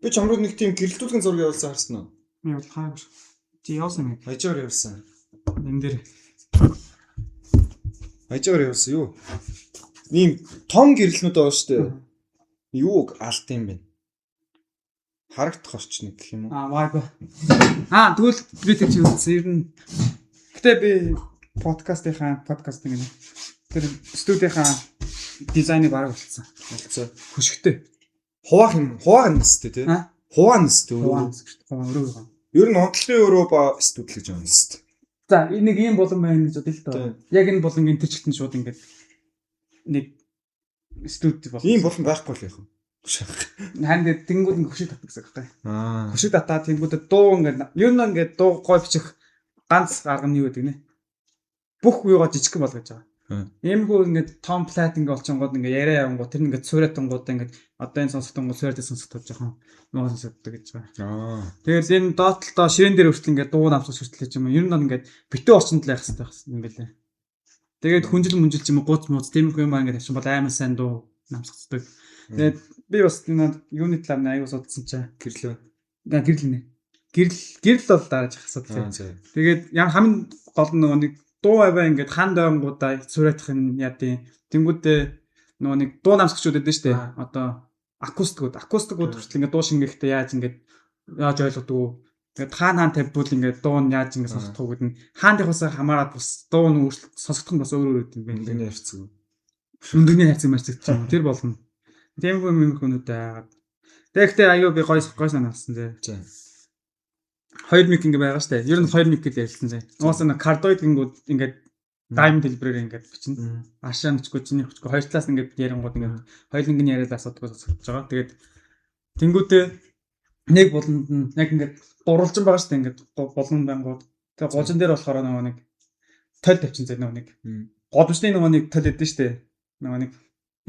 Би чамрууд нэг тийм гэрэлтүүлгэн зураг явуулсан харсан уу? Явуулхаа. Чи явуулсан юм. Хажуугаар явуулсан. Энэ дээр Хажуугаар явуулсан юу? Ийм том гэрэлтнүүд байгаа шүү дээ. Юуг алт юм бэ? Харагдах орчныг гэх юм уу? вайб. Тэгвэл би тэр чи үзсэн. Ер нь гэтээ би подкастынхаа нэг тэр студийнхаа дизайныг бараг болцсон. Болцоо. Хөшгтэй. Хуваах нэстэй тий. Хуваа нэстэй өөрөө. Ер нь онцлогын өрөө ба студ гэж байна нэстэй. За нэг юм болон байна гэж бодъё л доо. Яг энэ болонгийн тэр чигтэн шууд ингээд нэг студ болох. Ийм болон байхгүй л яах вэ? Ханд тэнгууд ингээ хөшиг татдаг гэсэн байна. Хөшиг татаа тэнгуудад дуу ингээ ер нь ингээ дуу гой бичих ганц арга нь юу гэдэг нэ. Бүх юугаа жижигхэн болгож байгаа. Иймгүй ингээ том плат ингээ олчингууд ингээ яриа явангууд тэр ингээ цууратангууд ингээ одоо энэ сонсогдсон цуурат сонсогдож жоохон нуус сонсогддог гэж байгаа. Тэгээд энэ доотлоо ширээн дээр хүртэл ингээ дуу намсах хүртэл юм. Ер нь ингээ битүү орчинд л байх хэрэгтэй юм байлээ. Тэгээд хүнжил юм гуц мууц тиймэрхүү юм ингээ тавьсан бол аймаа сайн дуу намсгацдаг. Тэгээд би бас энэ юунит лав аягүй судалсан чинь гэрэл нэ. Гэрэл бол дарааж асуудал. Тэгээд яг хамгийн гол нөгөө нэг дуу аваа ингээд ханд ойнгуудаа цууратах нь яадیں۔ Тэнгүүдээ нөгөө нэг дуу намсгчуд байдаг шүү дээ. Одоо акустикуд хүртэл ингээд дуу шингээхдээ яаж ойлгодог. Тэгээд хаана тавьбул ингээд дуу нь яаж ингээд сонсох вэ гэдэг нь хаандынхаас хамаарат бас дуу нь өөрчлөлт сонсох нь бас өөр юм байна. Өндөгний харьцаг. Өндөгний харьцаг марцдаг юм. Тэр болно. Тиймгүй юмхнүүд байгаад. Тэгэхдээ аюу би гой санаасан зэ. Хоёр мик ингэ байгаа штэ. Ер нь хоёр мик гэж ярилцсан зэ. Уусаа нэг кардоид гингүүд ингээд даймонд хэлбэрээр ингээд бичнэ. Ашаа нүчгүй чиний хүчгүй хоёр талаас ингээд ярингууд ингээд хоёулангийн яриад асуудаг сонсож байгаа. Тэгээд тэнгүүтээ нэг болонд нь яг ингээд дурлжин байгаа штэ ингээд болон бангууд. Тэгээд гожин дээр болохоор нөгөө нэг толь тавьчин зэ нөгөө нэг. Годвчны нөгөө нэг толь өгдөн штэ. Нөгөө нэг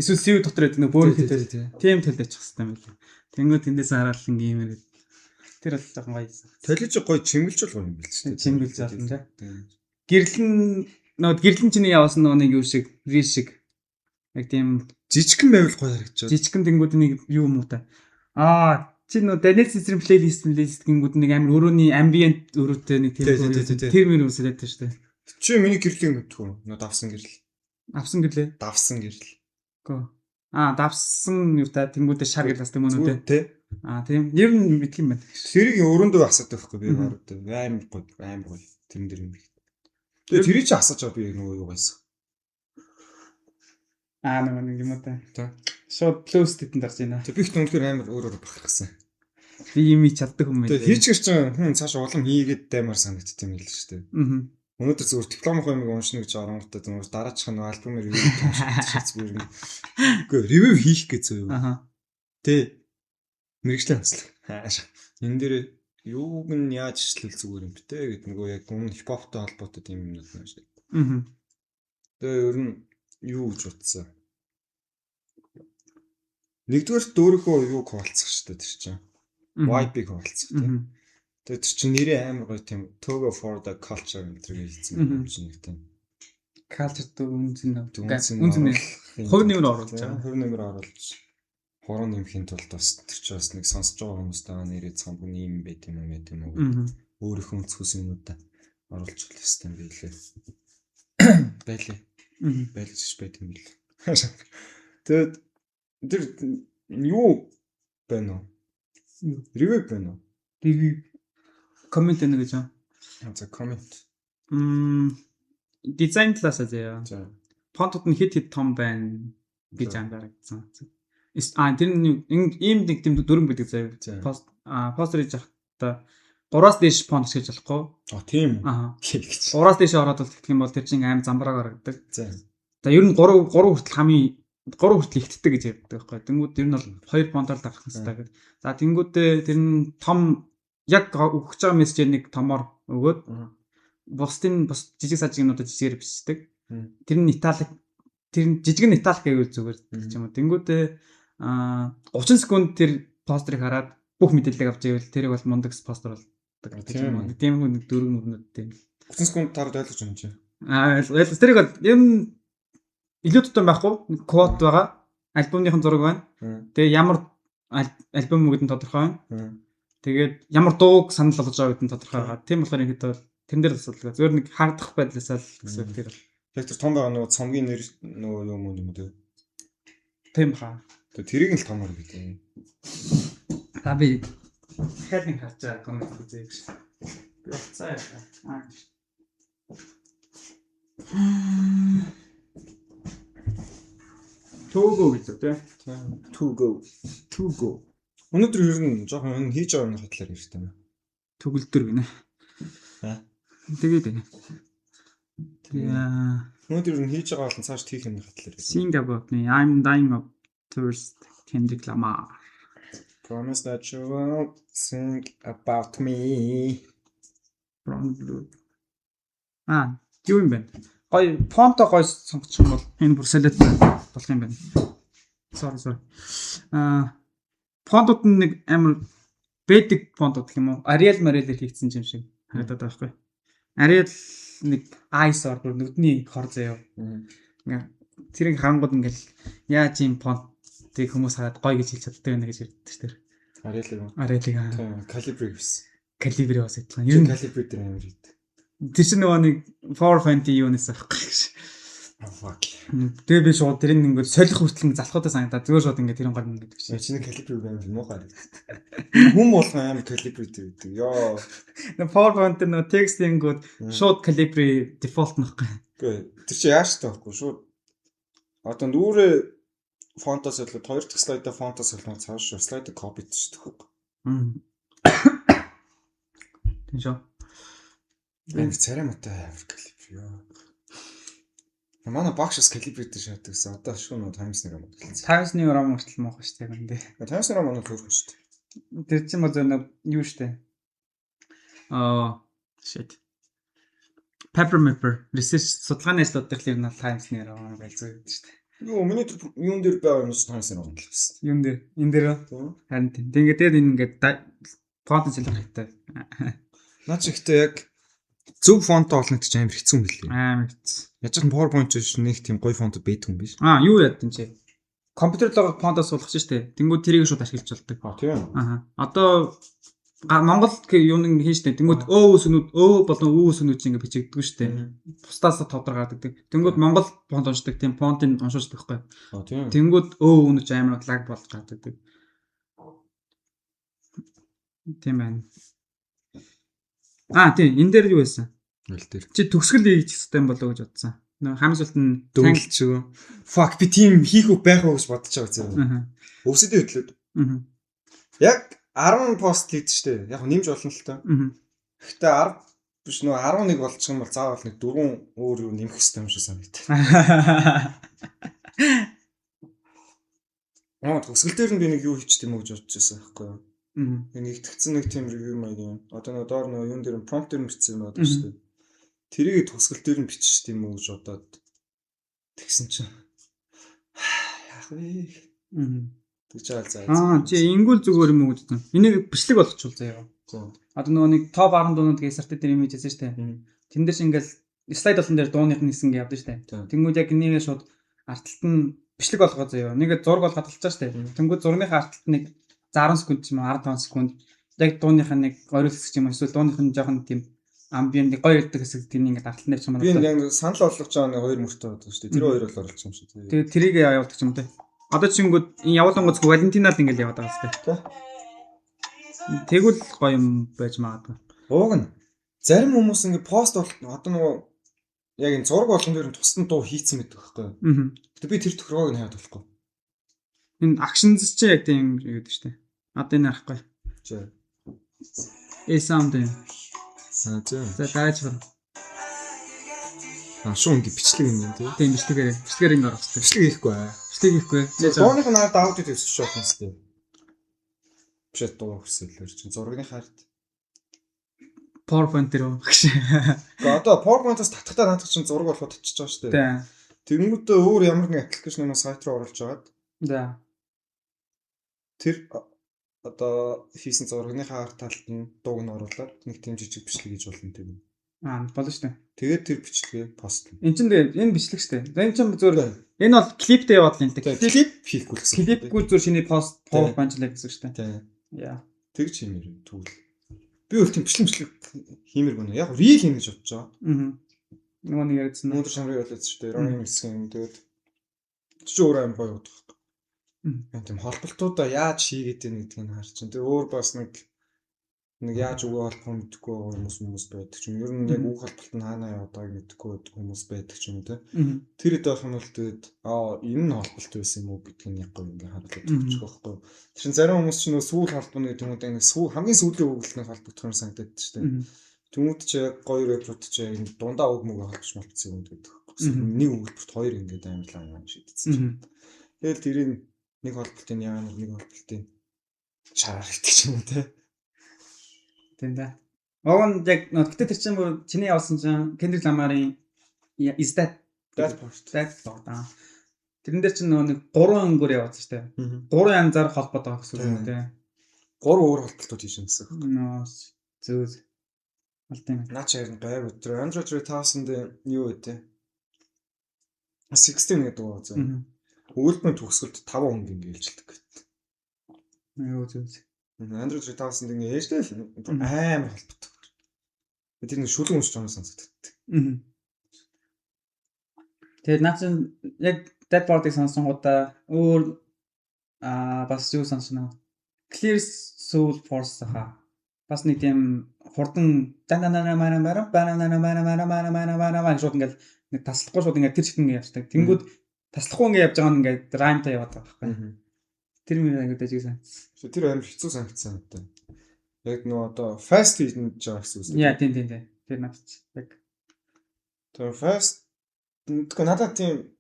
эсвэл сив дотор гэдэг нэг бөөрийн толь. Тийм толь авчих хэрэгтэй юм байна. Тэнгүүд тэндээс хараад ингээм яриад тэр бол жоохон гоёсэн. Толиж гоё чимгэлж болгоо юм бэл ч тийм. Чимгэлж авсан тий. Гэрлэн чиний явуулсан нэг юу шиг, рил шиг. Яг тийм жижигхэн байвал гоё харагдаж байна. Жижигхэн тэнгүүд нэг юу юм уу та. Чи нөө Daniel Caesar плейлист гингүүд нэг амар өрөөний ambient өрөөтэй нэг тийм тэр мөр үсэлээд байна шүү дээ. Чи миний гэрлийн мэдтгүү. Нөө давсан гэрэл. Авсан гэрлээ. Давсан гэрэл. Гөө. Давсан юу та тэнгүүдээ шар гэлээс тийм үү үү тий. Тийм. Ер нь мэдх юм байна. Тэрийг өрөөндөө асуудаг байхгүй би барууд амар гоё. Тэрэн дээр юм би. Тэгээ тэрийг чи асууж байгаа би нөгөө юу гайсан. Нэг юм уу та. Шууд close гэдэн дарж байна. Тэг бих түнхээр амар өөрөөр бахархсан. Би юм чаддаг юм байна. Тэгээ хийчихэр чинь цааш улам хийгээд даймаар санагдчих юм л шүү дээ. Өнөөдөр зүгээр дипломын юмыг уншна гэж оронготой зүгээр дараачих нь альбомыг ревю хийх зүгээр. Үгүй ревю хийх гэж зөө. Тэ мэрэгчлэн хаслаа. Энэ дээр юуг нь яаж ишлэл зүгээр юм бэ те гэдэг нөгөө яг өмнө хипхоптой холбоотой тийм юмнууд байна шүү дээ. Тэгээ ер нь юу гэж утсан. Нэгдүгээр дөөрөхөө юуг хуваалцах шүү дээ тэр чинь. Vibe-ийг хуваалцах тийм. Тэгээ тэр чинь нэрээ амар гоё тийм Togo for the culture гэдэг хэлсэн юм чинь нэг тийм. Culture үнэн хувь нэмэр оруулж байгаа. Хувь нэмэр оруулж хорон нэмхийн тулд бас тэр чинь бас нэг сонсож байгаа хүмүүстээ нэрээ цамбны юм байт юм уу. Өөрийнхөө өнцгөөс юмудаа оруулж болох хэвээр байлээ. Байлж байт юм бил. Тэгээд тэр юу байна уу? Ревю байна уу? Ревю коммент нэг гэж аа. За коммент. Дизайн талаас аа. За. Фонтууд нь хит том байна гэж анзаарсан. Тэр ийм нэг тийм дөрөв гэдэг заяа. Постэр хийж явахдаа 3-аас дээш фонт хийж болохгүй. Тийм. 3-аас дээш ороод бол тэгэх юм бол тэр чинь аим замбраагаар харагдаг. За ер нь 3 хүртэл хамгийн 3 хүртэл ихтдэг гэж ярьдаг байхгүй. Тэнгүүд ер нь бол 2 фонтоор давах хэрэгтэй гэдэг. За тэнгүүдээ тэр нь том яг өгч байгаа мессежийг нэг томоор өгөөд бусдын бас жижиг сажигнуудад жижигээр бичдэг. Тэр нь италик тэр жижиг нь италик гэвэл зүгээр гэх юм уу. Тэнгүүдээ 30 секунд тэр постерыг хараад бүх мэдээллийг авч ивэл тэрийг бол мундаг постэр болдог гэх юм уу. Тийм нэг дөрөв мөрнөдтэй. 30 секунд тараад ойлгож байна чи. Ойлгож тэрийг бол юм илүү тутам байхгүй код байгаа. Альбомныхын зураг байна. Тэгээ ямар альбом мөгөд нь тодорхой. Тэгээд ямар дууг санал болгож байгаа гэдэг нь тодорхой байгаа. Тийм болохоор ингээд тэрэн дээр асуудал. Зөвөр нэг хардах байдлаасаа л гэсэн тэр. Яг тэр том байгаа нөгөө цомгийн нэр нөгөө юм үү? Тийм хаа. Тэрийг л томор гэдэг. Та би хэрэг харж байгаа комент үзээ гэж. Би уцаа яа. Туго гэж үү? Туго. Өнөөдөр ер нь жоохон хийж байгаа юм хатлаар юм шүү дээ. Төгөлдөр гинэ. Тэгээд байна. Өнөөдөр ер нь хийж байгаа бол цааш тийх юм хатлаар. Sing about me. I'm dying of thirst. Kendrick Lamar. Promise that you won't sing about me. Brown blue. Юу юм бэ? Гой фонто гой сонгочих юм бол энэ бүр солиод болох юм байна. Sorry. Фонтууд нь нэг амар basic фонтууд гэх юм уу? Arial Mariel-ээр хийгдсэн юм шиг харагдаад байгаа байхгүй. Arial нэг ice or нүдний хор заяа. Тэрийг харангууд ингээл яаж юм фонтыг хүмүүс хараад гоё гэж хэлж чаддаг байна гэж ярьдаг шүү дээ. Arial-ийг. Calibri бас адилхан. Ер нь Calibri дээр амар хийдэг. Тэр чинь нөгөө нэг 420 юунаас авахгүй гэж. Fuck. Тэгээ би шууд тэрийг ингээд солих хүртэл залхуудаа санагдаад зүгээр шууд ингээд тэрэн гол ингээд гэж. Чиний Calibri амар муухай. Хүм болгон амар Calibri дээр үүдэг. Йоо. 420 нөгөө текстингүүд шууд Calibri default нөхгүй. Үгүй. Тэр чинь яаж таахгүй шууд одоо дүүрээ фонтоос илүү 2 дахь слайдаа фонтоос илүү цааш слайд копи хийдэг. Тийм шүү. Энэ царай матай амар Calibri ёо. Манай багшс Calibri дээр шатдаг гэсэн. Одоо шүүн Times New Roman хэлсэн. Times New Roman хүртэл муухай шүү дээ гэнэ. Times New Roman хөөрхөн шүү дээ. Тэр чинь мөн юу шүү дээ. Shit. Pepper research судалгааны ажлуудын хэл нь Times New Roman гэж зүйл шүү дээ. Юу миний юун дээр байгаа юм шиг Times New Roman гэсэн. Юун дээр? Энэ дээр харин тийм. Тэгээд энэ ингээд фонт зэлэх хэрэгтэй. Наа чи ихтэй яг зөв фонт олно гэж амар хэцүү юм билээ. Амар хэцүү. Яаж ч PowerPoint ч нэг тийм гоё фонт байдаг юм биш. Юу яд энэ чи? Компьютер лог фонтоос суулгах шүү дээ. Тэнгүүд тэрийг шууд ашиглаж болдог. Тийм. Одоо Монгол юу нэг хийн шүү дээ. Тэнгүүд болон өөсөнүүд чинь ингэ бичигддэг шүү дээ. Бусдаас тодорхойгадаг. Тэнгүүд Монгол фонт уншдаг. Тийм фонтыг уншуулдаг байхгүй. Тийм. Тэнгүүд өнөж амар лаг болж гаддаг. Тийм байна. Тийм энэ дээр юу байсан? Аль дээр. Чи төгсгөл хийж хэвтэй юм болоо гэж бодсон. Нөө хамсуулт нь дөнгөлч шүү. Fuck би тийм хийх үг байх уу гэж бодож байгаа зөө. Өвсөдөө хөтлөөд. Яг 10 пост хийдэж штэ. Яг нэмж болно л тоо. Гэхдээ 10 биш нөө 11 болчих юм бол заавал нэг 4 өөр юу нэмэх хэрэгтэй юм шиг санагдав. Төгсгөл дээр нь би нэг юу хийчих юм уу гэж бодож байсан байхгүй юу? Нэгтгэцэн нэг тийм review маяг юм. Одоо нөө доор нөө юун дээр prompt дээр бичсэн юм байна шүү дээ. Тэрийг төгсгөл дээр нь биччих тийм үү гэж бодоод тэгсэн чинь яах вэ? Тэгж аа чи ингүүл зүгээр юм уу гэж байна. Энийг бичлэг болгочвол заяа. Одоо нөгөө нэг топ 10 дуунууд гейсарт дээр имиж хийсэн шүү дээ. Тэн дээр чинь ингээл слайд болон дээр дууных нь хэсэг явдаг шүү дээ. Тэнгүүд яг энийг шууд арталт нь бичлэг болгоо заяа. Нэг зураг болгоод талцаа шүү дээ. Тэнгүүд зургийнхаа арталт нэг 10 секунд ч юм уу 15 секунд яг дууных нь нэг орой хэсэг ч юм уу эсвэл дууных нь жоохон тийм амбиент гоё ирдэг хэсэг тийм ингээд арталт навч юм байна. Би яг санал болгож байгаа нэг хоёр мөртөө байдаг шүү дээ. Тэр хоёр бол оруулах юм шиг. Тэгээ тэрийг явуулдаг юм те. Одоо чингүүд энэ явуулангууд Валентинал ингээд яваад байгаа шүү дээ. Тэгвэл гоё юм байж магадгүй. Ууг нь зарим хүмүүс ингээд пост бол одоо нөгөө яг энэ зураг болгон дээр тусдан дуу хийцэн байдаг байхгүй юу? Гэтэ би тэр тохиргоог нь хаад болохгүй. Энэ акшнз чи яг тийм юу гэдэг шүү дээ. Одоо энэ арахгүй. Sound. За дайч байна. Шүүн ингэ бичлэг юм тий. Тийм бичлэгээр ингэ орох хэрэгтэй. Бичлэг хийхгүй. Дууных нь ард аудио төсөж явах юм шүү дээ. Биш дуу хүсэлээр чинь зургийн хард. PowerPoint дээр өгч. Одоо PowerPoint-аас татахтаа наадах чинь зураг болоход очиж байгаа шүү дээ. Тэнгүүтээ өөр ямар нэгэн аппликейшнээс сайт руу оруулж агаад. За. Тэр одоо хийсэн зургийнхаа ард талд нь дууг нь оруулаад нэг тийм жижиг бичлэг хийж болно тийм. Болно шүү дээ. Тэгээд тэр бичлэгээ пост. Энд чинь энэ бичлэг шүү дээ. Энэ чинь зөвөр энэ бол клиптэй яваад л энэ. Клип хийхгүй гэсэн. Клипгүй зөв шиний пост банчлаа гэсэн шүү дээ. Яа. Тэгж хиймээр тэгвэл. Би өөр тийм бичлэг хиймэргүй нэ. Яг рил хийнэ гэж бодож байгаа. Нөгөө нэг ярьсан. Өнөөдөр шамрыг болоод шүү дээ. Ронин хэлсэн. Тэгээд чи өөрөө аим гоё бодох. Тийм холболтуудаа яаж хийгээд байна гэдгийг харж чинь. Тэгээ өөр бас нэг яаж үгүй холбох мэдгүй хүмүүс байдаг ч юм. Ер нь яг үг холболт нь хаанаа яваад байгааг мэдгүй хүмүүс байдаг ч юм те. Тэр хэд байх нь бол тэгээд энэ нь холболт байсан юм уу гэдгийг яг гоё ингээ харуулдаг ч байхгүй. Тэр чинь зарим хүмүүс чинь нөө сүүл холбооны гэдэг юм уу нэг хамгийн сүүлийн үгэлтний холбогдохоор санагдаад шүү дээ. Тэмүүд чи яг гоё рэпрут чи энэ дундаа үг мөг холбож болцсон юм гэдэг. Нэг үгэлбэрт хоёр ингээд амарлаа юм шийдсэн. Тэгэл тэрийг нэг холболтын яагаад нэг холболтын шараар гэдэг ч юм уу те. Тийм дээ. Огон яг гэхдээ тэр чинь чиний явуулсан чинь Kendrick Lamar-ын Is That Part. Тэрэн дээр чинь нэг 3 өнгөөр явуулсан шүү дээ. 3 янзаар холбоод байгаа гэсэн үг тийм. 3 өөр холболтууд хийж байгаа гэсэн. Зөв. Алтын. Наач яг гайг өдрөө Andre 3000 юу вэ? 16 гэдэг үү зөө. Үйлдэл төгсгөлд 5 хоног ингэ ээлжилдэг. Юу зөв. Andre 3000 ингэ ээлжтэй л амар холбоотой. Тэр нэг шүлэн уншиж байгаа сонсогддог. Тэгээд наач яг Dead Body сонсонгуудаа өөр бас юу сонсно. Clear Soul Force хаа. Бас нэг тийм хурдан шууд ингээл нэг таслахгүй шууд ингээд тэр чигт ингээд явчихдаг. Тэнгүүд таслахгүй ингээд явж байгаа нь ингээд раймтай яваад байгаа байхгүй. Тэр мөр ингээд ажигсан. Тэр амар хэцүү санагдсан надад. Яг нөгөө одоо fast хийж байгаа гэсэн үг. Яа тийм. Тэр надад яг тэр fast тэгвэл надад тийм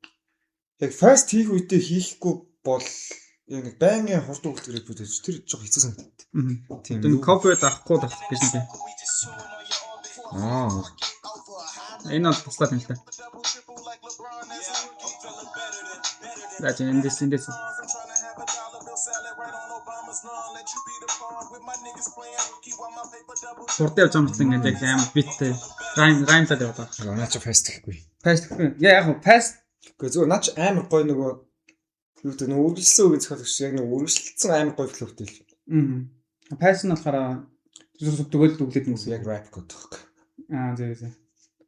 яг fast хийх үедээ хийхгүй бол яг нэг байнгын хурд өгөлтөөр бүтээж тэр жоо хэцүү санагдав. Тийм. Тэр copyright авахгүй байх гэж нэг. Энэ бол туслаад юм л та. That's in this. Хурд явж байгаа юм ингээд амар биттэй. Раймтай яваад байгаа. Наач fast гэхгүй. Fast гэхгүй. Яг fast гэхгүй зүгээр наач амар гоё нөгөө юу гэдэг нь үргэлжлсэн үг зөвхөн яг нэг үргэлжлэлсэн амар гоё флоутэй л. Fast нь болохоор зүгэл дүглээд юм яг rap гэдэг. Зөв.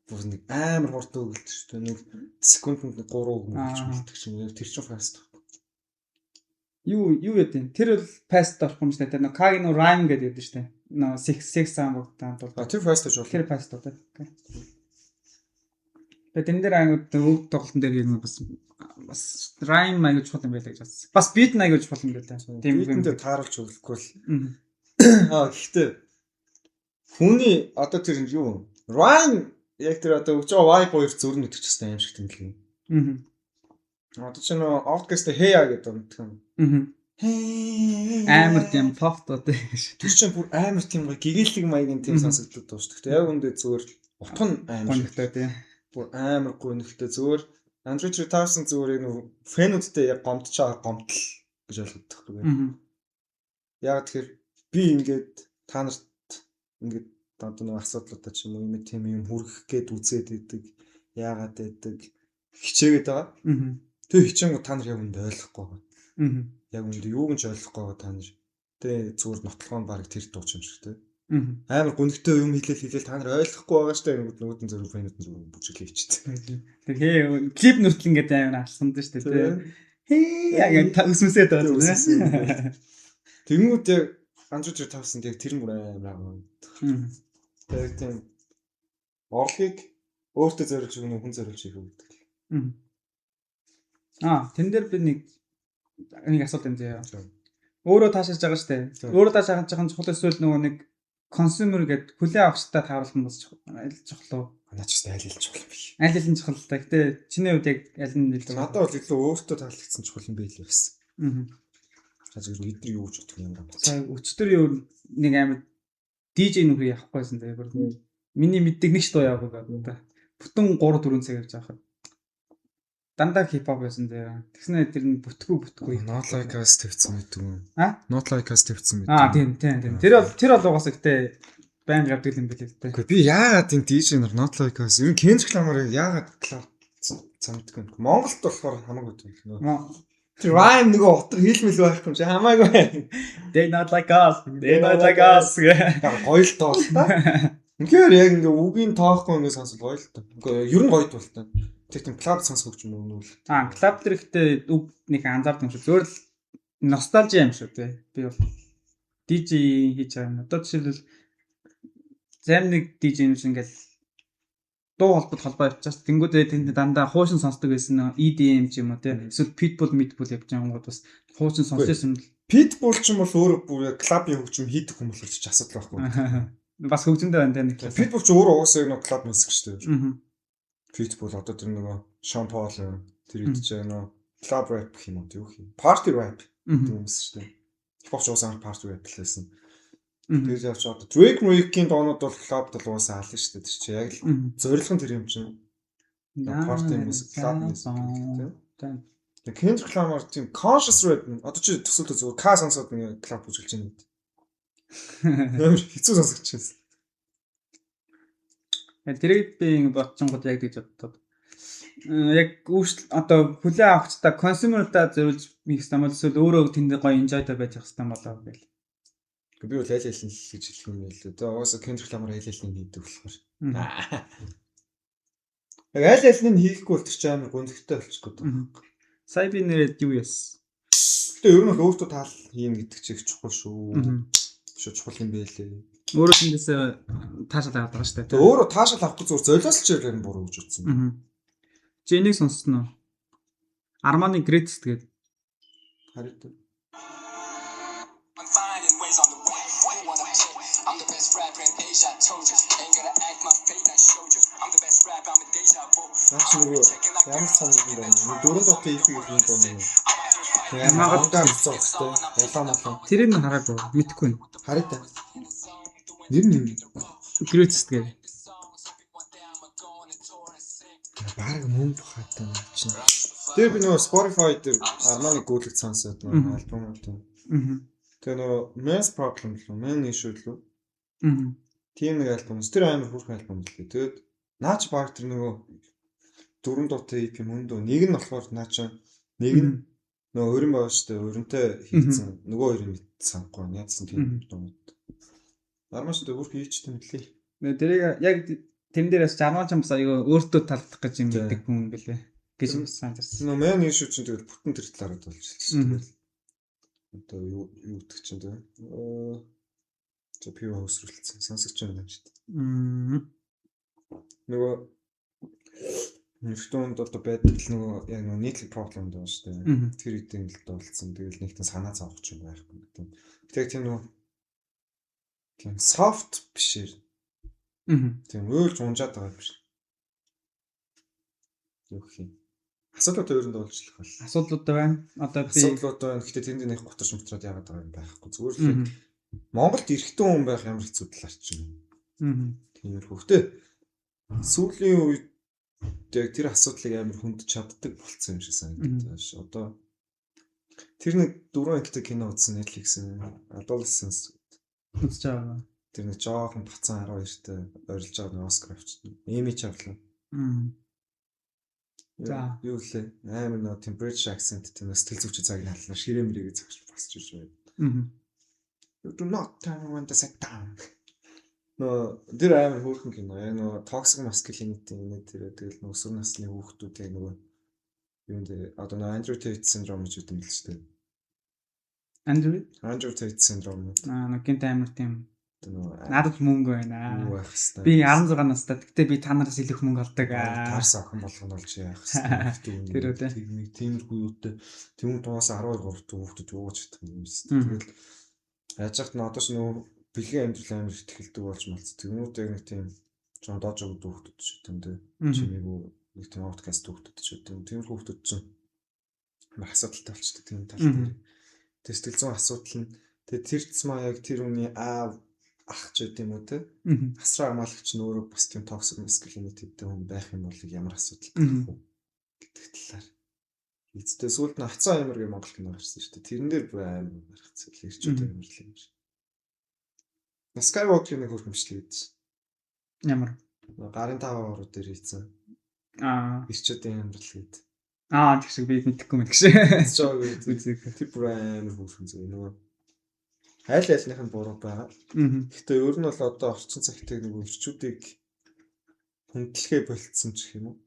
Бүр нэг амар хурд өгөлт шүү дээ. Нэг секундэд 3 үг мэлж болдог чинь тэр чинь fast. Юу яа тэр бол fast болох юм шиг тэр Kagino rhyme гэдэг юм шүү дээ. Нөө 6 самбагтаа бол. Тэр fast гэж бол. Тэр fast уу. Тэгээд энэ дээр ангууд үг тоглолтын дээр юм бас rhyme аяг чухал юм байлаа гэж бодсон. Бас beat аяг чухал юм байлаа. Тийм юм дээр тааруулж өгөхгүй л. Гэхдээ хүний одоо тэр юу rhyme яг тэр одоо өгч байгаа vibe хоёр зүрх нүтгч хэвээр юм шиг тэмдэглэв. Одоо ч нөө Outcast Hey гэдэг юм. Амар тийм pop-той. Тэр чинь бүр амар тийм гэгээлэг маягийн тийм сонсогддог дуу шүү дээ. Яг үндэ зүгээр утга нь амар гонхтой тийм. Бүр амар гонхтой зүгээр Andre 3000 зүгээр нэг фэнүүдтэй яг гомдож байгаа гомдол гэж ойлгодог байхгүй. Яг тэгэхээр би ингээд та нарт ингээд одоо нэг асуудлуудаа ч юм уу юм тийм юм хүргэх гээд үзээд идэг яагаад байдаг хичээгээд байгаа. Тэр хичээнгүү та нар яг үндэ ойлгохгүй байгаа. Яг үндэ юуг нь ч ойлгохгүй байгаа та нар. Тэ зүгээр нотлохоо баг тэр дууч юм шиг те. Амар гүнхтэй юм хэлээл та нар ойлгохгүй байгаа штэ нөгөөдөн зөв фэнүүдэн зөв бүжиглээ хичтэй. Тэр клип нүртэл ингээд амар алсан дээ штэ те. Яг та өсмөсөд байгаа. Тэнгүүд яг Andre 3000 яг тэр мөр амар аа. Тэр тийм орлогыг өөртөө зориулж өгнө хүн зориулж хийх гэдэг. Тэн дээр би нэг асуулт юм заяа. Өөрөө таашааж байгаа штэ. Өөрөө таашааж байгаа чухал эсвэл нөгөө нэг consumer гэдэг хүлээ авахчтай тааруулах нь бас чухал уу? Наач ч аль чухал юм биш. Аль нь чухал та. Гэтэ чиний хувьд яг аль нь нэлээд надад бол илүү өөртөө таалагдсан чухал юм байл байсан. Зүгээр эдгээр юу гэж бодох юм бэ? За өчтөр юу нэг амар DJ нүхий явахгүйсэн тэгээд миний мэддэг нэг ч дуу яваагүй гэдэг. Бүтэн 3-4 цаг явж байхад дандаа хипхоп байсан дээ. Тэгснэ тэр нь бүтгүү. Not like us тавьсан гэдэг юм. А? Not like us тавьсан гэдэг. Тийм. Тэр бол угаасаа гэтээ байнга явдаг юм билээ л дээ. Гэхдээ би яагаад энэ DJ нар not like us юм Kendrick Lamar яагаад клуб цамддаг юм. Монголд болохоор хамаагүй тийм. Тэр rhyme нөгөө утга хэлмэл байхгүй юм чи хамаагүй. They not like us. They not like us. Гоё л тоо л та. Үнэхээр яг ингээ үгийн тоохгүй ингээ сонсол гоё л та. Ингээ ер нь гоё тул та. Тэг тийм клуб сонсох гэж юм уу? Клуб дээр ихтэй үг нэг анзаардаг юм шиг. Зөвөр л ностальжи юм шүү дээ. Би бол DJ хийж байгаа юм. Одоо жишээлбэл зарим нэг DJ юмш ингээл дуу холбоо явуулчихсан. Тэнгүүдээ тэнд дандаа хуушин сонсдог байсан EDM ч юм уу те. Эсвэл Pitbull явж байгаа юм бас хуушин сонссон юм. Pitbull ч юм бол өөрөө бүр клубын хөгжим хийдэг хүмүүс болж ч асуудал байхгүй. Бас хөгжмөндөө байна те нэг. Pitbull ч өөрөө уусаа нэг клуб мьюзик шүү дээ. Pitbull одоо тэр нөгөө Sean Paul тэр идэж байгаа club rap гэх юм уу юу гэх юм. Party rap хүмүүс шүү дээ. Хипхоп уусаа party rap лээсэн. Тэгээд явж байгаа. Drake-ийн доонууд бол клубд л уусаа ална шүү дээ. Тэр чи яг л зорилго нь тэр юм чинь. Party music, club music тийм. Тэгээд Kendrick Lamar тийм conscious rap одоо чи төсөөлтөө зүгээр K сонсоод нэг club үзүүлж байна гэдэг. Ямар хэцүү сонсогч байсан. Тэрийг би бодсонгод яг гэж боддог. Яг одоо хүлээ авахчдаа консюмерудаа зориулж микс намайг эсвэл өөрөө тэнд гоё enjoy-тай байж ах хэвээр болоо гэл. Би бол аль аль нь гэж хэлэх юм байл л дээ. Уусаа Kendrick Lamar аль аль нь хийдэг болохоор. Яг аль аль нь хийхгүй бол тэр чинь амар гүнзгийтэй болчих гээд. Сая би нэрээд юу яс. Гэтэ ер нь л өөртөө таал хийн гэдэг чинь их чухал шүү. Шүү чухал юм байлээ. Өөрөө тэндээс таашаал аваад байгаа шүү дээ. Тэгээ өөрөө таашаал авахгүй зүгээр золиос л чигээр нь буруу гэж утсан. Чи энийг сонссон уу? Armani Greats гэдэг. Харин Наач нөгөө ямар санагдсан бэ? Дөрөв дотор их юм байна. Ямагатай хэвчээ. Улаан. Тэрийг нь хараагүй мэдхгүй нь. Хараа та. Нэр нь Greats гэдэг. Бараг мөн бахатай чинь. Тэр би нөгөө Spotify дээр Armani гүйлэг сонсоод нөгөө альбом үү. Тэгээ нөгөө Men's Problem л Men Issue л. Тийм нэг альбом. Тэр амар хүрхэн альбом л. Тэгээд наач баг тэр нөгөө дөрөв дотор EP мөндөө нэг нь болохоор наач нэг нь нөгөө өрн байгаа штэ өрнтэй хийцэн нөгөө хоёр нь санахгүй яадсан тийм юм. Армаш дээр бүр хийчтэй мэтлээ. Тэрийг яг тэн дээрээс 60 ч бас аяга өөртөө талдах гэж юм гэдэг хүн бэлээ. Гэж санагдсан. Нөгөө мен ишүү чинь тэгэл бүтэн тэр талаараа болж байна. Одоо юу гэдэг чинь тэ. За пив хөсрүүлсэн сонсогч юм байна шүү дээ. Нөгөө нэртөнд одоо байдаг л нөгөө яг нөгөө нийтлэг проблем даа шүү дээ. Тэр үеийн л дуулсан. Тэгэл нэгтэн санаа зовох юм байхгүй гэдэг. Тэгэхээр тийм нөгөө тийм soft бишээр. Тийм өөлж унжаад байгаа юм шиг. Юу гэх юм. Асуудлууд өөрөнд дуулжлах бол. Асуудлууд байна. Одоо би асуудлууд байна. Гэхдээ тэнд нэг готорч мутраад яагаад байгаа юм байхгүй. Зүгээр л Монголд эрэгтэй хүн байх ямар хэцүү талаар чинь. Тиймэрхүү. Гэхдээ сүүлийн үед яг тэр асуудлыг амар хүнд чаддаг болцсон юм шиг санагдаж байна. Одоо тэр нэг 4 ангитай кино үзсэн Netflix-ийн Adolescence үзэж байгаа. Тэр нэг жоохон бацан 12-тэй орилж байгаа нэг Оскар авчихсан. Эми чавлаа. За юу лээ амар нөө temperature accent тийм сэтгэл зүйч загнаална ширэмрийг зогсож басч ирж байна. You do not turn when the set down. Но тэр амар хөөрхөн кино. Яг нөгөө toxic masculinity тэр тэгэл нөгөө өсвөр насны хүүхдүүд яг нөгөө юм дээр одоо нөгөө Andrew Tate syndrome гэж үгдэн л шүү дээ. Andrew Tate syndrome. Нэг гинт амар тийм надад мөнгө байна. Би 16 настай. Гэтэ би та нараас илүү мөнгө олдог. Таарсан охин болгоно болж яах вэ? Тэр нэг тиймэрхүү юутай тэм тугаас 12 3 хүүхдүүд ууж чадах юм шүү дээ. Тэгэл яаж ч надад ч нөгөө бэлгийн амьдрал амар ихтгэлдэг болж малц. Тэгмүүд яг нэг тийм жон доож өгд хүүхдүүд шүү дээ. Чимээгүй нэг тийм подкаст хүүхдүүд шүү дээ. Тиймэрхүү хүүхдүүд чинь амар асуудалтай болчихдог тийм тал дээр. Тэстэл зүүн асуудал нь тэр цэцмаа яг тэр үний ах ч гэдэм үү те. Асраа хамаалагч нь өөрөө бас тийм toxic masculinity-тэй хүн байх юм бол ямар асуудал гарах вэ гэдэг талаар. Эцэстээ сүлд нь хацаа амир гэх Монгол кино гарсан шүү дээ. Тэрэн дээр бүр амар гарах зүйл ирчүүд амирлаа юм шиг. Skywalker-ийн нэг хөргөмжлэг гэдэг. Ямар? Гарын таваар дээр хийсэн. Ирчүүдийн амьдрал гэдэг. Тэг шиг би мэдэхгүй мэд гэж. Тэр бүр амар хөргөмж нөгөө аль-альных нь буруу байгаа. Гэхдээ өөр нь бол одоо орчин цагтыг нэг ирчүүдийг хүндлэхээ болцсон ч юм уу.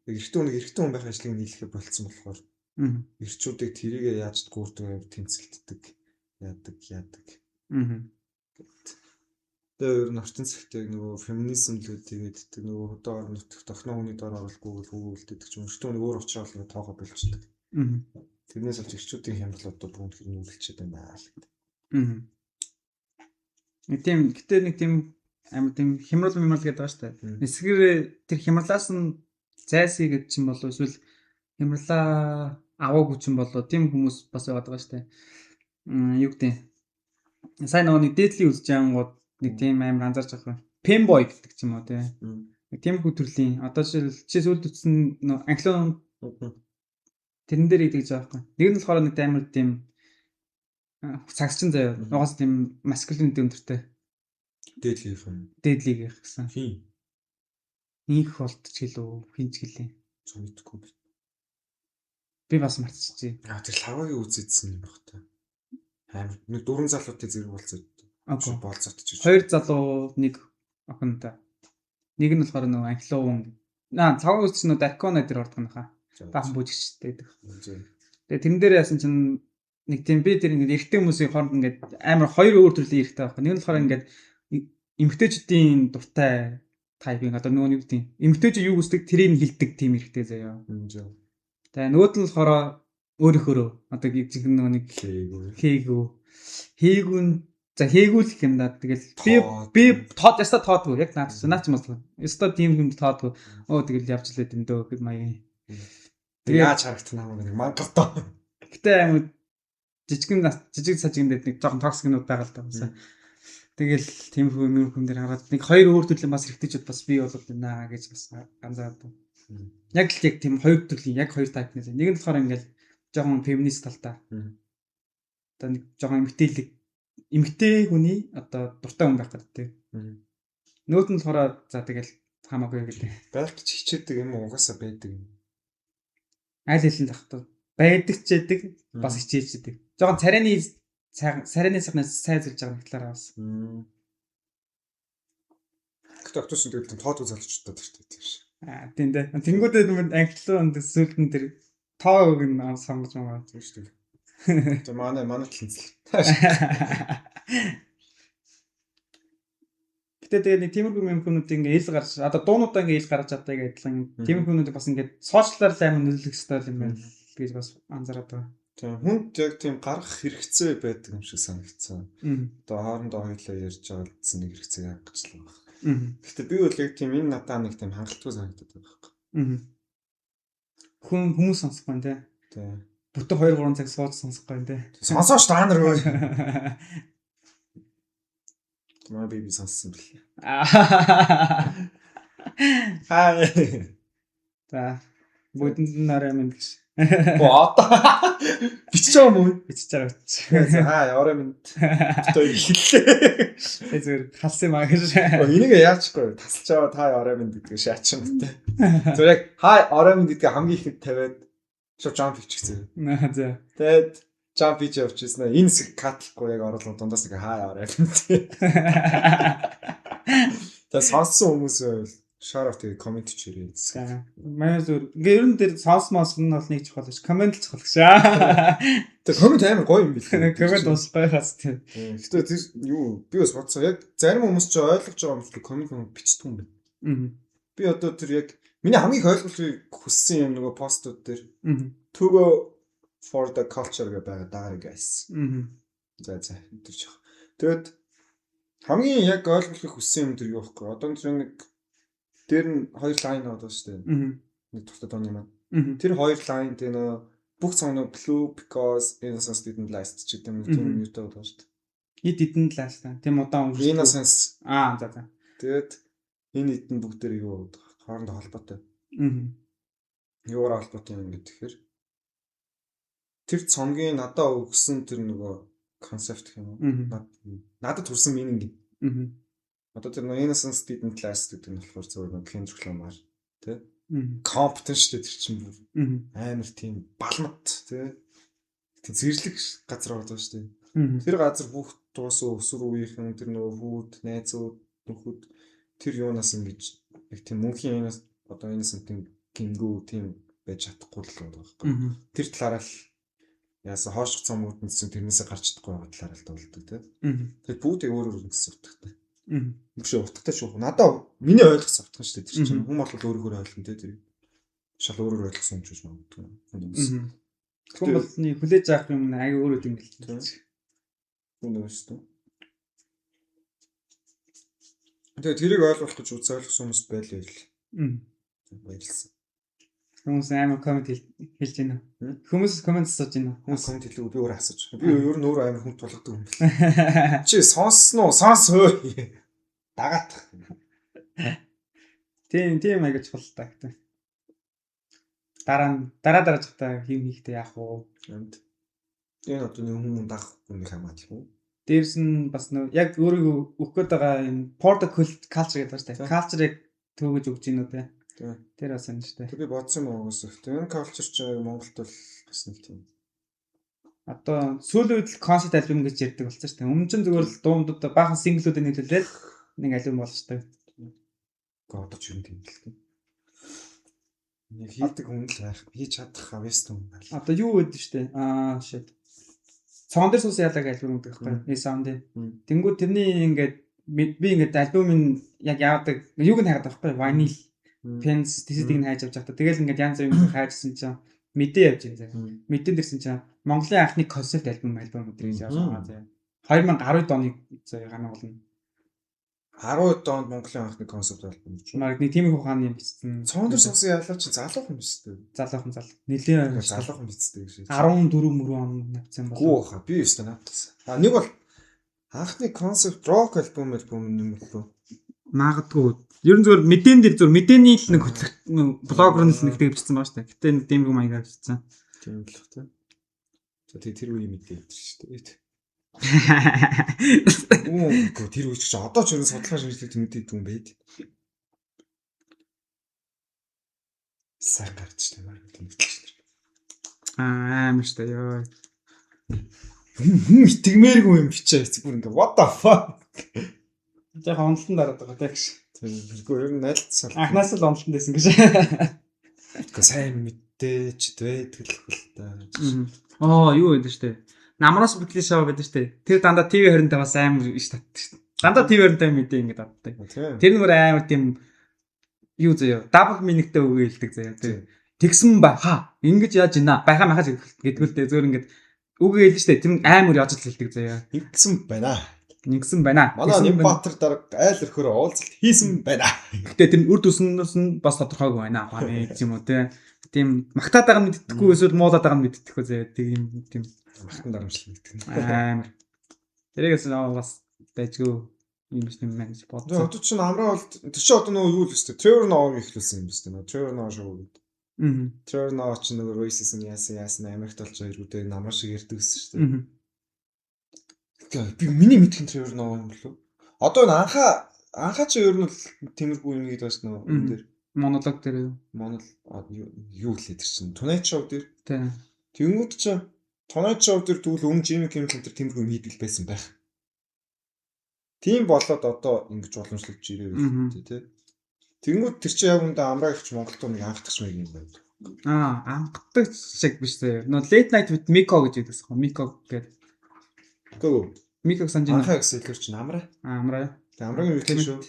Эрэгтэй хүн байх ажлыг нийлэхээ болцсон болохоор ирчүүдийг тэрийгээ яаж гүрдэг тэнцэлддэг яадаг. Тэгээ өөр нь орчин цагтыг нөгөө феминизм л үгээд нөгөө хөдөө орон нутгт тохноо хүний дор оруулахгүй хөвөлдөдөг ч юм уу. Эрэгтэй өөр учраас нэг тоогоо болчихдог. Тэрнээс болж ирчүүдийн хямрал одоо бүгд хэрнээ үлдчихэд байна л гэдэг. Нэг тийм амар тийм хямрал гэдэг байгаа шүү дээ. Эсгээр тэр хямралаас нь зайсхий гэдэг чинь болов эсвэл хямралаа аваагүй чинь болов тийм хүмүүс бас байгаа шүү дээ. Юу гэдэг. Сайн нэг дээдлийн үзэж ангууд нэг тийм амар анзаарч байгаа. Femboy гэдэг ч юм уу тийм. Тийм хүү төрлийн одоо чи сүүлд үтсэн англион тэрэн дээр идэж байгаа байхгүй. Нэг нь болохоор нэг амар тийм цагсчин заяа. Угаас тийм маскулин өндөртэй. Дээдлийг гэсэн. Инх болтч гэлөө хинч гэлээ. Мэдгүй. Би бас мартчихжээ. Тэр лавагийн үзэдсэн юм баг та. Амар нэг дөрвөн залуутай зэрэг болцоод. Болцоотч. Хоёр залуу нэг охинтой. Нэг нь болохоор нөгөө анхлуун. Лавагийн үзэж нөгөө Даркона дээр ордог нөха. Баахан бүжигчтэй байдаг. Тэгээ тэрэн дээр яасан чинь нэг тийм би тэр ингээд эрэгтэй хүмүүсийн хооронд ингээд амар хоёр өөр төрлийн эрэгтэй байхгүй. Нэг нь болохоор ингээд эмэгтэйчүүдийн дуртай тайпинг одоо нөгөө нэг тийм эмэгтэйчүүд юу хүсдэг тэрийг хилдэг тийм эрэгтэй заяа. Тэгээ нөгөөд нь болохоор өөрөөхөө одоо жинхэнэ нөгөө нэг хээгүүн за хээгүүл гэх юм да. Тэгэл би яста тоодгүй яг наач бас яста тийм юм тоодгүй. Тэгэл явж лээд энэ дөө гэд маягийн. Тэгээ яаж харагдана нэг мангартаа. Гэтэ амар жижиг сажигндэд нэг жоохон токсикнууд байгаа л да. Тэгэл тийм хүн дээр хараад нэг хоёр өөр төрлийн бас хэрэгтэйчүүд бас бий болоод байна гэж бас анзаард. Яг л яг тийм хоёр төрлийн яг хоёр тайпнээс. Нэг нь болохоор ингээл жоохон феминист талтай. Одоо нэг жоохон эмгтэй хүний одоо дуртай хүн байх гэдэг. Нөгөөд нь болохоор за тэгэл хамаагүй гэдэг. Байх гэж хичээдэг юм угаасаа байдаг юм. Аль хэлэн тахтаа байдаг ч яадаг бас хичээждэг. Жоохон царайны сайхнаас сайзулж байгаа нэг талаараа бас. Доктор шиг гэдэг тоодгүй залуучуудад шүү дээ. Тийм дээ. Тэнгүүдээ англиун сүлдэн тэр тоог нь сонгож байгаа тийм шүү дээ. За манай тэнцэл. Гэтэ тэгээ нэг тиймэрхүү юмнууд ингээ ил гарч одоо дуунуудаа ингээ ил гарч чаддаг адилхан тиймэрхүүнүүд бас ингээ сошиалар лаймын нөлөөлөх стайл юм байна гэж бас анзаараад байгаа. Тийм хүнд яг тийм гарах хэрэгцээ байдаг юм шиг санагдсан. Одоо хоорондоо хоёулаа ярьж байгаа гэсэн нэг хэрэгцээ хангацлаа байна. Гэтэ би бол яг тийм энэ надаа нэг тийм хангалтгүй санагдаад байгаа байхгүй. Хүмүүс сонсох байна те. Тийм. Бүтэн 2-3 цаг сууж сонсох байна те. Сонсоош та нар өө. Маа би сонссон бэл. За бүгдэнд нараа минь гэж. Одоо бичиж байгаа юм уу? Бичиж байгаа. Яваа минь. Тэ ихлээ. Зүгээр халсан маа гэж. Энийг яачгүй тасалж аваа та яваа минь гэдгийг шаачна тэ. Зүгээр яг орой минь гэдгийг хамгийн ихэд тавиад шууд jump хийчихсэн. За. Тэгээд jump хийж явчихсан. Энэ хэсэг катлахгүй яг оруулах дундаас нэг яваа минь. Тэгээд сонссон хүмүүс шарав тэгээ комент хийрээ. За. Манай зүр ингээ ерөн дээр сонсмоос нь бол нэг чухал ш. Комент л чухал ш. Тэгээ комент амар гоё юм билээ. Комент бас байхаас тийм. Гэтэ тэр юу би бас бодсон. Яг зарим хүмүүс ч ойлгож байгаа юм шиг комент бичдэг юм байна. Би одоо тэр яг миний хамгийн их ойлголтыг хүссэн юм нөгөө постууд дээр to go for the culture гэж байгаа даа guys. За тэр чих. Тэгэд хамгийн яг ойлголтыг хүссэн юм тэр юу вэ? Одоо тэр нэг дээр нь хоёр лайн байгаа шүү дээ. Нэг тусдаа дооны маань. Тэр хоёр лайн тэ нөө бүх цаанаа blue because innocence didn't last ч гэдэг юм тийм юутай байгаа шүү дээ. It didn't last. Тийм удаан өнгөрсөн. Innocence. За. Тэгэд энэ эдэн бүгдээр юу хоорондоо холбоотой. Юугаар холбоотой юм гэхээр тэр цомгийн надад өгсөн тэр нөгөө концепт гэх юм уу? Надад төрсэн мининг. Одоо тэр innocent student class гэдэг нь болохоор зөвхөн Kendrick Lamar тий. Компетент шүү дээ тэр чинь. Амар тийм балмат тий. Тэг зэрлэг газар байгаа шүү дээ. Тэр газар бүх туусаа өсвөр үеийнхэн тэр нөгөө хүүд, найзууд, нөхөд тэр юунаас ингэж яг тийм мөнхийн одоо innocent гингүү тийм байж чадахгүй л байгаа байхгүй. Тэр талаараа л яасан хоошх цомууд нь тэрнээсээ гарч чадахгүй байгаа талаараа л дуулдаг тий. Тэр бүгдийг өөр гэсэн утгатай. Мөшөө утгатай шүү. Надаа миний ойлгосон утга шүү дээ тэр чинь. Хүн бол өөрөөр ойлгоно тий тэр. Шал өөрөөр ойлгосон юм ч гэж магадгүй. Хүн болны хүлээж авах юм аяа өөрөө тийм л тий. Үнэ шүү. Тэгээ тэрийг ойлгох гэж ойлгосон хүмүүс байлаа л. Баярлалаа. Хүмүүс амар комент хэлж байна. Хүмүүс комент асууж байна. Хүмүүс комент хэлээ би өөр асууж. Би өөр нь өөр амар хүн тулгадаг юм байна. Чи сонссноо? Сонсөө. Дагаат. Тийм аяг чухал та гэдэг. Дараа жахта хийм хийхдээ яах вэ? Энэ одоо нэг хүн дах хүнийг хамаагүй. Дээрс нь бас нөө яг өөрийгөө өгөх гээд байгаа юм porta culture гэдэг байна шүү дээ. Culture-ыг төвөж өгч гинүү те. Тэр бас юм шүү дээ. Би бодсон юм уус. Тэр culture чинь Монголд бол бас нэг тийм. Одоо сүүлийн үед л концерт альбом гэж ярьдаг болсон шүү дээ. Өмнө нь зүгээр л дундууд баахан синглүүдийг нийлүүлээд нэг альбом болж шүү дээ. Гэхдээ одоо ч юм тийм л. Нэг хийдэг хүн л байх. Хийж чадах авьяас юм байна. Одоо юу гэдэг шүү дээ. Shit. Цоон дээр суусан ялаг альбом гэдэг байхгүй. Энэ саунд. Тэнгүүд тэрний ингээд би ингээд альбомын яг яадаг юуг нь хайгаад байхгүй. Vinyl, pens, тэсэдийг нь хайж авч явах та. Тэгэл ингээд янз бүрийн хайжсэн чинь мэдээ явж байгаа заа. Мэдэн дэрсэн чинь Монголын анхны концерт альбом гэдэг гэж явж байгаа заа. 2010 оны заа ганаа болно. 10 онд Монголын анхны концерт альбом гэж. Нэг тийм ухааны юм бичсэн. Цоон дээр суусан ялаа чинь залуухан биз дээ. Залуухан. Нилийн залуухан бицтэй гэж. 14 мөрөө он навцсан байна. Гүү хаа би өстө навтсан. Нэг бол анхны концерт рок альбом юм болов. Магадгүй. Ер нь зөвхөн мэдэн дээр зөвхөн мэдээний л нэг блогер нь л нэг тэгвчсэн байна шүү дээ. Гэтэ нэг тийм юм маягаар бичсэн. Тийм л хэ. За тэр үеийн мэдээ гэдэг шүү дээ. Үгүй тэр үеч чи одоо ч ерөн судлаач мэддэг мэдээд юм байд. Сайн гарч штэ маа мэддэг. Амар штэ ёо. Итгэмээргүй юм бичээ бүр ингээ what the fuck. Яг онлон дараад байгаа тэгш. Тэргүй ер нь найлтсан. Анхнаас л онлон дэсэн гэж. Гэхдээ сайн мэдээч байдаг л хөл та. Юу гэдэг штэ. Намраас бүтлээ шоу гэдэг штэ. Тэр дандаа ТV 25-аас амар иш татдаг штэ. Дандаа ТV 25 мэдээ ингэ татдаг. Тэр нүр амар тийм юу заяа. Дабл минигтэй үгээ хэлдэг заяа. Тэгсэн ба ха ингэж яаж ийна. Байхаа махаж гэдгүүлдэ зөөр ингэ үгээ хэлнэ штэ. Тэр амар яаж л хэлдэг заяа. Ингэсэн байна. Нэгсэн байна. Манай Нямбатар дарга айл өрхөөр уулзалт хийсэн байна. Гэтэ тэр үр дүнснээс нь бас тодорхойгүй байна. Хаа нэг юм уу те. Тийм магтаад байгаа нь мэддэхгүй эсвэл муулаад байгаа нь мэддэхгүй заяа. Тийм махтан дарамжлал гэдэг. Амар. Тэрээс бас байжгүй юм биш юм байна гэж бодлоо. Одоо чинь амраа бол тэр чинь одоо нөгөө юу л өстэй. Trevor Noah ихлүүлсэн юм биш үү? Trevor Noah шоу гэдэг. Trevor Noah чинь нөгөө racism яасан Америкт болж байгаа ирүүдээ намраа шиг ярьдаг гэсэн шүү дээ. Би миний мэдхэн Trevor Noah юм болов. Одоо анхаа чи ер нь тиймэрхүү юм гээд бас нөгөө энэ дээр монолог дээр юу хэлээд тэр чинь Tonight Show дээр. Тийм. Тэнгүүд чи Tonight Show дээр тэгвэл өмнө Jimmy Kimmel тэр тиймэрхүү юм хийдэг байсан байх. Тийм болоод одоо ингэж боломжлогдож ирээ тий. Тэнгүүд тэр чи яг үндэ амраа ихч Монголд нэг анхдагч маяг юм байна. Анхдаг шиг биш заяа. Нөө Late Night with Miko гэж ядсан. Miko гэдэг. Гөө. Miko санжин. Анхаа гэсэн хэлэр чинь амраа. Амраа. Тэг амраагийн үетэй шүү.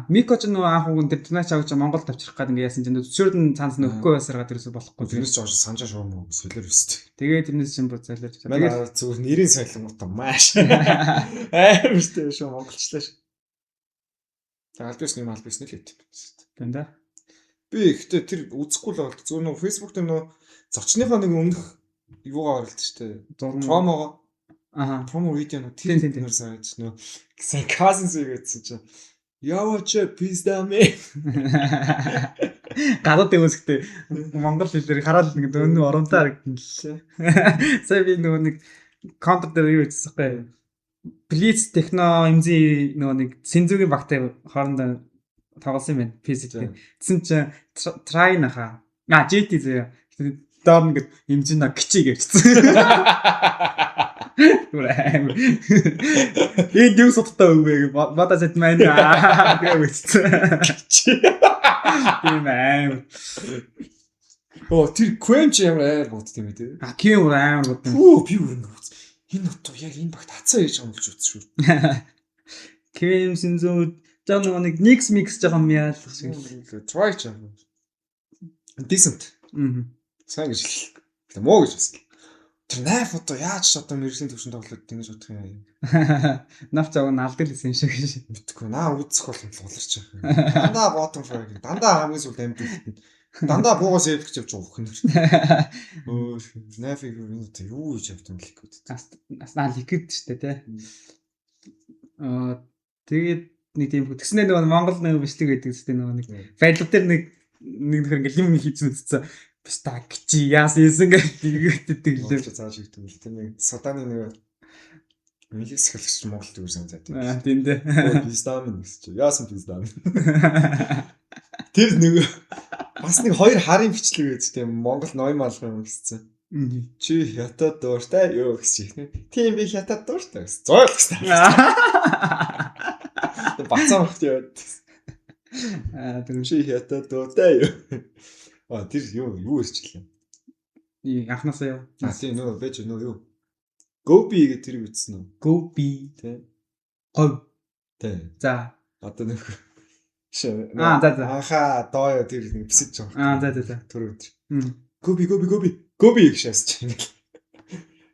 Miko ч нөө анх уг тэр Tonight Show-г Монгол тавьчих гээд ингээ яасан чинь төсөөр нь цаанаас нөхгүй байсараад ерөөсө болохгүй. Тэрнээс ч оош санжаа шуум уу солиор өстэй. Тэгээ тэрнээс чинь бүр залж. Тэгээд зүгээр нэрийн соёлонгуудаа маш амар өстэй шүү монголчлаа шүү. Албаас юм албаас нь л хэд. Тийм да. Би ихтэй тэр үзэхгүй л болт. Зүгээр нөгөө Facebook дээр нөгөө зочныхоо нэг өмнөх юугаа оруулдаг шүү дээ. Промого. Промо видео нөгөө тэр сайж нөгөө сарказм хийгээдсэн чинь яваач пиздамэ. Гадаад дэвсгтэй монгол хэлээр хараад нэг өнөө оромтаа харагдсан лээ. Сая би нөгөө нэг контр дээр юу хийчихсэн бэ? Блиц техно эмзэн нөгөө нэг Синзугийн багтай хоорондоо тоглосон юм байна. Физик. Тэсэн чинь try наха. GT зөө. Доор ингээд эмзэн гिचиг явчихсан. Энэ юу суттай өгвэ бата сет маань тэгээ бичсэн. Тийм аим. Тэр Quench ямар бод тийм үү? Ким амар бод. Би өрнө. Энэ утга яг энэ багт хацаа хийж байгаа юм гэж үзсэн шүү. Ким Синзу жаа нэг mix жоохон мяал шиг. Try ч юм. Decent. Сайн гэж хэлээ. Муу гэж хэлсэн. Тэр найф одоо яаж ч одоо мэрэгжлийн төвшөнд тоглоод ингэж бодох юм. Нав цааг нь алдал гэсэн юм шиг. Мэдгүй наа үзэх бол тулгарч байгаа. Дандаа bottom frag. Дандаа хамгийн сүлд амьд. Дандаа буугаас явж явж уух юм. Найфиг юу хийж явт юм ликвид. Аснаа ликвид шүү дээ, тэ. Тэгээд нэг тийм тэгснээр нөгөө Монгол нэг бичлэг байдаг зү нэг байдлал дээр нэг нөхөр ингээл юм хийчихсэн үзсэн. Бас та гिचи яас ийсэн гэдэг лээ. Зааж игдэг л тэр нэг садааны нэг мэлис хэлж Монгол төгөр сан зайд. Тийм дээ. Пиздамын гэсэн чи. Яасан пиздам. Тэр нэг бас нэг хоёр харын бичлэг байж тийм Монгол ноён малгай гэсэн. Чи хятад дууртай юу гэсэн. Тийм би хятад дууртай гэсэн. Зойл гэсэн. Бацаа мөхт яваад. Тэр чи хятад дууртай юу. Тэр юу ирчихлээ. Анхнаасаа юу? Тийм нөө бэж нөө юу. Gobi гэдэг тэр үтсэн үү? Gobi тий. Говь. Тий. За. Одоо нэг за. Анхаа доо тэр нэг бисэж байгаа. За. Тэр өдөр. Gobi гэж шаасч байна.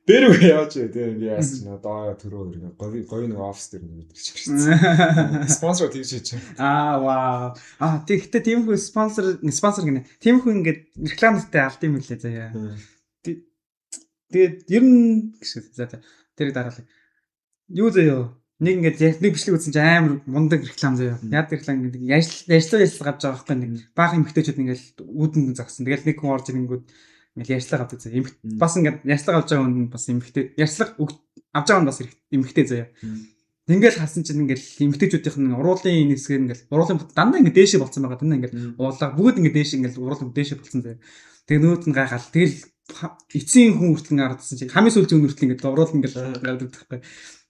Бэрүү яваач тий би яасч нөө доо төрөө говь нэг офс дээр нэг өдөр чирсэн. Спонсор тийж хийж байгаа. Вау. Тэгтээ тиймхүү спонсор гинэ. Тиймхүү ингээд рекламтай алд юм лээ заяа. Тэгээд ер нь гэсэн за тэрийг дараалаа. Юу заяа нэг ингээд нэг бичлэг үзсэн чинь амар мундаг реклам заяа. Яад реклам гэдэг ажиллаж гарч байгаа байхгүй нэг баахан эмэгтэйчүүд ингээд үүдэн загсан. Тэгэл нэг хүн орж ирэнгүүт ингээд ярьцлага авдаг заяа. Бас ингээд ярьцлага авч байгаа хүн бас эмэгтэй. Ярьцлага авч байгаа хүн бас эмэгтэй заяа. Ингээл хасан чинь ингээл эмэгтэйчүүдийнх нь уруулын хэсгээр ингээл уруулын дандаа ингээд дээшээ болцсон байгаа. Тэнд ингээд уулаа бүгд ингээд дээшээ ингээд уруулын дээшээ болцсон заяа. Тэгээ нөөт нь гайхал. Тэгэл эцсийн хүн хүртэл гардсан чи хамгийн сүүлийн хүн хүртэл ингээд уруул ингээд гардаг байхгүй.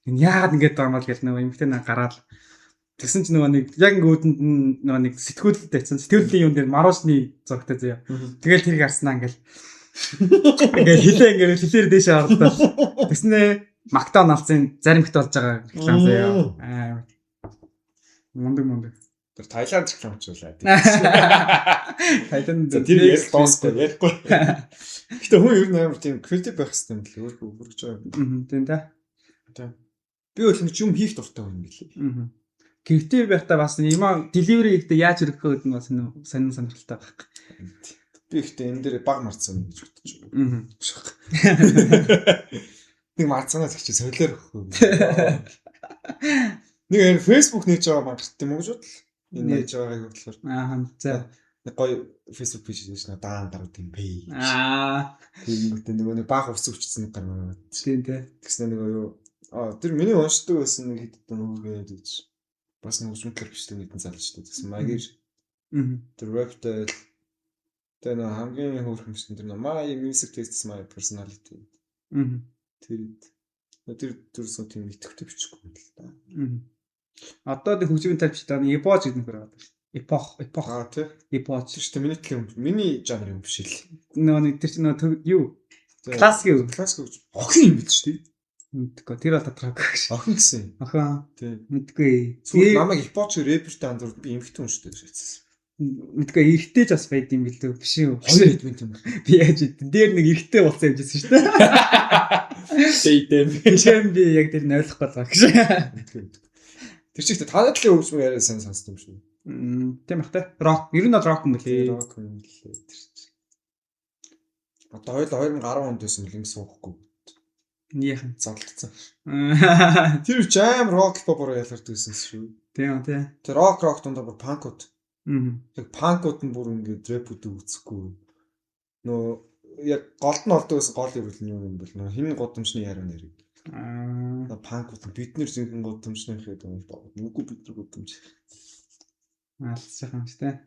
Энэ яагаад ингээд байгаа юм бол гэл нөгөө эмэгтэй нэг гараад тэгсэн чи нөгөө нэг яг өөдөнд нөгөө нэг сэтгүүлд тавьсан. Сэтгүүлийн юм дээр марушны зогтой заяа. Тэгэл тэрийг харснаа ингээд хилээр дээшээ орлоо. Тэгснээ Макдоналдсын заримт болж байгаа реклам заяа. Мундаг. Тэр Таиланд реклам ч байлаа. Таиланд тэр яг дуусахгүй ярихгүй. Гэтэ хүн ер нь амар тийм креатив байх хэрэгтэй юм л өөрөө өргөж байгаа. Тийм да. Би бол нэг юм хийх дуртай юм билээ. Креатив байхдаа бас юм деливери хийхдээ яаж өргөх гэдэг нь бас сонин сонирхолтой байх. Би ихтэй энэ дээр баг марцсан гэж бодож байна. Нэг марцанаас их чи солиор өгөх. Нэг Facebook нээж байгаа маркет юм уу гэж бодлоо. Энэ нээж байгааг бодлоор. За. Нэг гоё Facebook пэйж хийж байна. Даан дарууд юм бэ. Тэгээд нөгөө нэг баг ус өвчсөн нэг гараад. Тийм тий. Тэгснэ нэг юу тэр миний уншдаг байсан нэг хэд нүгээр гэж бас нэг сүнтлэр бичдэг нэгэн залж шүү дээ. Тэгсэн маягаар тэр webтэй тэр хамгийн хөөрхөмсөн тэр my music tastes my personality. Тэр төрсөн тийм итгэвтэй бичихгүй юм л да. Одоо нэг хөгжмийн тавьчдаа эпоч гэдэг нэр байгаа. Эпох. Тий. Эпоч шүү дээ. Миний төлөв миний жанр юм биш л. Нэг тэр чинь юу? Классик гэж охин юм биш шүү дээ. Мэдгүй тэр бол татраг гэж. Охин гэсэн. Ахаа. Тий. Мэдгүй. Зүгээр намайг эпоч рэпертэй андуурд би эмхтэн шүү дээ шийдсэн. Мэдгүй эргэтэй ч бас байд юм билүү биш үү? Хоёр хэд мэт юм. Би яаж дээр нэг эргэтэй болсон юм жисэн шүү дээ. Тэйдэм. Би яг тэр нь ойлгохгүй байгаа гэж. Тэр чигт та надлын хөгжмөө яриа сайн сонсдог юм шүү. Тийм бах тэ. Рок. Ер нь рок юм билээ. Рок юм билээ тэр чинь. Одоо 2010 онд байсан л ингэ суухгүй. Нийхэн зодтолцсон. Тэр ч аим рок попор ялгардаг байсан шүү. Тийм. Тэр рок дундаа бүр панкууд. Яг панкууд нь бүр ингэ рэпүүд үзэхгүй. Нөө яг голд нь олдог байсан гол юм юм бол нөө хин годамжны яриа нэрийг. Панк бид нэр зинхэн гудамжны хэд юм байна. Нүггүй бид нар гудамж. Алцсан юм ч тий.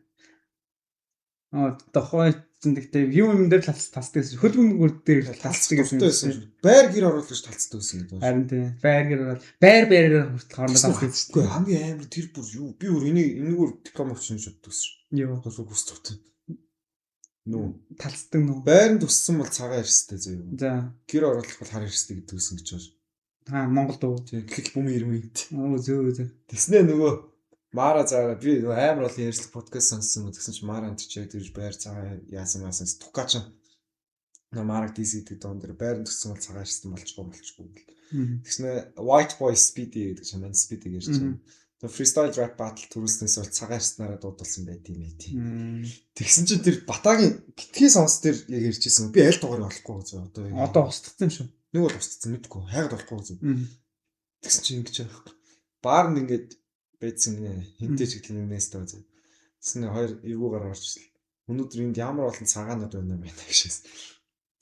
Тохой зэндэгтэй юм дээр талцдаг гэсэн. Хөлбөмбөр дээр талцдаг гэсэн. Байр гэр оруулж талцдаг гэсэн гэдэг. Харин тий. Байр гэр ороод байр хүртэл хоорондоо талцдаг шүү дээ. Хамгийн амар тэр бүр юу? Би өөр энэгээр диплом авчихсан шүү дээ. Юу? Хосоо гүсдэгтэй. Нүү талцдаг нүү. Байранд өссөн бол цагаан ирстэй зөө юу. За. Гэр оруулах бол хар ирстэй гэдэг үсэн гэж байна. Монголд уу? Тийм хэл бүмэн ирмэйд. Зөө. Тэснэ нөгөө Мара заа би амар олон ярьслах подкаст сонссон гэсэн чинь Маранд чиг дэрж байр цагаан яасан Тукач Мараг DC-дэг доон дээр байранд өссөн бол цагаан ирсэн болчихгүй. Тэснэ White Boy Speedy гэдэг чинь Speedy гэж чинь. Тэгээ freestyle rap battle төрүүлснээс бол цагаан ирснээрээ дуудулсан байт юм ээ. Тэгсэн чинь тэр Батагийн гитгий сонс дээр яг ярьжсэн. Би аль дугаар болохгүй зөө одоо устдсан шүү. Нэг бол устдсан мэдгүй. Хайгаад болохгүй зөө. Тэгсэн чинь ингэж байхгүй. Баарнд ингээд байцсан хинтэй ч гэдэг нэмээс таа зөө. Тэснэ хоёр эвгүүгээр орж ирсэн. Өнөөдөр энд ямар олон цагаанууд байна вэ гэшээс.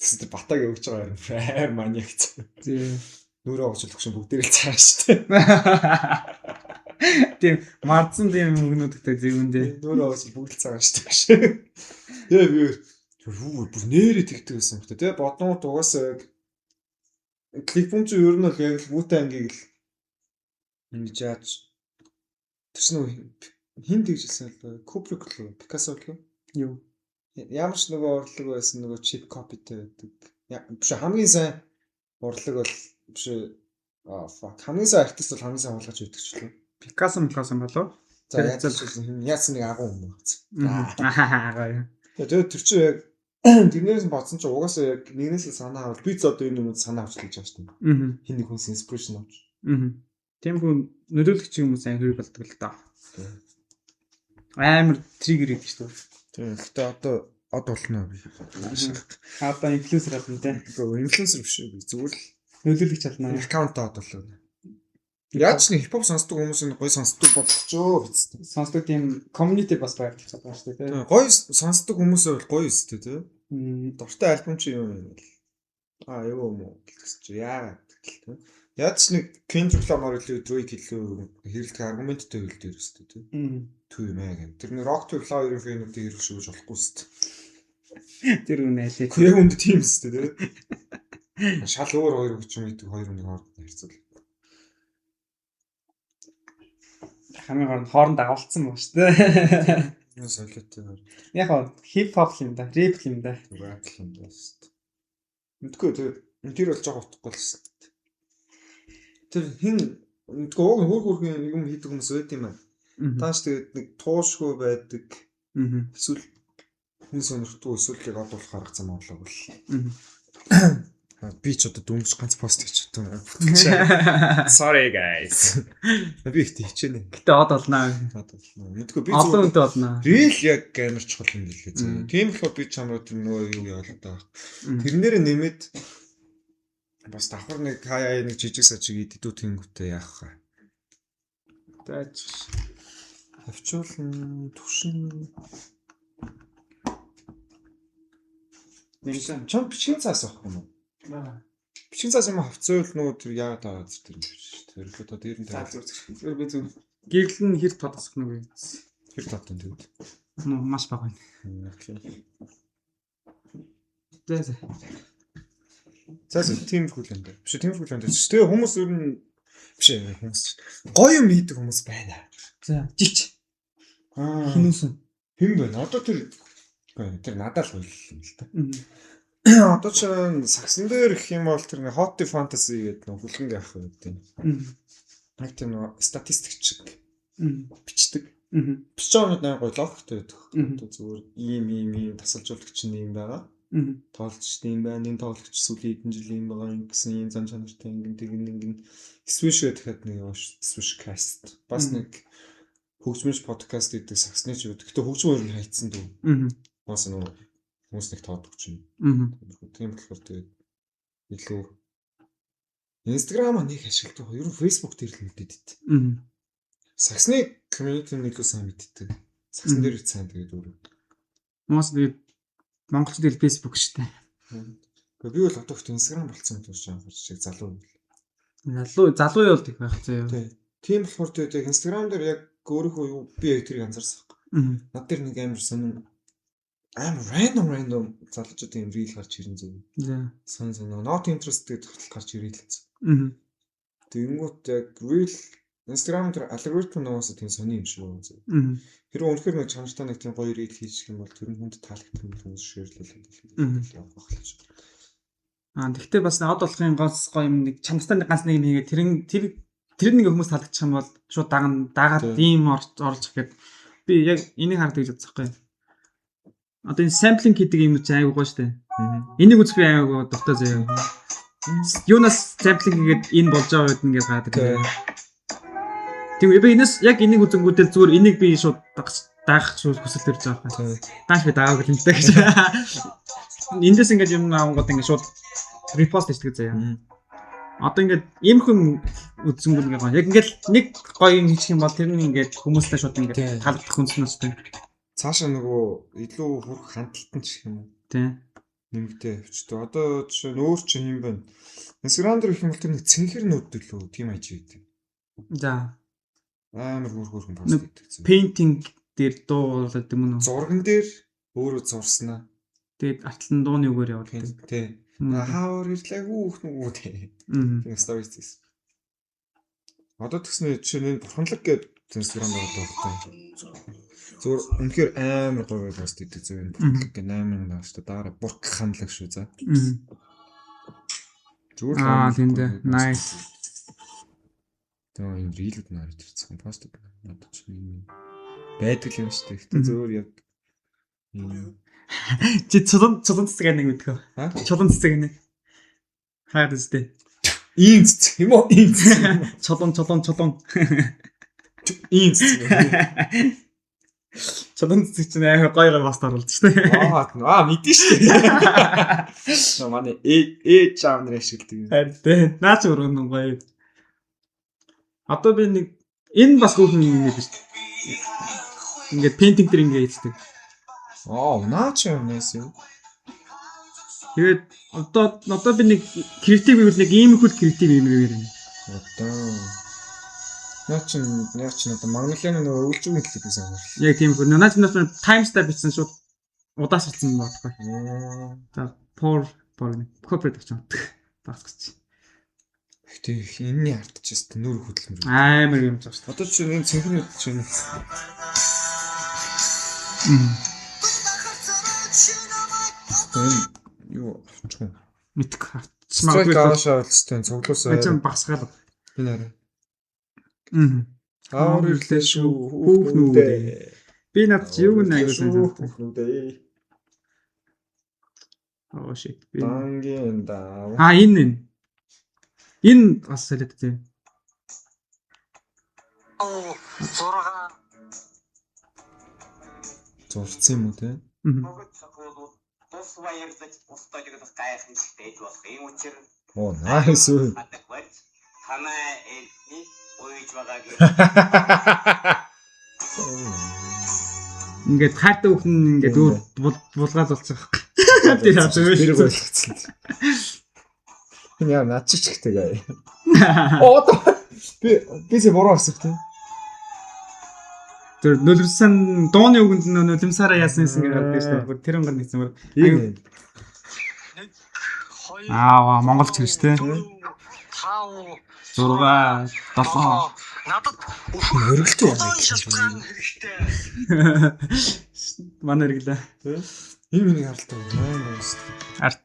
Тэсэн тэр Батагийн өгч байгаа юм амар маниакц. Тийм. Нүрээ оглох шин бүгдээрээ цааш штэ. Тийм мардсан тийм өгнүүдтэй зөвөндөө нүрээ оглох бүгд цааш штэ. Тэгээ би бүр нэрээ тэгдэг байсан хөтэ. Тэгээ боднууд угаасаа клипүүн чи ер нь л яг Wu-Tang ангийг л ингэж яаж тэр хин тэгжсэн л Kubrick л Picasso л юу ямар ч нөгөө урлаг байсан нөгөө cheap copyтэй байдаг. Биш хамгийн сайн урлаг бол биш хамгийн сайн артист бол хамгийн сайн болгож өгдөг ч лөө. Picasso болов. За яасан нэг агуу юм байна. Аа. Тэгээ тэр чинь яг тэрнээс бодсон чинь угаасаа яг нэгнээс л санаа авал би z одоо энэ юмуд санаа авч хэлж байгаа шүү дээ. Хин нэг хүнс inspiration авч. Тийм хүн нөлөөлөгч хүмүүс аян хөрөг болдог л доо. Амар триггер гэдэг шүү дээ. Тийм. Гэтэ одоо болно би. Одоо инфлюенсер болно те. Инфлюенсер биш үү? Зүгээр л нөлөөлөгч болно. Аккаунт болно. Яаж нэг хипхоп сонсдог хүмүүс нь гой сонсдог болчихоо биз. Сонсдог тийм community бас байдаг чадвар шүү дээ. Гой сонсдог хүмүүсээ бол гоё өстэй тий. Дуртай альбом чи юу юм бэ? Юу юм уу гэсэн чи яагаад тий. Яаж нэг Kendrick Lamar илүү Drake илүү хэрэглэх аргументтэй хэлдэг өстэй тий. Түр юм аа гэн. Тэр нэг Rock to Flower-ийн фэнүүдийг хэрэглэж шүүж болохгүй өстэй. Тэр үнэ аль. Яг үнд тийм өстэй тий. Шал өөр хоёр өгч юм гэдэг хоёр нэг хооронд харьцуул. Хамгийн хооронд агуулсан байна шүү дээ. Яа солиотой. Яг хип хоп юм да, рэп юм да. Рэп юм да шүү дээ. Мэдгүй тэр бол жоо утгагүй л шүү дээ. Тэр хин мэдгүй хөөрхөн юм хийдэг хүмүүс байт юм аа. Тааш тэгээд нэг туушгүй байдаг. Эсвэл хүн сонирхтгүй эсвэл яг одуулах арга зам орлоо бол. Би ч одоо дүнж ганц пост хийчихсэн. Sorry guys. Би ихтэй хичээнэ. Гэтэ од олнаа. Мэдгүй би олон үнтэй олноо. Рил яг амар чухал юм гэлээ. Тийм болохоор би чамд нөгөө юу явуулаад байгаа. Тэрнээр нэмээд бас давхар нэг хаяа нэг жижиг сажиг идүү тэнгүүтэй яах вэ? Таач авчуулна түшин. Нэгэн чам бичин цаас авах юм уу? Бичин цаас юм хавцуул нөгөө тэр яагаад байгаа тэр юм биш. Тэр л одоо дээр нь тавьчих. Би зөв гэрэл нь хэр тодосох нь вэ? Хэр тодсон тэгвэл. Маш бага байна. За тийм хүл юм байна. Биш тийм хүл юм байна. Тэгээ хүмүүс ер нь биш хүмүүс гоё юм хийдэг хүмүүс байна. За жич. Хинүүсэн. Хэн байна? Одоо тэр надад л байлаа юм л та. Одоо ч сагсан дээр гэх юм бол тэр hot fantasy гэдэг нэг хүлгэн явах гэдэг. Яг тийм нэг статистик чиг бичдэг. Бичээнд нэг гоё логтой байдаг. Одоо зүгээр ийм тасалжуулагч нь юм байгаа. Тоолч тийм байна. Энэ тоологч сүүлийн хэдэн жилийн байгаа гэсэн ийм зан чанартай ингэн switch гэхэд нэг switch cast. Бас нэг хөгжмөж подкаст гэдэг сагсны ч байдаг. Гэтэ хөгжмөр нь хайцсан дүү. Бас нэг хүмүүс нэг тоодог ч юм. Тийм болохоор тэгээд илүү Instagram нэг ашигладаг. Ер нь Facebook дээр л мэддэг. Сагсны community нь илүү сайн мэддэг. Сагсан дээр их сайн тэгээд өөрөө. Мос тэгээд монголчууд л Facebook шүү дээ. Гэхдээ би бол одоо Instagram болцсон гэж анхаарч чиг залуу юм. Залуу юу болдог байх заяа. Тийм болохоор тэгээд Instagram дээр яг өөрийнхөө юу би яг тэрийг анзаарсан байхгүй. Над дээр нэг амар сонин амар random залуучууд юм reel гарч ирэн зүг. Сонин not interested гэдэг гарч ирэл хэвчээ. Тэгэнгүүт яг reel Instagram дээр алгоритм нуусаа тийм сони юм шиг байна зүг. Хэрэв үнэхээр нэг чанартай нэг тийм гоё reel хийчих юм бол тэр нь хүнд таалагдах юм хүмүүс шеэрлүүлээд явах гэж. Тэгтээ бас од болохын ганц гоё юм нэг чанартай нэг ганц нэг юм хийгээд тэр нэг хүмүүс таалагдчих юм бол шууд дагаад ийм орлож гэхэд би яг энийг хардаг гэж бодсохгүй. Одоо энэ sampling гэдэг юм чи аягүй гоё штэ. Энийг үзэх би аягүй дуртай заяа. Юунаас sampling хийгээд энэ болж байгаа үед ингээд гаадаг. Тэгээ би энэс яг энийг үзэнгүүтэл зүгээр энийг би шууд даах хүсэл төрж байгаа юм. Дааш би даав гэх юм даа гэж. Эндээс ингээд юм аавгад ингээд шууд репост хийдэг заяа. Одоо ингээд ийм хүн үзэнгүүт ингээд гоё. Яг ингээд нэг гоё юм хийчих юм бол тэр нь ингээд хүмүүстэй шууд ингээд таалагдах хүнснээс тийм. Цаашаа нөгөө илүү хүрх хандлтан ч юм уу. Тийм. Нэмэгдээ өвчтэй. Одоо жишээ нь өөр чинь юм байна. Instagram дээр их юм бол тэр нэг цэнхэр нүүдэл үү тийм аж үйд. За. Амар хөрхөн пост хийдэг. Painting дээр дуу болоод юм уу? Зурган дээр өөрөө зурснаа. Тэгээд артлан дууны үгээр явуулдаг. Тийм. Хаар ирлээ хүүхнүү тий. Тийм stories тийм. Одоо тэгснэ жишээ нь бурханлаг гэдэг Instagram дээр байхгүй. Зүгээр үнэхээр амар гоё пост хийдэг зөв бурханлаг гэх 8000 даа шүү дээ. Дараа бурх хандлаг шүү за. Зүгээр тийм nice. Тэгээ энэ рилүүд нарж ирсэн пост надад ч юм байдаг юм шүү дээ. Гэтэ зөвөр яг чи чулуун цэцэг нэг мэдхөө. Чулуун цэцэг нэг. Хаад үстэй. Ийм цэцэг юм уу? Ийм цэцэг. Чулуун. Ийм цэцэг. Чулуун цэцэг чинь аа гоё пост оруулж шүү дээ. Мэдэн шүү дээ. Манай чам нэр ашигладаг. Харин наач өргөн гоё. Одоо би нэг энэ бас хүүхэн юм биш. Ингээд painting дээр ингээд хийдэг. Наач юм нэсэ. Тэгээд одоо би нэг креатив гэвэл нэг ийм их креатив юм юм. Одоо наач одоо Магнолианы нөгөө өвлжүүн хэлдэг байсан юм. Яг тийм үү. Наач таймстап бичсэн шууд удаас болсон юм байна. За pour corporate гэж байна. Багсгач. Тэг энэний арт ч гэсэн нүр хөдөлмөр. Амар юм жаа шүү. Одоо чинь энэ цэнхэрнүүд чинь. Юу авчих вэ? Мэдэх. Смарт аваашаа олцтой цуглуулсан. Ачаан багсгаал. Энэ арай. Хаар ирлээ шүү хүүхнүүдээ. Би над чи юу нэг аяасан хүүхнүүдээ. Shit. Дангийн даа. Энэ бас солиод тийм. Зурцсан юм уу те? Nice. Ингээд хайртай хүүхэн ингээд булгаад болчих. Тэр ойлгоцсон. Яа наач ч ихтэйгээ. Би буруу асуух тийм. Тэр нөлөвсөн дууны үгэнд нөлөмсараа яасан юм гэдэг шүү дээ. Тэр онгор нэгсэн мөр. Монголч гэж тийм. 5 6 7 надад өргөлтэй юм хэрэгтэй. Манай хэрэглээ. Ийм нэг харалтай байна. Арт.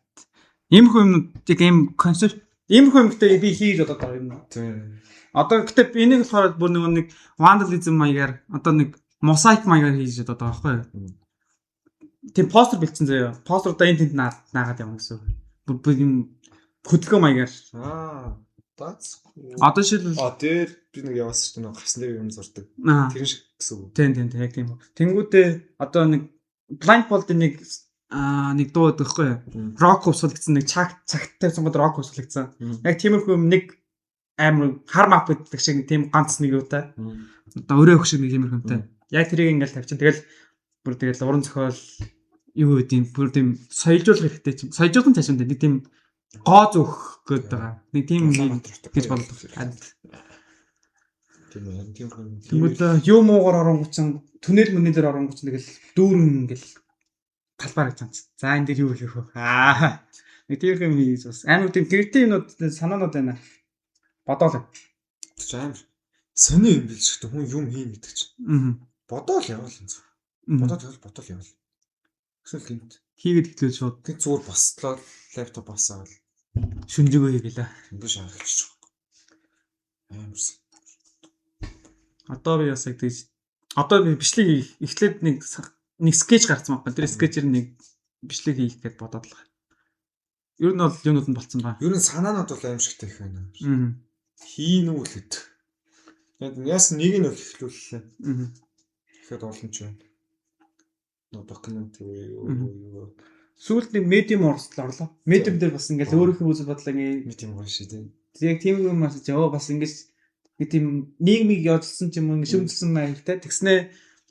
Ийм хүн яг ийм концепт ийм хүнтэй би хийж одоо байгаа юм. Тийм. Одоо гэтээ энийг болохоор бүр нэг вандализм маягаар одоо нэг мозаик маягаар хийж одоо байгаа байхгүй юу? Тийм постэр бэлдсэн заяа. Постэр одоо энэ тэнд наагаад явна гэсэн. Бүр юм хөдөлгөөн маягаар. Одоо шил дээр би нэг явуулсан чинь гарсан дээр юм зурдаг. Тэр шиг гэсэн үг. Тийм яг тийм. Тэнгүүтээ одоо нэг blindfold нэг дуу өгөхгүй юу? Рок усуулагдсан нэг цагттай сонгод рок усуулагдсан. Яг тиймэрхүү нэг амар хар мап гэдэг шиг тийм ганц нэг юутай. Одоо өрөө өгөх шиг нэг тиймэрхүүтэй. Яг тэрийг ингээл тавьчих. Тэгэл уран зохиол юу гэдэг юм бүр тийм соёлжуулах хэрэгтэй чинь. Соёлжуулах цаашаа нэг тийм гоо зөөх гээд байгаа. Нэг тийм гэж болдог. Тэгвэл юу муугаар оронгуцсан түнэл мөний дээр оронгуц нэг л дүүрэн ингээл талбаар гэж цанц. За энэ дээр юу хийх вэ? Нэг тийм юм хийж бас амар тийм гэртийн юмуд санаанууд байна. Бодоол. Амар сони юм биш гэхдээ хүн юм хийн гэдэг чинь. Бодоол явал юм. Бодоол явал. Эсвэл гинт хийгээд хэлээ шууд. Тэг зүгээр бослоо лаптоп басаал. Шүнжээгөө хийгэлээ. Ингэж шаарахч байгаа. Амарс. Одоо би бас яг тэгж одоо би бичлэг эхлээд нэг скетч гарцсан байна. Тэр скетчээр нэг бичлэг хийх гэж бодоод л байгаа. Ер нь бол юунууд нь болцсон байгаа. Ер нь санаанууд бол аимшигтай их байна. Хийн үү гэдэг. Яг яс нэг нь эхлүүллээ. Тэгэхэд олон ч юм. Документ юу сүүлд нэг медиум орслоо орлоо. Медиум дээр бас ингээл өөрийнхөө үзэл бодлоо медиум гоё шүү дээ. Яг тийм юм бас бас ингэж нэг тийм нийгмийг явуулсан ч юм уу шүмжилсэн маягтай тэгснээ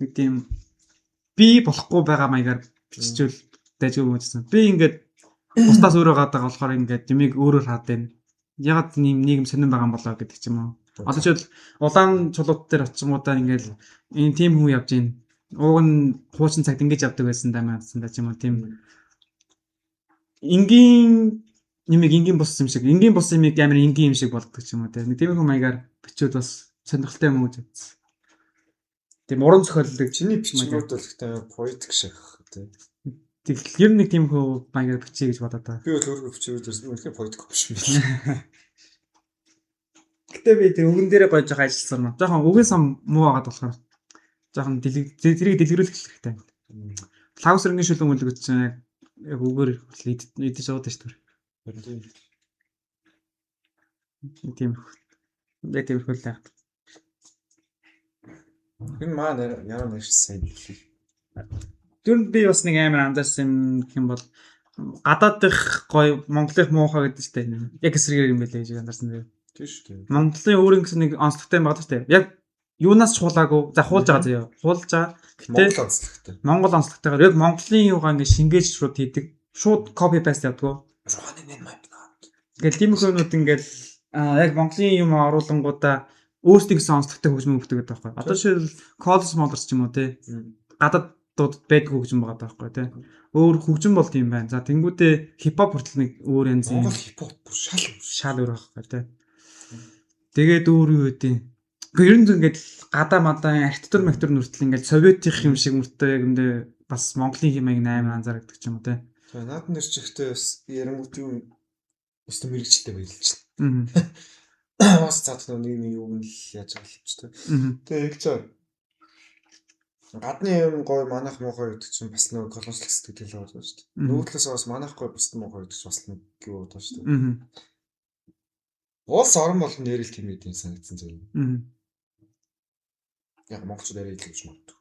нэг тийм би болохгүй байгаа маягаар биччихвэл дайжгүй мөчсөн. Би ингээд устдаас өөрөө гадаг болохоор ингээд юмыг өөрөөр хаад байна. Ягаад нийгэм сонирн байгаа юм болоо гэдэг ч юм уу. Одоо ч улаан чулуут дээр очингуудаа ингээд энэ тийм хүн явж гин. Уг нь хуучин цагт ингэж явдаг байсан даа гэсэн ч юм уу тийм энгийн нэмийг энгийн бус юм шиг энгийн бус юмыг амар энгийн юм шиг болдог ч юм уу тийм их маягаар бичүүд бас сонирхолтой юм уу гэж бодсон. Тийм уран зохиолыг чиний бичгүүд бол ихтэй поэтик шиг тийм. Тэгэл ер нь нэг тийм хөө маягаар бичиж гэж бодоод байгаа. Би бол өөрөө бичгүүд үнэхээр поэтик биш юм. Гэтэ би тэр өгөн дээрээ гойж байгаа ажилласан юм. Жохон өгөн сам муу байгаад болохоор жоохон зэрэг дэлгэрүүлэх хэрэгтэй. Лаусрынгийн шүлэн үлгэж чинь яг үгээр идэж аваад шүү дээ. Тийм. Яг тийм хөлтэй. Энэ маань ямар нэг сайн хэлээ. Түрнд би бас нэг амар анзаарсан гэх юм бол гадаад дэх гоё Монголын муухай гэдэг шүү дээ. Яг эсрэгээр юм байлээ гэж анзаарсан дээ. Тийм шүү дээ. Монголын өөр гэсэн нэг онцлогтой юм байгаа шүү дээ. Яг юунаас чуулаагүй за хуулж байгаа заяа. Хуулж байгаа. Гэтэ Монгол онцлогтойгоор яг Монголын юугаа ингэ шингээж шууд хийдэг. Шууд copy paste яддаг. Ингээл тийм хүмүүсүүд ингээл яг Монголын юм оруулангуудаа өөрсдийн гэсэн онцлогтой хөгжим өгдөг гэдэг байхгүй. Одоо жишээл Colors Models ч юм уу те. Гадаадд байдаг хөгжим байгаа байхгүй те. Өөр хөгжим бол тийм байна. За тэнгуүдээ хипхоп хүртэл нэг өөр янз Монгол хипхоп бүр шал өөр байхгүй те. Тэгээд өөр юу гэдэг. Гэхдээ ер нь ингээд гадаа мадаа архитектур нүртэл ингээд советих юм шиг мөртөө яг эндээ бас Монголын хэмээг 8 анзаардаг ч юм уу те. За наад нэр чи ихтэй бас ярангууд юм өстө мэрэгчлээ баярлж байна. Бас цаат нэг юу юм л яаж байгаа л ч те. Тэгээ яг ч гадны юм гой манайх муухай гэдэг чинь бас нэг колониалч сэтгэл байгаа шүү дээ. Нүүдлээс бас манайх гой бус муухай гэдэг чинь бас нэг юу удаа шүү дээ. Улс орон болон нэрэл тийм үеийн санагдсан зүйл. Яг монголчууд арай илүү гэж магадгүй.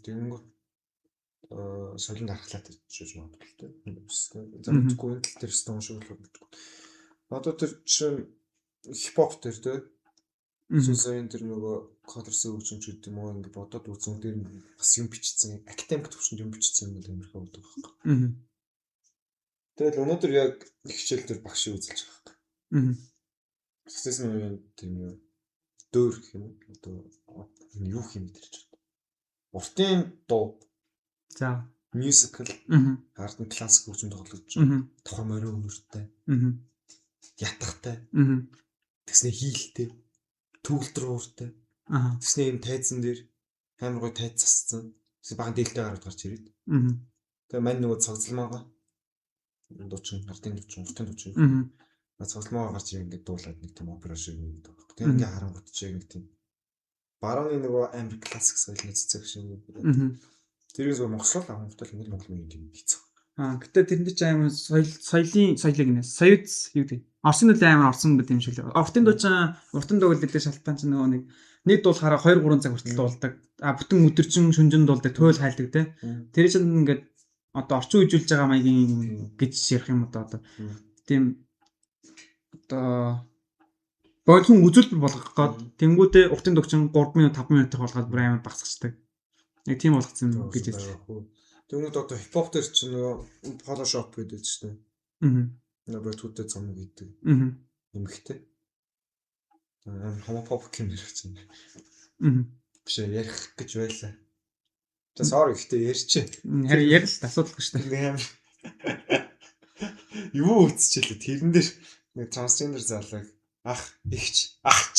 Тэнгүүд солинд аргалаад чиж магадгүй тэ. Замдгүй тал дээр стон шуулах гэдэг. Одоо тэр чинь хипхоп дээр тэ. Сүнсэн тэр нөгөө колорсын хөгжимч гэдэг юм уу ингэ бодоод үзэн дээр бас юм бичсэн. Академик төвшөнд юм бичсэн юм л амирхаа бодог байхгүй. Тэгэл өнөөдөр яг хичээл дээр багш үзэлж байгаа байхгүй. Систем юм тийм юм дөр гэх юм одоо юу юм дэрч байна. Уртын дуу. За, мюзикл. Хард нь классик хөгжим тоглож байгаа. Тухайн морин өнөртэй. Ятгахтай. Тэсний хийлтэй. Төгөлдрөөртэй. Тэсний юм тайзан дээр амар гой тайз засцсан. Тэсний баган дээлтэй гараад гарч ирээд. Тэгээ мань нөгөө цогцлмаага. Дуучин, артын дуучин, уртын дуучин. Цогцлмаага гарч ингээд дуулаад нэг тийм опера шиг юм гэдэг. Тэгээ ингээ харангуут чиг нэг тийм барууны нөгөө амар классик соёлын цэцэг шиг юм. Тэрээс Монгол амтал ингэ Монгол юм хийцээ. Гэтэ тэрэнд ч амар соёлыг нэ соёз юу гэдэг. Орсын нөлөө амар орсон гэдэг юм шиг л. Уртын дуу гэдэг шалтгаан чинь нөгөө нэг дуул хараа 2-3 цаг хүртэл дуулдаг. Бүтэн өдөржин шүнжин дуулдаг, туйл хайлдаг те. Тэр чинь ингээд одоо орчин үеижүүлж байгаа маягийн гэж ярих юм одоо тийм одоо бодлон үзүүлбэр болгох гээд тэнгуүтээ уртын дөгчин 3 минут 5 минутыг болгоод бүр амар багсчихдаг. Яг тийм болгоцсон гэж хэлсэн. Тэгмэд одоо хипхоп дээр чинь нөгөө Photoshop гэдэг чинь шүү дээ. Нөгөө бэтгүүтэй зам гэдэг. Эмхтэй. Homopop гэмээр чинь. Биш ярих гэж байлаа. За sorry ихтэй ярьчээ. Харин ярил л асуудалгүй шүү дээ. Юу үтсчихлээ тэрэн дээр нэг трансгендер залаг ах ихч ах.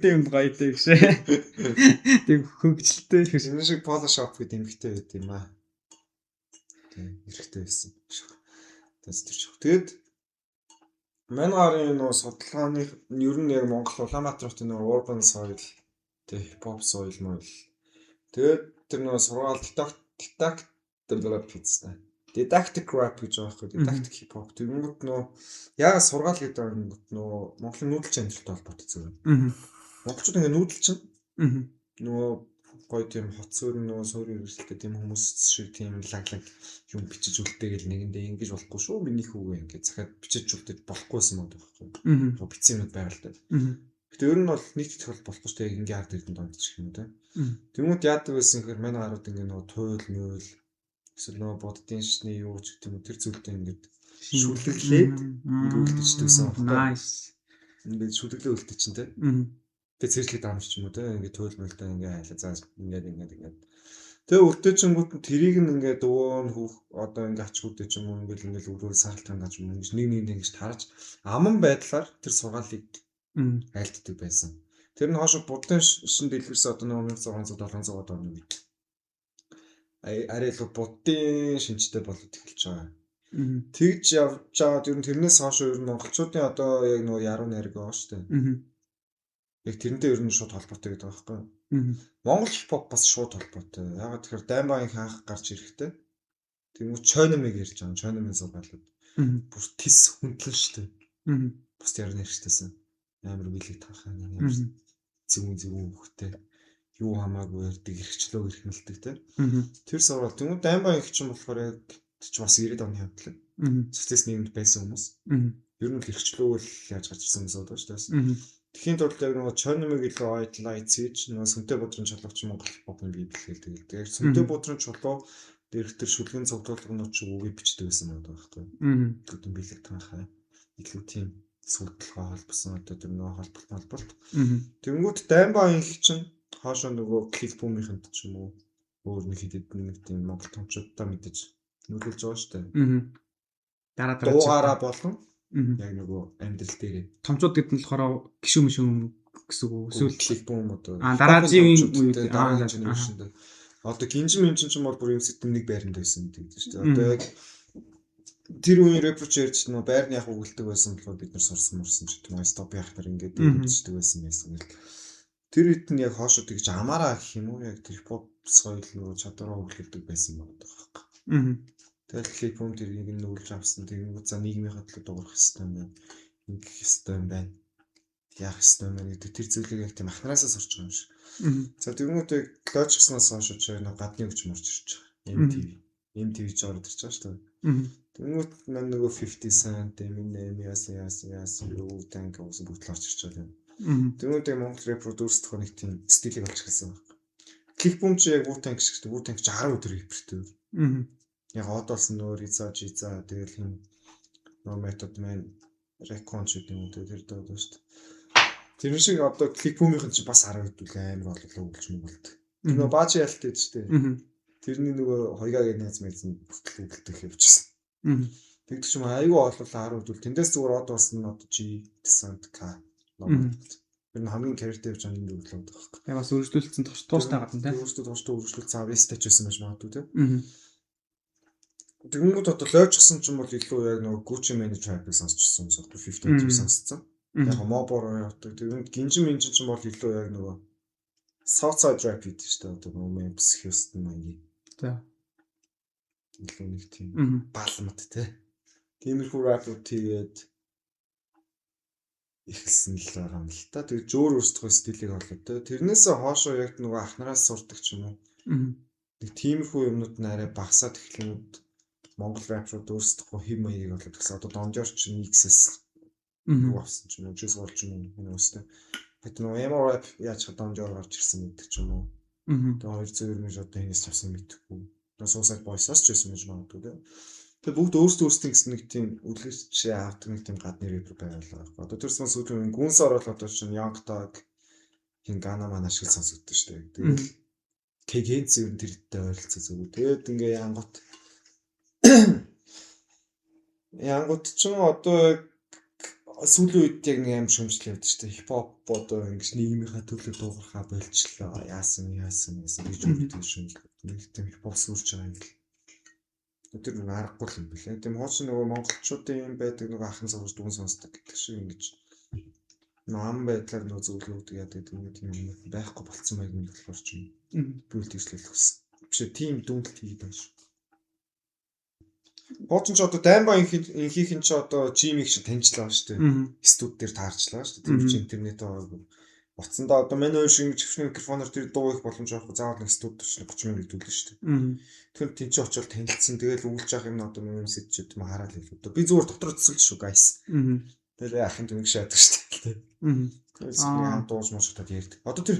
Тийм гоё дээ гэж. Тийм хөгжилтэй гэж. Энэ шиг Photoshop гэдэг эмхтэй байт юм аа. Тийм эрэхтэй байсан. Тэгээд Манарын нөө судалгааны ер нь яг Монгол Улаанбаатарын нөө urban soil тэг hip-hop soil мөн. Тэгээд тэр нөө сургаал didactic rap гэж байгаа байхгүй didactic hip-hop тэгмэд нөө яа сургаал гэдэг юм нөө Монголын нүүдэлч амжилттай холбоотой зүйл. Монголчууд ингээ нүүдэлч нөө гоё тийм хот суурин нөө суурин өрсөлдөд тийм хүмүүс шиг тийм лаглаг юм бичиж үлдээгээл нэгэндээ ингэж болохгүй шүү миний хүүгээ ингээ захаад бичиж үлдээж болохгүйсэн мод байхгүй. Бичсэн юм байгаад та. Гэтэ ер нь бол нийт их болохгүй шүү дээ ингээ ард эрдэнэ дондчих юм да. Тэгмүүд яадаг байсан гэхээр манай гарууд ингээ нөө туйл мөөл эсвэл нөө буддын шний юу ч гэдэг юм тэр зүйлтэй ингээ шүлэглээд ингээ үлдчихдэгсэн байна. Nice. Ингээ шүлэглээ үлдчихин те. Тэг цэрлэг даамж ч юм уу те ингээ туйл мөлдөө ингээ хайлаа заа ингээ. Тэгээ өртөөчөнгүүд тэрийг нь ингээ дөвөө хүүх одоо ингээ ачгуудтэй ч юм уу ингээ өрөөл саралтан гаж юм ингээ нэг ингээ тарж аман байдлаар тэр сургаалыг айлтдаг байсан. Тэр нь хоошо буддын шин дэлгэрсэн одоо 1600-700 оны үед арай л буддын шинжтэй болоод эхэлж байгаа. Тэгж явж байгаа ер нь тэрнээс хоошо ер нь монголчуудын одоо яг нөгөө яруу найраг байгаа шүү дээ. Яг тэрнтэй ер нь шууд холбоотой гэдэг байгаа байхгүй. Монгол хипхоп бас шууд холбоотой. Ягаад тэгэхээр Даймбагийн хаанх гарч ирэхтэй. Тэгмүү Чойномыг ярьж байгаа. Чойномын сургаалууд. Бүр тис хүндлэн штэ. Бус яруу нэрчтэйсэн. Амар билег таахаа амар зүгүн хөхтэй. Юу хамаагүй ярддаг эрхчлөө эрхнэлдэг те. Тэр сургаал тэгмүү Даймбагийн их ч юм болохоор яг ч бас 90-ад оны явдлаа. Социалист нийгэмд байсан хүмүүс. Ер нь эрхчлөө л яаж гарч ирсэн хүмүүс байгаа шүү дээ. Тэхийн тулд яг нөгөө Чойномыг илүү ойдлаа эцээж нөгөө Сүнтэй бодрын чулууч Монгол хипхопын библиэл тэгэл. Тэгээд Сүнтэй бодрын чулуу дээрх тэр шүлгэн цогцолгонууд ч үгүй бичдэг байсан байдаг байхгүй. Тэгтэн бэлэг танхаа илүү тийм сүлдлээ холбосон одоо тэр нөгөө холболт. Тэнгүүд Даймбагийн их чинь хаашаа нөгөө клик бумынханд ч юм уу өөр нэг хэд нэг тийм Монгол томчуудтай мэдээж нөлөөлж байгаа шүү дээ. Дуугаараа болон яг нөгөө амьдрал дээр томчууд гэдэг нь болохоор гişүн мишүн гэсэн үг эсвэл клик бум одоо дараагийн үе дараа генерашнд одоо гинжин мэнчин ч юм бол бүр юмсэт нэг байранд байсан гэдэг шүү дээ. Одоо яг тэр үеийн рэпер ярьж нөгөө байрны яг өгөлдөг байсан болохоор бид нар сурсан ч гэдэг юм стоп яах нар ингээд өгөлдөж байсан. Тэр хэд нь яг хоошоо тэгж амаараа гэх юм уу яг тэр хипхоп соёл нөгөө чадвараа өгөлдөг байсан байдаг байхгүй. Тэгэл клик бум тэрийг нь нүүлж авсан. Тэгэнгүүт за нийгмийн хатлаа дуурах хэрэгтэй юм байна. Ингэх хэрэгтэй юм байна. Яах хэрэгтэй юм гэдэг тэр зүйлийг яг тийм ахнараасаа сурч байгаа юм шиг. За тэгмүүд логикснаас хойш ч нэг гадны хүч морч ирж байгаа. MTV ч орж ирж байгаа шүү дээ. Тэгмүүд маань нөгөө 50 Cent, Eminem, яасан юу танк ус бүгд орж ирж байгаа юм. Тэгмүүд Монгол рэп продюсерт нэг тийм стилийг олж хэлсэн байна. Клик бум чи яг Wu-Tang шиг Wu-Tang ч 10 өдөр рэпертэй. Яг одоолсон нөр Иза тэгэл хин нөө метод мэн рекон ч гэдэг юм тэр дөө шүү дээ. Тэр шиг одоо клик бумынх нь ч бас 10 хэдүүл амар боллоо өгүүлж мөгөлд. Тэр нөө баажи ялт гэж шүү дээ. Тэрний нөгөө хоёгагийн найз мэдсэн бүтэл өгөлдөх явчихсан. Тэгдэг ч юм айгүй олвол 10 хэдүүл тэндээс зүгээр одоолсон нь одоо G Descent K номер. Тэр нь хамгийн character явж байгаа юм өглөөд байгаа хэрэг. Яг бас өргөжлүүлсэн тууштай гадна тийм. Тууштай өргөжлүүлсэн авьяастай ч байсан байж магадгүй тийм. Тэгмүүд одоо лойчсон ч юм бол илүү яг нөгөө Gucci Mane trap-ыг сонсчихсон юм шиг 50 сонсцсон. Яг мобор явдаг. Тэгмүүд гинжин минжин ч юм бол илүү яг нөгөө Southside rap гэдэг шүү дээ. Одоо нөгөө Memphis Houston маягийн. За. Илүү нэг тийм балмад тий. Тиймэрхүү rap-ууд тэгээд ихсэн л байгаа юм л та. Тэгээд зөөр өөрсдөө стилийг олоод тий. Тэрнээсээ хоошоо яг нөгөө ахнараас сурдаг ч юм уу. Нэг тиймэрхүү юмнууд нь арай багасаад эхлэнүүд Монгол рэпрууд өөрсдөө хэм маягийг болоод гэсэн одоо Донжор ч X-с юу авсан ч юм уу жис болж юм уу өстэй Хэдэн emo rap яаж чадамжаар гарч ирсэн гэдэг ч юм уу. Тэгээ 200 мэж одоо хинээс авсан мэдхгүй. Тэгээ суусаад бойсоос ч байсан гэж магадгүй тийм. Тэгээ бүгд өөрсдөө гэсэн нэг тийм үлгэрч авдаг нэг тийм гадны рэпер байгалаа. Одоо тэрсэн сүүлийн гүнс орол одоо чинь Young Thug хин Гана маань ашиг сонсогдсон шүү дээ. Тэгэл Кэгэнц ер нь тэртэй ойролцоо зүгөө. Тэгээд ингээ Янгот ч одоо сүүлийн үед яг нэг аим шөмжлөл явдаг шүү дээ. Хипхоп одоо ингэж нийгмийнхаа төлөө дуугархаа болчихлоо. Яасан гэж үүдэг шөмжлөл. Нэг тийм хипхоп сүрч байгаа юм л. Тэр нэг аргагүй юм билээ. Тийм хооч нөгөө монголчуудын юм байдаг нөгөө ахын сургууль дүн сонсдог гэдэг шиг ингэж нам байдлаар нөгөө зөвлөдөг яадаг тийм юм байхгүй болцсон байг юм болохоор ч юм. Бүл тийшлэл өгсөн. Биш тийм дүнэлт хийгээд байна шүү. Хооч ч одоо даймба инхийнх ч одоо жимиг шиг таньчлаа шүү дээ. Студ дээр таарчлаа шүү дээ. Тийм ч интернет уцсандаа одоо манай хоёр шиг чившний микрофоноор тэр дуу их боломж авахгүй заавал нэг студ төрчлөө 30 минут дүүлнэ шүү дээ. Тэгэхээр тэнцээ очоод танилцсан. Тэгэл үүлж явах юм одоо юм сэдчүүд юм хараад л үү. Би зүгээр дотор төсөлж шүү guys. Тэр ахын тэнэг шаадаг шүү дээ. Тэгээд дууж муучтад ярьдаг. Одоо тэр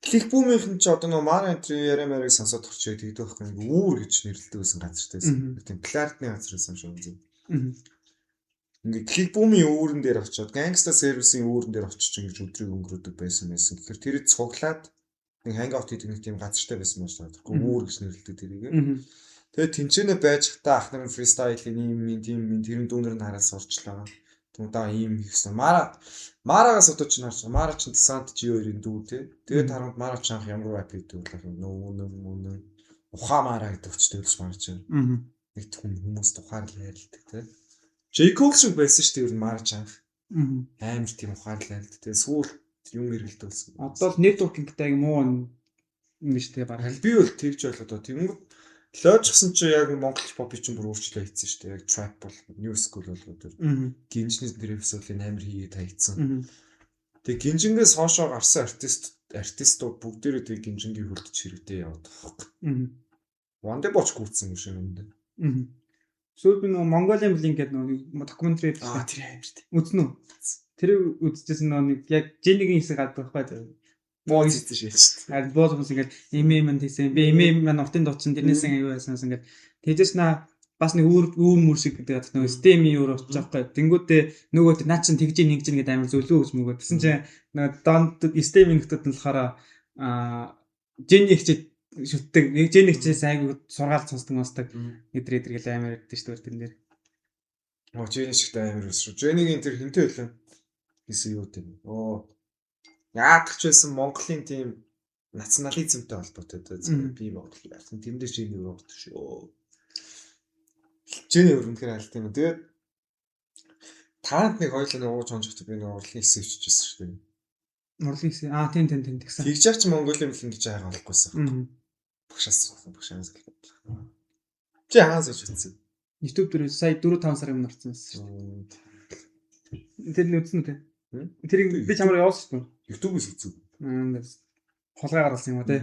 клик бумийнхэн ч одоо нөгөө мара энтри ярэмэрийг сонсоод орчоо тэгдэг байхгүй үүр гэж нэрлэдэг байсан газартайсэн. Тийм платны газар байсан шүү дээ. Ингээ клик бумын үүрэн дээр очиод гангста сервисийн үүрэн дээр очиж ингэж өдрийг өнгөрөөдөг байсан. Тэгэхээр тэрийг цуглаад нэг хангаут хийдэг нэг тийм газартай байсан маш таахгүй үүр гэж нэрлэдэг тэрийг. Тэгээд тэнцэнэ байж хата ах нарын фристайлын тийм тэрэн дүүнэр нь хараад сурчлаа. Тундаа ийм хийсэн. Марагаас одоо ч наарч Мара ч десант G2-ийн дүү те. Тэгээд хараад Мара ч анх ямар rap хийдэг болох юм нөө ухаа Мара гэдэг өчтэй л Мара ч. Нэг хүмүүс тухаар л ярилдаг те. J Cole шиг байсан шүү дээ ер нь Мара ч анх. Амар тийм ухаар л ярилдаг те. Сүүл юм эргэлдүүлсэн. Одоо л networking-тэй муу юм биш те баг. Би бол тэгж ойлгоо. Тэнгүүд лоожчихсан чи яг Монгол pop-ийг ч бүр өөрчлөө хийсэн шүү дээ. Яг trap бол new school болоо тэр. Гинжний дэрвсөлийн амар хийгээд хайцсан. Тэгээ гинжингээс хоошоо гарсан артистууд бүгдээрээ тэг гинжингийн хөлдөж хэрэгтэй яваад байгаа. Ванде боч гүйтсэн юм шиг юм даа. Сүүл би нөгөө Mongolian Blink гэдэг нөгөө докюментари тэр амар тий. Үзнэ үү? Тэр үзчихсэн нөгөө яг Jenny-гийн хэсэг гадаг байхгүй. Бооз хийсэн шээ. Харин бооз хүмүүс ингээд имэм хийсэн. Би имэм маань уртын дуучин тэрнээс аюу байснаас ингээд тэгжээс наа бас нэг үүр мөр шиг гэдэг нөгөө системийн өөр очиж байгаа. Тэнгүүтээ нөгөө наа чин тэгж ингэж ингээд амар зөвлөө гэж мөгөө. Тэсэн чинь нөгөө донд системийн нөхдөд нь болохоор Jenny хичээд шүтдэг. Нэг Jenny хичээс айгу сургаал сонсдог мостдаг. Эдэр гэл амар ярьдэн шүү дээ тэрэн дээр. Jenny шигтэй амар өсрөө. Jenny-гийн тэр хинтээ хэлэн хийсэн юу гэдэг. Яадаг ч байсан Монголын тийм национализмтай холбоотой би Монгол байсан. Тэндээ Jenny өрөөд шүү. Jenny өрнөхөр аль тийм. Тэгээд таанд нэг хоёул нэг ууж онжохтой би нэг урлагийн хэсэг иччихсэн шүү дээ. Урлагийн хэсэг. Тийм тэгсэн. Тэгжаач Монголын мэл ингэж байгаа болохгүйсэн. Багшаас. Чи хаанаас ичсэн? YouTube дээр сая 4-5 сарын өмнө орсон байсан шүү дээ. Тэр нь үзсэн үү те? Тэрийг би чамаар явуулсан шүү дээ. YouTube-ээс үзв. Холгой гаргалсан юм уу те?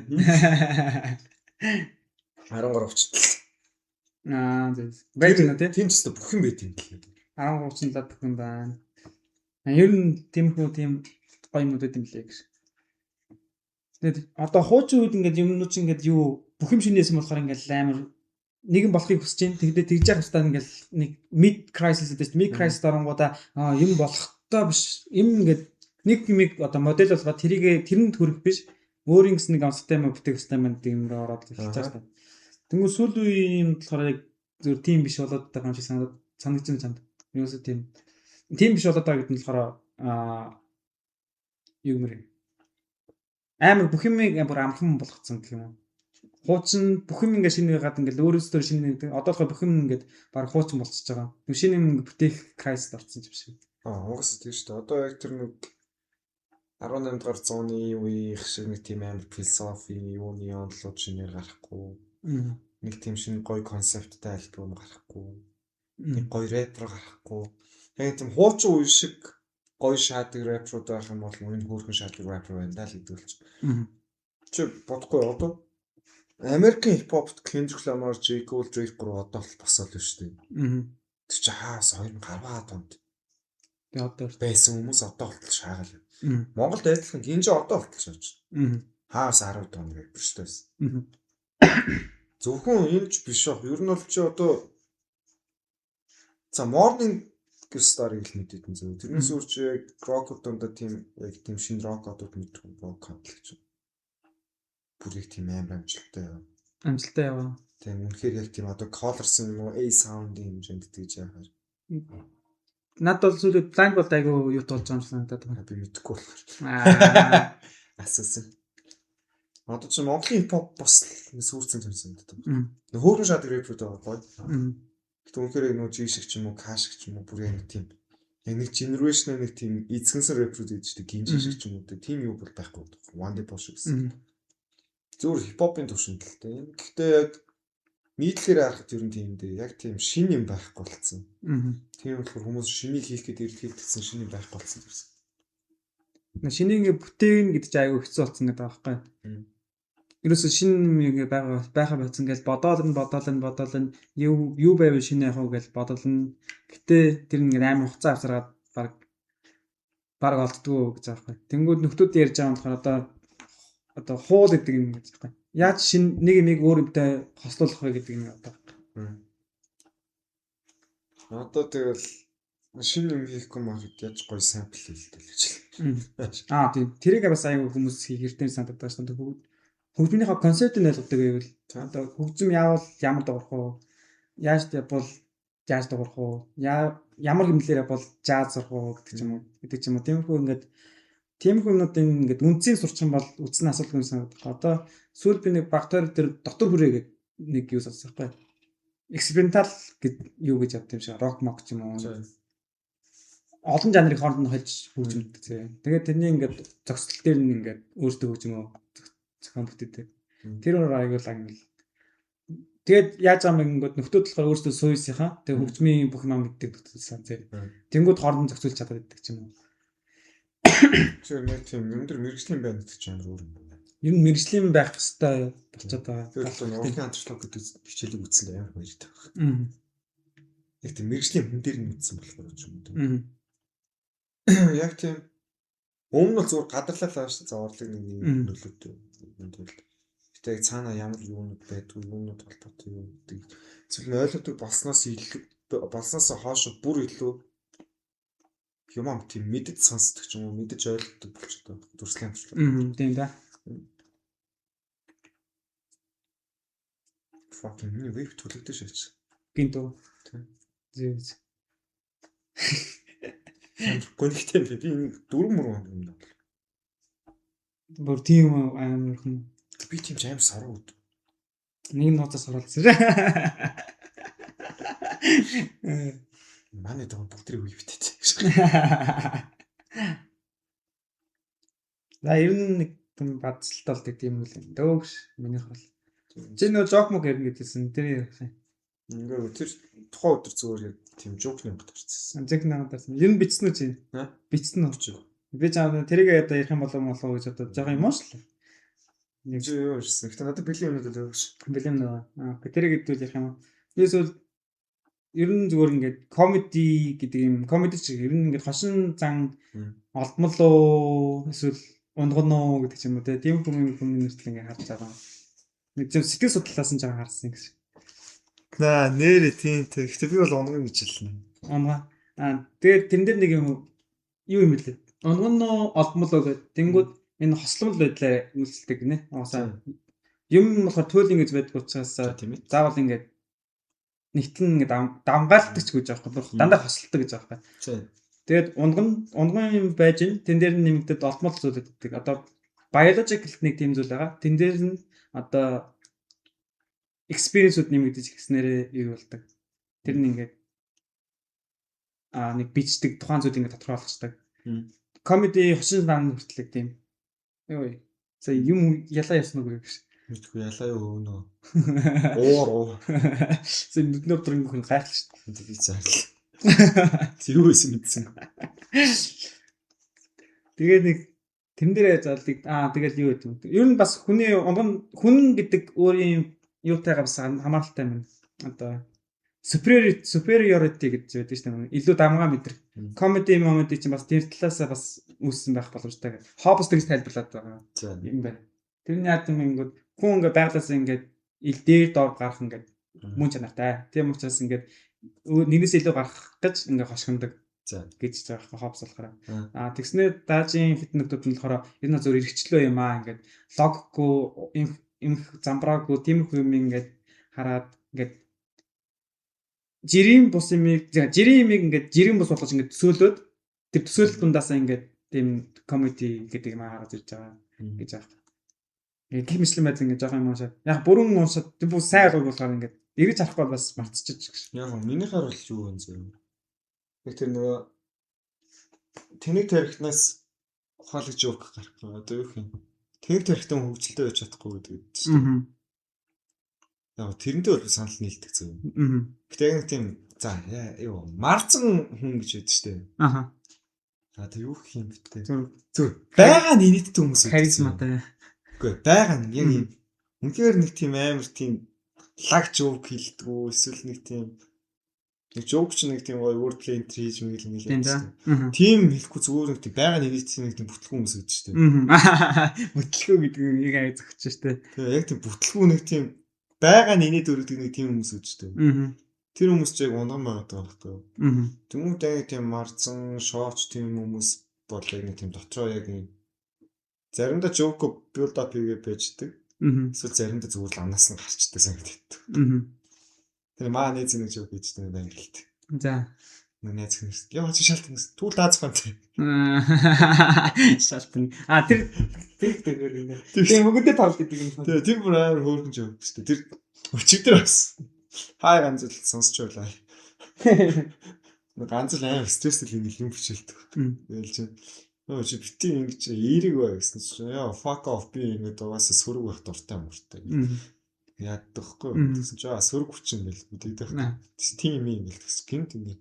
13 очтол. Зөв. Байж байна те? Тийм ч гэсэн бүх юм байт юм лээ. 13-нд бүх юм байна. Ер нь тиймхүү тийм гоё юмуд байт юм лээ гэж. Тэгээд одоо хуучин үед ингээд юмнууд чинь ингээд юу бүх юм шинээсэн болохоор ингээд амар нэгэн болохыг хүсэж байна. Тэгээд тэгж явах хэвээр ингээд нэг mid crisis гэдэг чинь mid crisis дарангуудаа юм болохтой биш. Юм ингээд нэг юмыг одоо модель болгоод тэрэнд хүрэх биш. Өөрийн гэсэн нэг онцтой юм бүтээх хэвээр байна гэдэг юм руу ороод эхэлж байгаа шүү дээ. Тэнгүү сүүлийн үеийн болохоор яг зөв тийм биш болоод байгаа юм шиг санагдаж чамд. Юусе тийм биш болоод байгаа гэдэг нь болохоор юу юм амар бүх юмыг бүр амхан болгоцсон гэх юм уу. Хуучин бүх юм ингээд шинэ гад ингээд өөрөөсөө шинэ одоо болохоор бүх юм ингээд баг хуучин болчихж байгаа. Тэг шинэ юм бүтээх крайст орсон юм шиг. Угсаа тийм шүү дээ. Одоо яг тэр нэг 18 дугаар зууны үеийн шиг нэг тийм амар философи юуны онцлог шинээр гарахгүй. Нэг тийм шинэ гоё концепттай альбом гарахгүй. Нэг гоё ретро гарахгүй. Яг тийм хуучин үе шиг гоё шаадаг рэпрууд байх юм бол энэ хөөрхөн шаадаг рэпер байна даа л хэдүүлж. Чи бодохгүй одоо Америкийн хипхопт Kendrick Lamar, J. Cole, Drake гурав одоо л босоод байна шүү дээ. Тэр чи хаас 2010 онд Тэгээ одоо байсан хүмүүс одоо болтол шаагаал. Монголд адилхан гинж одоо болтол шааж. Хаас 10 тонн рэпер шүү дээ. Зөвхөн энэ ч биш аа. Ер нь бол чи одоо за morning star-ыг л мэдээд зөв. Тэрнээс өөр чи яг rock дондоо тийм яг тийм шинэ rock-одууд мэдэх rock хадлагч. Бүр их тийм амжилттай яа. Амжилттай яваа. Тийм үнэхээр яг тийм одоо Colors-ын юм уу A sound-ийн хэмжээнд тэгж яахаар. Надад бол сүүлийн blind бол айгу юу тулж байгаа юм санагдаад байна. Би мэдэхгүй болохоор. Асуусан. Одоо чи Монголын хипхоп бас сүрцэн юм санагдаад байна. Хөөрхөн шат рэпүүд байгаа гоё. Гэтэ үнэхээр нөө G шиг ч юм уу, K шиг ч юм уу бүр яг тийм яг нэг generation нэг тийм эзгэнсэн рэпүүд гэж тийм гинж шиг ч юм уу тийм юу бол байхгүй. One Day Boss гэсэн. Зөвхөн хипхопын төвшөнд л тийм. Гэхдээ яг нийтлэлээр харахад ер нь тийм дээ. Яг тийм шин юм байхгүй болсон. Тийм болохоор хүмүүс шинийг хийх гэдэг эргэлтсэн шинийг байхгүй болсон гэсэн. Шинийг бүтээн гэдэг чинь аюу хэцүү болсон гэдэг байгаа байхгүй. Ерөөсө шин ингээ байха байсан гэж бодоол нь юу байв шинэ яах вэ гэж бодолно. Гэтэ тэр ингээ амар хугацаа авсараад баг олддгоо гэж байгаа байхгүй. Тэнгүүд нөхдүүд ярьж байгаа юм болохоор одоо хуул гэдэг юм гэж байгаа. Яаж шин нэг юмыг өөр юмтай хослуулах вэ гэдэг юм одоо. Одоо тэгэл шин юм хийхгүй махад яаж гоё сампл хэлдэг гэж. Тийм. Тэрийг бас аюу хүмүүс хийхэртэй санагдаад байна шүү дээ. Хөгжмийнхаа концептыг ойлгодог байвал одоо хөгжим яавал ямар дуурах уу? Яаж бол яаж дуурах уу? Ямар хэмнэлээр бол жаз сурах уу гэдэг ч юм уу. Тиймэрхүү юмнуудын ингээд үндсийг сурчих юм бол үндсэн асуудал юм санагдах. Одоо сүүл би нэг багтаар тэр доктор хүрээ гэдэг нэг юу сонсох байхгүй. Экспериментал гэдэг юу гэж яддаг юм шиг рок мок ч юм уу. Олон жанрыг хооронд нь холж хөгжмөдтэй. Тэгээд тэрний ингээд зохицол дээр нь ингээд өөртөө хөгжмөө зохион бүтээдэг. Тэр өөр аягүй л ангил. Тэгээд яаж байгаа юм ингээд нөхдүүд болохоор өөртөө сууйсынхаа тэгээд хөгжмийн бүх юм мэддэг нөхдөлсөн зэ. Тэнгүүд хооронд зохицуулж чадаад байдаг ч юм уу. Тэр нэг тийм юм дээр мэрэгжлийн байна гэдэг чинь өөр юм байна. Ер нь мэрэгжлийн байх хэрэгтэй болчиход байгаа. Тэгэхээр урлагийн антрополог гэдэг хичээлийг үзсэн амар баяртай байна. Яг тийм мэрэгжлийн хүн дээр нь үзсэн болохоор ч юм уу. Яг тийм өмнө нь зүгээр гадарлал байгаа шүү дээ. Урлаг нэг нөлөөтэй. Гэтэ яг цаана ямар юунууд байдгүй, юунууд холбоотой юу гэдэг зөвхөн ойлгодог болсноос хойш бүр илүү юм тийм мэдэж сонсдог ч юм уу, мэдэж ойлгодог болчихдог. Дүрслэлийн антрополог. Тийм да. Fucking миний веб төлөвтэй шээч. Гинтөө. Зээ. Гонхтэй би энэ 4 юм даа. Бүр тийм амархан. Би тийм ч амар саруу үд. Нэг нууцаас оролцсон. Манай дог бүгдрийг үе битээ. За ер нь нэг юм бадсалт болдог тийм үл юм. Дөөш минийх бол. Чи нөө жок мог ярина гэдсэн. Тэр ингээ тэр тухайн өдөр зүгээр яг тийм жокны юм гарчихсан. Зэг наагаарсан. Ер нь бичсэн үү чи? Бичсэн үү чи? Би чам тэрийг одоо ярих юм болов гэж одоо жоо юм уу ш. Нэг юу ирсэн. Гэтэ надад бэлэн юмнууд л өгш. Бэлэн нөө. Тэр гэдвэл ярих юм. Эсвэл ер нь зүгээр ингээд комеди гэдэг юм. Комеди чиг ер нь ингээд хошин зан олдмол уу эсвэл унган уу гэдэг ч юм уу тийм хүмүүс нэртэл ингээд харж байгаа. Нэг зөв сэтгэл судлалаас нь жаа харсан гэсэн. Нэрээ тийм. Гэтэ би бол унган гэж хэлнэ. Унган. Тэгээд тэрэн дээр нэг юм юу юм бэлээ. Унган уу олдмол уу гэдэг. Тэнгүүд энэ хосломл байдлаар үйлчлдэг гинэ. Уусаа юм болохоор туйл ингэж байдаг учраас тийм ээ. Заавал ингээд нэгтэн ингээд дамгаалдаг ч гэж байгаа байхгүй. Дандаа хослолдог гэж байгаа байхгүй. Тэгээд унган юм байж ин тэн дээр нэмэгдээд олдмол зүйл өгдөг. Одоо biological нэг тийм зүйл байгаа. Тэн дээр нь одоо experience-ууд нэмэгдэж гиснээрээ юу болдог. Тэр нь ингээд нэг бичдэг тухайн зүйл ингээд тодорхойлчихдаг. Comedy хошин зан хүртлэг тийм. Йоо. За юм ялаа ясна уу гэж. Мэдгүй ялаа юу нөө. Оо. Зөв нүднөр дөрөнгө хүн гайхал шүү дээ. Би заал. Юу байсан мэдсэн. Тэгээд нэг тэн дээрээ залдаг. Тэгэл юу гэдэг юм. Ер нь бас хүний хүн гэдэг өөрийн юутайгаа бас хамааралтай юм. Одоо superiority гэж байдаг шүү дээ. Илүү дамгаа мэдрэх. Comedy чинь бас тэр талаасаа бас үүссэн байх боломжтой гэх. Hobbes тэгж тайлбарлаад байгаа юм байна. Тэрний яд юм ингээд хүн ингээд байглаас ингээд ил дээр доор гарах ингээд мөн чанартай. Тийм учраас ингээд нэгнээс илүү гарах гэж ингээд хошгондог гэж байгаа Hobbes болохоор. Тэгснээр даажийн хитнэгдүүд нь болохоор энэ зөв эргчлөө юм ингээд логгүй юм замбраагүй тийм их юм ингээд хараад ингээд жирийн бус юмыг ингээд жирийн бус болгож ингээд төсөөлөөд тэр төсөөлөл дундаасаа ингээд тийм comedy гэдэг юм хараад ирж байгаа гэж байна. Ингээд гих мэтлэн байдлаа ингээд жоохон юм уушаад яг бүрэн уушаад тэр бүх сайн гол болохоор ингээд эргэж харахгүй бас мартчихж гэж. Яг минийхаар бол юу вэ зөв. Яг тэр нөгөө тэнэг тарихнаас ухаалж жоок гарах гоо одоо юу юм. Тэнэг тарихтай хөвгөлтэй байж чадахгүй гэдэг чинь. Яг тэрнтэй бол санал нийлдэг зөв. Гэтэ яг тийм за юу марцсан хүн гэж байдаг шүү дээ. Тэр юу гэх юм бэ? Зүр. Байгаа нийтд хүмүүс харизматай. Үгүй байгаа нь яг юм. Үнэхээр нэг тийм амар тийм лаг жоок хэлдэггүй эсвэл нэг тийм нэг жоок ч нэг тийм wordplay entry хийж мэгэл нэг юм. Тийм хэлэхгүй зүгээр нэг тийм байгаа нийтд нэг тийм бүтлгүү хүмүүс гэдэг шүү дээ. Бүтлгүү гэдэг нь яг аяа зөгч шүү дээ. Тэгээ яг тийм бүтлгүү нэг тийм байгаа нэний дөрөвдөг нэг тийм хүмүүс үжтэй. Тэр хүмүүс ч яг унган байгаа байхгүй юу? Тэмүүтэй тийм марцсан, шооч тийм хүмүүс бол яг нэг тийм дотроо яг заримдаа жоок build up хийгээ байждаг. Эсвэл заримдаа зүгээр л амнаас нь гарчдаг санагддаг. Тэр маа нээц нэг жоок хийждэг юм байна гэлтэй. За. Нээц хүмүүс. Яа чи шалтгаан түүл даацхан тий. Шалтгаан. Тэр тийм өгдөө тал гэдэг юм. Тэр бүр амар хөөрхөн жоок шүү дээ. Тэр өчигдөр бас хай ганц л сонсч байлаа. Ганц л амар стресстэй юм бичэлдэг. Тэгэл чи өө чи бити ингэж эерэг бай гэсэн чинь яа fuck off би ингэ угаасаа сөрөг байх дуртай мөртэй. Яадахгүй гэсэн чи сөрөг хүчин гэл мэдэгдэх. Тийм юм гэл гинт ингэ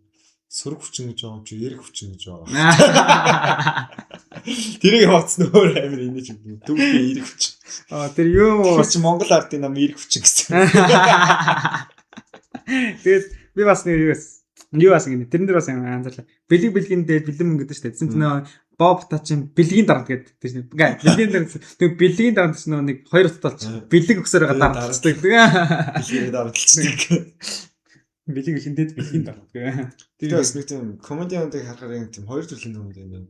сөрөг хүчин гэж байгаа чи эерэг хүчин гэж байгаа. Тэрийг хооцсон өөр амар инеж юм. Түүхий эерэг хүчин. Тэр юу чи Монгол ардын нам эерэг хүчин гэсэн. Тэгээд би бас нэг юу бас ингэ тэрэн дээр бас анзаарлаа. Бэлгэн дээр бэлэн мөнгө гэдэг шүү дээ. Тэсн чинь Боб тачин бэлгийн дарамт гэдэг тийм. Бэлгийн дарамт. Тэг бэлгийн дарамт чинь нэг хоёр утгатай болж бэлэг өксөр байгаа дарамтчдаг. Бэлгийн дарамтчдаг. Бэлэг хиндэд бэлгийн дарамт гэ. Тэр бас нэг тийм комедиануудыг харахаар яг тийм хоёр төрлийн комеди юм байна.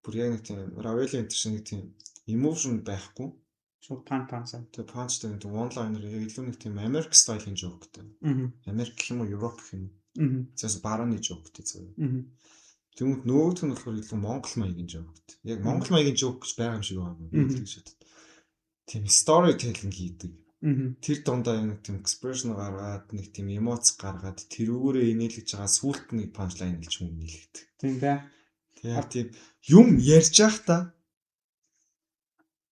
Бүр яг нэг тийм Равели энэ чинь нэг тийм emotion байхгүй. Шууд пансан. Тэгээ панчтай нэг one liner яг илүү нэг тийм Америк стилийн жооктэй. Америк гэх юм уу Европ гэх юм. Зээс барууны жооктэй зөв. Тэгмэд нөгөөх нь болохоор илүү Монгол маягийн жооктэй. Яг Монгол маягийн жоок гэж байгаа юм шиг байна. Тийм storytelling хийдэг. Тэр дундаа нэг тийм expression гаргаад нэг тийм эмоц гаргаад тэрүүгээрээ инээлгэж байгаа сүулт нэг punchline хэлж хүн нийлэгдэг. Тийм дээ. Яг тийм юм ярьж явах та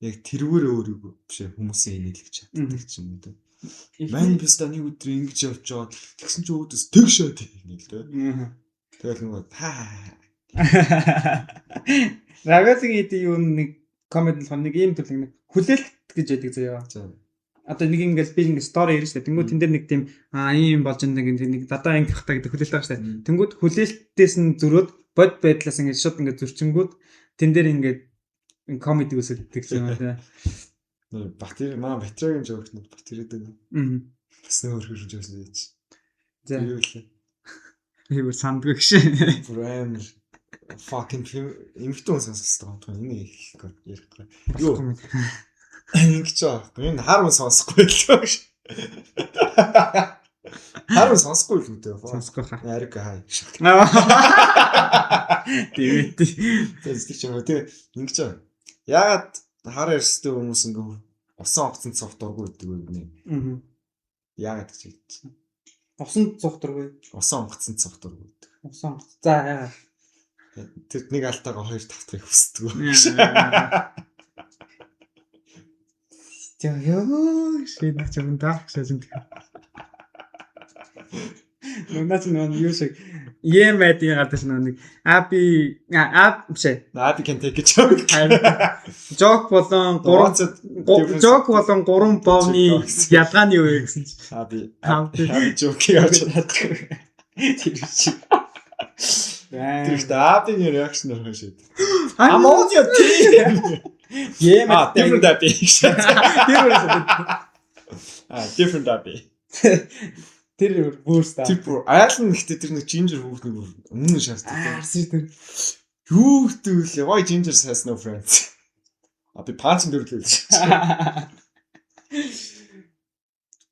яг тэрүүгээр өөрийгөө биш хүмүүсээ инээлгэж чаддаг ч юм уу. Мань бис таны өдөр ингэж явж байгаа тэгсэн чи өөдөөс тэгшээ тийм л дээ. Тэгэл нөгөө Равелгийн эдийн юу нэг комеди л нэг ийм төрлийн нэг хүлээлт гэж яддаг заяа. Одоо нэг ингээл би ингээд стори ярьж штэ. Тэнгүүд тэн дээр нэг тийм ийм болж нэг дадаа ангих та гэдэг хүлээлт байгаа штэ. Тэнгүүд хүлээлтээс нь зөрөөд бод байдлаас ингээд шууд ингээд зөрчингүүд тэн дээр ингээд комеди үсэлдэг юм байна. Батэр батрагийн жоокнууд батэрээд байна. Бас нөр хөрж явсан гэж. За. Юу вэ? Юу сандгүй гэж. Брайм fucking имхтэн сонсох тоо энэ ярихгүй. Юу? Ингэж байгаа. Энэ харуу сонсохгүй л гэж. Харуу сонсохгүй л үү? Сонсохгүй хаа. Ариг хай. Тэвэт. Тэсчих юм уу? Тэг ингэж байгаа. Яагаад хар ярьстай хүмүүс ингээ усан онгоцон цогт дургуй гэдэг вэ? Яагаад гэж хэлсэн? Усан цогт дургуй. Усан онгоцон цогт дургуй гэдэг. Усан. За яагаад? Тэр нэг алтайгаа хоёр тавтрыг хүсдэг. Яа, шийдэх юм даа гэсэн тийм. Наач нөө юу шиг Емэдийн гадагш нэг Аби биш. Аби can take a joke. Жок болон 3 бовны ялгааны юу гэсэн чи. Аби joke яаж чаддаг. Тэр Абигийн реакшн орох шээ. I'm on your team. Емэд different Abi. Different Abi. Тэр бүрст аа. Тэр бүр айл нь гэхдээ тэр нэг ginger хүүхний бүр өмнө шаарддаг. Арсий тэр. Юу гэвэл why ginger has no friends. Abi панц дөрлөө.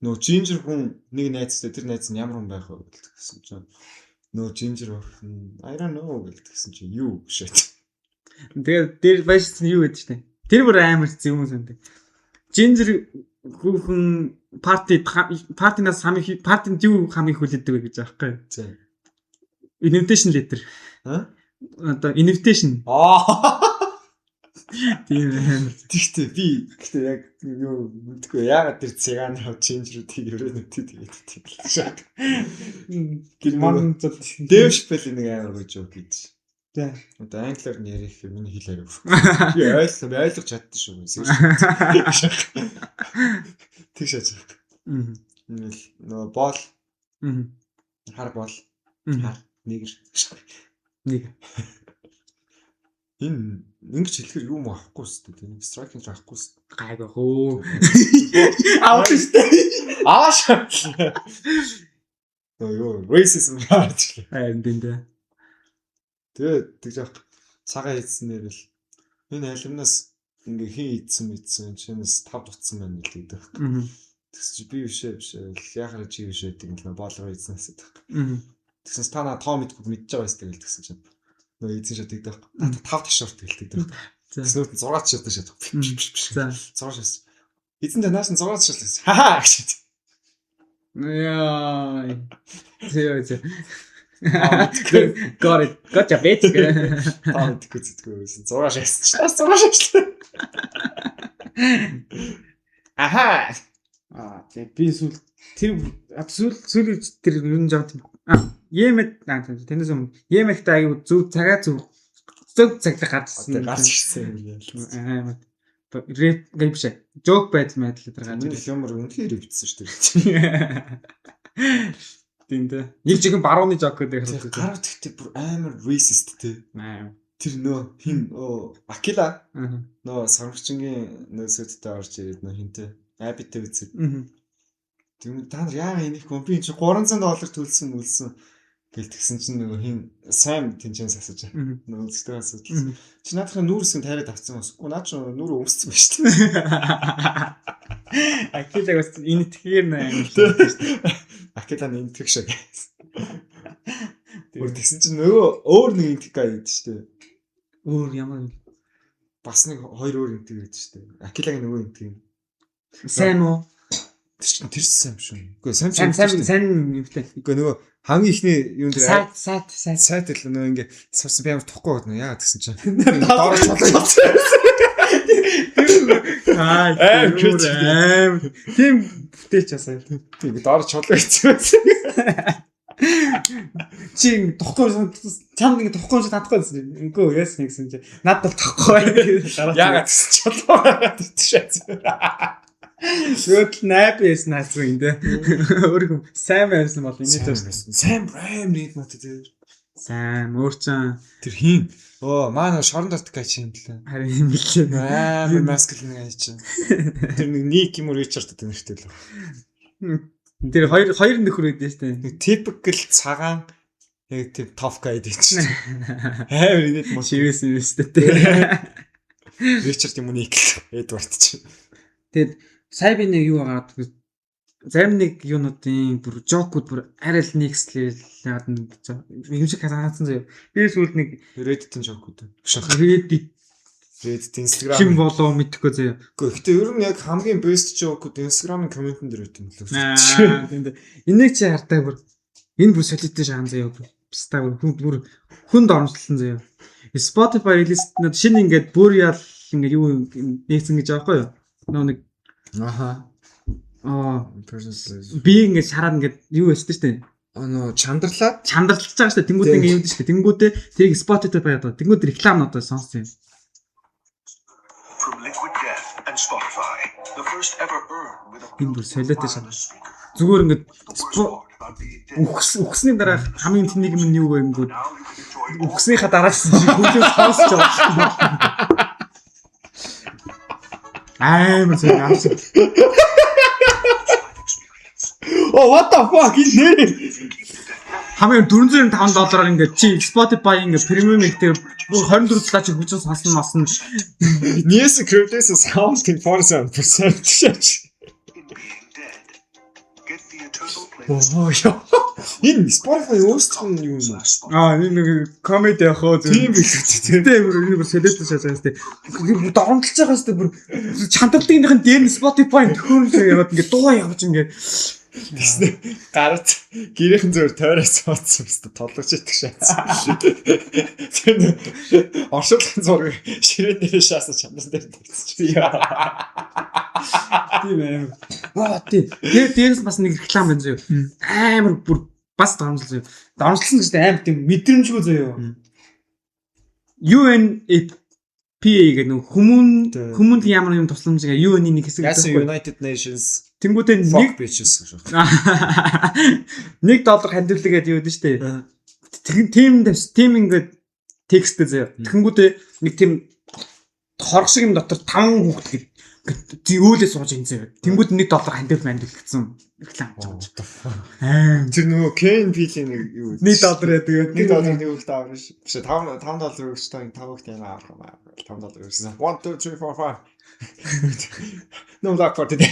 Нөө ginger хүн нэг найзтай тэр найз нь ямар хүн байх вэ гэсэн чинь нөө ginger I don't know гэсэн чинь юу шээ. Тэгээд дээр байшсан юу гэдэг чинь. Тэр бүр амар зөв юм санагдав. Ginger хүн партинаас хамгийн партинд юу хамгийн хүлээдэг вэ гэж аахгүй. За. Invitation letter. Одоо invitation. Тийм амар. Тэгтээ би гэхдээ яг юу мэдгүй яагаад тэр цыгааны ginger-үүдийг өрөөнөдөө тэгээд тийм. Герман Дэв Шапелли нэг амар гэж юу гэж. За. Одоо англиар нь ярих юм миний хэл арай. Би ойлгож чаддсан шүү. Тэгш яаж. Нөө бол. Хар бол. Хар нэгэр. Нэг. Энэ ингэж хэлэхээр юу юм авахгүй шүү дээ. Striking авахгүй шүү. Гайгүй хөө. Аавч шүү. Ааш. Юу racism гэж. Харин дээ. Тэгээд тэгж цагаан хийснээр л энэ алимнаас ингээ хин ийдсэн чинээс 5 дутсан байна л гэдэг. Тэгс чи би бишээ яхаар чи бишээ гэдэг нь боолгоо ийдснээс гэдэг. Тэгсэнс та наа тоо мэдгүй мэдж байгаа юм тэгэл тэгсэн чинь нөө ийдсэн шат гэдэг. 5 ташуурт гэлдэг. Тэгснүүд 6 ташуурт шат. За 6 шат. Эзэн танаас нь 6 ташуурт гэсэн. Хаа гэж. Яа. Зөө. Got your bit. Таад гүцэдгүй байсан. 6 шast. Аха. Тэг би сүүл тэр сүүл тэр юу нэг жаа. Емэд тэнэс юм. Емэдтэй аягүй зөв цагаа зөв гарсан. Гарч ирсэн юм. Рэп биш. Жок байдал мэдл тэр гарч. Энэ юмр үнхээр өвдсөн шүү дээ. Тинтэ. Нэг жигэн барууны жок гэдэг хэлдэг. Гараад гэхдээ бүр амар racist те. Тэр нөө хин Акила. Нөө сармчингийн нөөсөдтэй орж ирээд нөө хинтэ. Абитэй үзээ. Тэгвэл та нар яагаад энийг би чи $300 төлсөн үлсэн гэлтгсэн чинь нөгөө хин сайн тэнцэнс асууж байгаа. Нөгөө үздэг асууж. Чи наадахын нүүрсгэн тариад авцсан бас. Уу наад чи нүүр өмссөн ба шүү дээ. Акилагаас энэ тэгэхээр нэ. Акилан интэг шиг. Өөр тэгсэн чинь нөгөө өөр нэг интэг гэдэг шүү дээ. Өөр ямар бас нэг хоёр өөр интэг гэдэг шүү дээ. Акилагийн нөгөө интэг. Сайн уу? Тэр сайн юм шүү. Үгүй сайн юмтай. Үгүй нөгөө хамгийн ихний юм дээр сайт л нөгөө ингээ савсан би амар тухгүй байна. Яагаад гэсэн чинь. Дорож болоо. Тийм бүтээч асаа. Тийм дорож чулуу хийсэн. Чи тохгүй чамд ингэ тохгүй ч татахгүй гэсэн. Үгүй яасан гэсэн чи. Над бол тохгүй. Яагаад гэсэн чулуу тийшээ. Зөвхөн найпэс наацгүй юм дээ. Өөрөөр сайн байсан бол энэ дээр сайн прайм нийт мат дээр. Сайн өөрчн тэр хин. Манай шорон дартаг гайч юм лээ. Харин юм лээ. Амар маскулин гайч. Тэр нэг ник юм уу Ричард гэдэг нэртэй л. Тэр хоёр нөхөр өгдөө штэ. Нэг typical цагаан яг тийм топ гайд чинь. Амар инээд мөн шивээс үстэй. Ричард юм уу ник Эдвард чинь. Тэгэд сая би нэг юу агаад зарим нэг юунуудын бүр жокууд бүр арай л next level яагаад юм шиг хараацсан заяа. Би сүүлд нэг Reddit-ийн жокууд. Reddit Instagram хим болоо мэдхгүй заяа. Гэхдээ ер нь яг хамгийн best жокууд Instagram-ын комментэн дээр өгдөг юм Тийм. лээ. Энийг чи хартаа бүр энэ бүр солиотой шаан заяа. Пста бүр хүнд оромжлолсон заяа. Spotify release шинэ ингээд бүр ял ингээд юу нэгсэн гэж байгаа байхгүй юу? Нэг би ингээд шараад ингээд юу өстэй штэ. чандарлаад чандарлаж байгаа шүү дээ. Тэнгүүд ингэ юм шүү дээ. Тэнгүүдээ тэрийг Spotify баяад. Тэнгүүд реклам одоо сонссон юм. Энэ бүр солиотой шаа. Зүгээр ингэ үхсний дараа хамгийн тэнэг юм нь юу вэ ингэнгүүд үхснийхаа дараагсан чи хөлөө сонсож байгаа. I'm so Oh what the fuck is this? Хамгийн $405 ингээд чи Spotify ингээд премиум ихтэй 24 цагаа чи хүчин сонсон. Yes, Curtis sound can 47% шаач. Oh яа. Энэ Spotify өөрсдөө юу юм аа? Нэг комеди яхаа тийм билээ. Тэр бүр солиотой шаажаас тээ. Доромтолж байгаа хэвээр бүр чандарлынхын дээр нь Spotify төхөөрөмж яваад ингээд дуу явж ингээд гараад гэрийнхэн зөвөр тойроос суудсан хэвээр толгож идэх шаасан. Тэр оршуулгын зураг ширээн дээр шаасан чанар дээр тавьчих. Тийм ээ. Тийм. Дээрээс бас нэг реклам байна зөө. Амар бүр бас давамжлал зөө. Давамжлсан гэж амар тийм мэдрэмжгүй зөө. UNFPA гэдэг нэг хүмүүнд ямар юм тусламж байгаа UN-ийн нэг хэсэг гэсэн United Nations тэнгүүдээ нэг бичсэн гэж $1 хандивлагаад юу гэдэг штэ. Тийм ингээд тексттэй заяа. Тэнгүүдээ нэг тийм хорг шиг юм дотор 5 хүүхэд зөөлөө сууж ин заяа. Тэнгүүд $1 хандив гэсэн реклам хийж байгаа. Тэр нөгөө KNP-ийн нэг юу $1 яадаг. $1 юу их таавар биш. $5 өгчтэй 5 хүүхэд яна авах юм аа. $5 өгсөн. 1 2 3 4 5 No luck for today.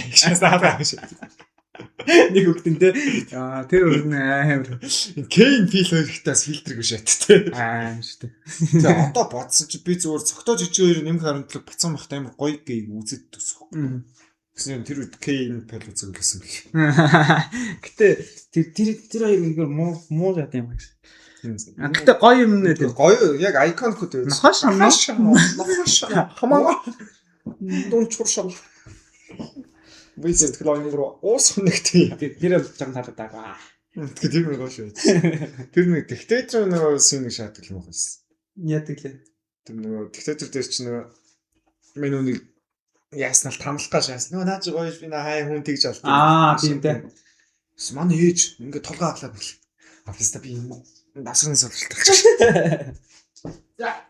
Нэг өгтөнтэй. Тэр өрнө амар. KNP л хоёртаас фильтрэг биш байттай. Штэ. Тэгээ одоо бодсон чи би зүгээр цогтоож ичээр нэмэх харамтлаг бацсан бахт амар гоё гээ үзэд төсөх. Гэсэн тэр үед KNP л үзүүлсэн бэл. Гэтэ тэр хоёр ингээ муу яд юм гэж. Гэтэ гоё юм нэ тэр. Гоё яг айконкуд үү. Нахашаа. Хамаа. Дон чуршал. Вийсэт клоны руу уус хөнөгтэй. Тэр жам талаад байгаа. Тэгэхээр тэр нэг гош байж. Тэр нэг диктатор нөгөө сүүнийг шаадаг юм байна. Яадаг лээ. Тэр нөгөө диктатор дээр чинь нөгөө менүүнийг яаснал тамлах гаш яасан. Нөгөө наач гоёш би хай хүн тэгж алдсан. Тийм дээ. Манай ээж ингээд толгой хаглаад бил. Афиста би насрын суулталтай. За.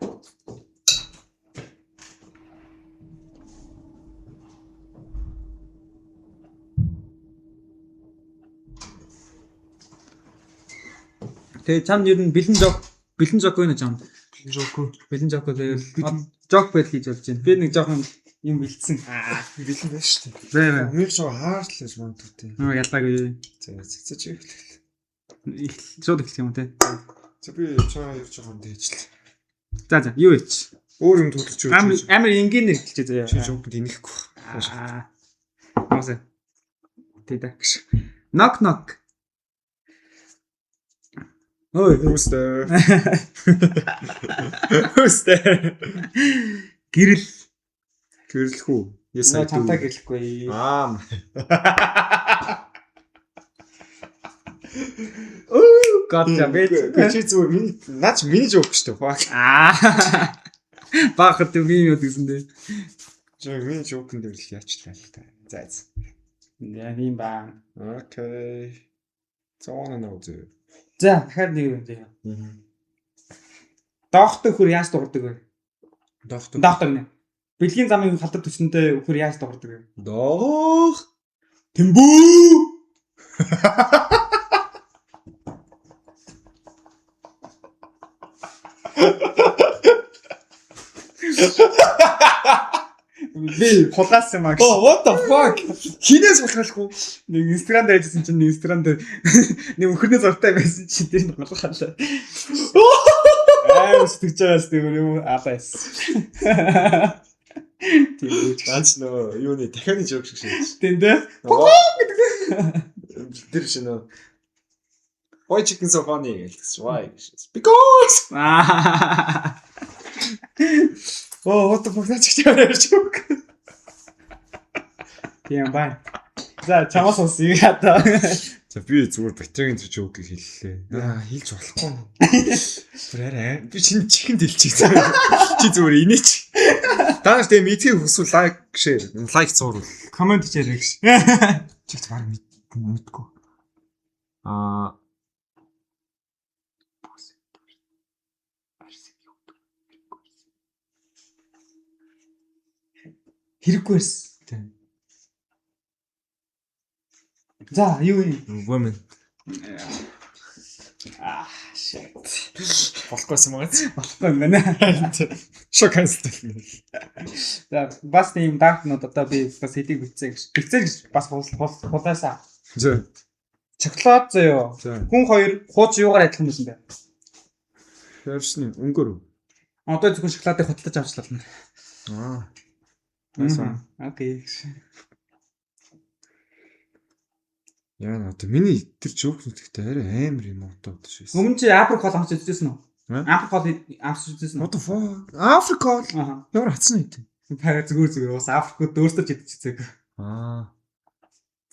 Тэгээ чамд ер нь бэлэн жок байна чамд. Бэлэн жок тэгэл жок байл хийж болж байна. Би нэг жоохон юм бэлдсэн. Бэлэн байна шүү дээ. Бээ. Нэг жоо хаардлаж мандтгүй. Ялгаагүй. За чи эхлэх. Шууд эхлэх юм те. За би чаа явж байгаа юм дээжлээ. За юу ич. Өөр юм төлөвч үү. Амар энгийнээр хэлчихээ заяа. Чи жоо инехгүй. Мосэ. Тэдэ. Knock. Ой, Үстэ. Гэрэл хүү. Ясаа чамтаа гэрлэхгүй. Гад бэж. Чи зүгээр наач миний жоок шүү дээ. Баахад миний юу гэсэн дээ. Жоо миний жоокн дээр л яачлаа л та. За. Яа юм ба. Окей. Цаана нөө. За дахиад нэг юм заяа. Доохтой хөр яаж дуурдаг вэ? Доохтой нэ. Бэлгийн замын халдвар төсөндөө хөр яаж дуурдаг вэ? Доох. Тэмбүү. Би хулаасан маа. Oh what the fuck? Хинээс болохгүй. Нэг Instagram дээр ажилласан чинь Instagram дээр нэг өхөрний зуртай байсан чинь тэр голгохлаа. Сэтгэж байгаас тэр юм алаас. Тийм ганц нөө юуны дахианы жоок шиг шээ. Тийм дээ. Тэр шинэ Why chicken so funny? Why? Because. Oh, what the fuck? That's just a joke. Тийм бай. За чамаас ус игээдаа. За би зүгээр батарейн тэр жоок хэллээ. Хэлж болохгүй. Бүр арай би чинь чихэнд хэлчих. Чи зүгээр инээч. Та нар тэгээ мэдхийг хүсвэл лайк, шеэр, лайк зурвал. Комент хийрэй гэж. Чигт баг мэдгүй. Хэрэггүйс. За, юу юм? Women. Shit. Болохгүйсэн магаз. Болохгүй юм байна. Шок канцлтай. За, бас тийм дартнууд одоо би бас хэдийг бичсэн гэж. Бичсэн гэж бас хулаасаа. Зөө. Шоколад заяо. Хүн хоёр хууч юугаар адилхан юм бэ? Хөрсний өнгөөр. Одоо зөвхөн шоколадыг худалдаж авчлаа. Окей. Яа надад миний тэр жоок нүдтэй арай амар юм одоо шээс. Өмнө чи Африкол амс үзсэн үү? Африкол амс үзсэн үү? What the fuck? Африкол. Ямар хацсан юм бэ? Пага зүгээр бас Африкод өөртөө ч идчихсэн.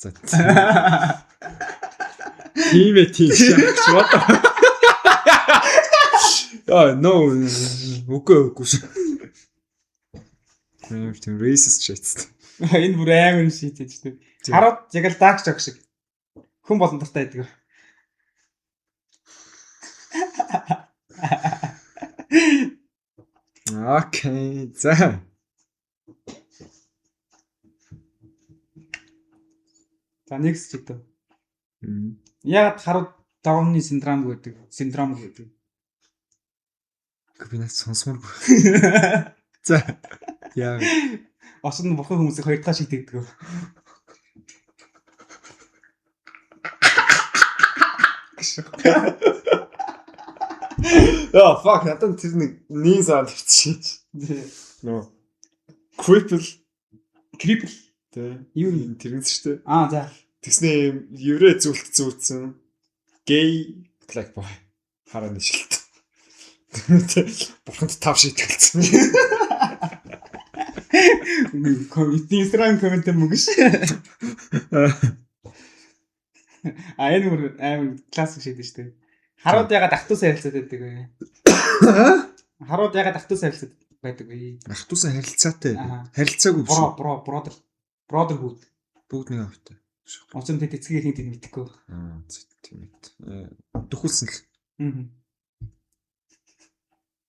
За. Тийм шахш what? No. Үгүй. Тийм racist shit. Энэ бүр амар shit гэж тийм. Хараад яг л dark joke шиг. Хүн болон дуртай байдаг. Окей. За. За next ч гэдэг. Яг харууд давны синдром гэдэг. Би нас сонсморгүй. За. Яа. Осод нь бурхан хүмүүсийг хоёр дахь шиг тэгдэг. Fuck, надад тэр нэг санд хийчих. Нөө. Cripple. Тэ. Юу юм тэрэнс штэ. За. Тэсний еврей зүүлсэн. Gay black boy. Хараа нэшилт. Бурханд тав шийтгэлсэн. Инстаграм коммент мөгш. Энэ амар классик шийдэж штэ. Харууд ягаад ахтуусаа харилцаад байдаг вэ? Харууд ягаад ахтуусаа харилцаад байдаг вэ? Ахтуусаа харилцаатай. Харилцаагүй биш. Brotherhood. Бүгд нэг автай. Онцон тэт эцгийн хинт мэдхгүй. Тийм ээ. Дөхүүлсэн л.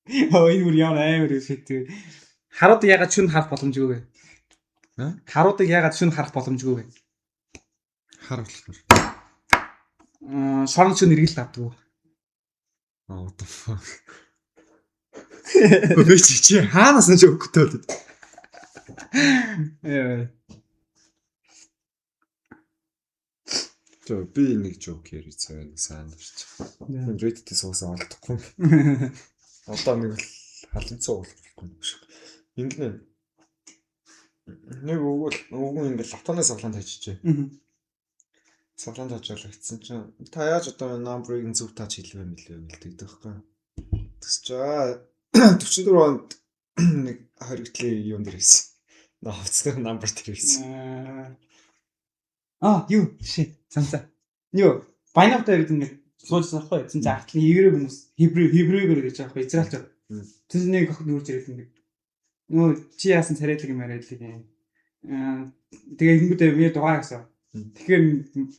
Энэ бүр яа амар шийдтэй. Харууд ягаад шүн харах боломжгүй вэ? Харуудыг ягаад шүн харах боломжгүй вэ? Хар болохоор. Шорон шүн эргэл авдаг. What the fuck. Өвч чи хаанаас нь өгөхтэй. Би нэг жок ярий цаа сайн дурч. Reddit-д суусан олдохгүй. Одоо нэг л халанцаа уулахгүй юм шиг. Ингэнэ. Нэг өгөн ингээл лаптоноос савлаанд хайчихжээ. Савлаанд хажаал хийсэн чинь та яаж одоо номерыг зөв тааж хэлвэ мэлдэг байхгүй. Тэс чаа 44 онд нэг хоригдлын юм дээр хийсэн. Навцны номер дээр хийсэн. Юу shit санса. Юу байнавтай гэдэг нэг суулсан байхгүй. Эцэн загтлын еврей хүмүүс хеврейгээр гэж аахгүй израилч. Тэс нэг охин нүүрж ирээд нэг нөө чи яасан царайлаг юм яриад л юм. Тэгээ ингэдэй би дугаар гэсэн. Тэгэхээр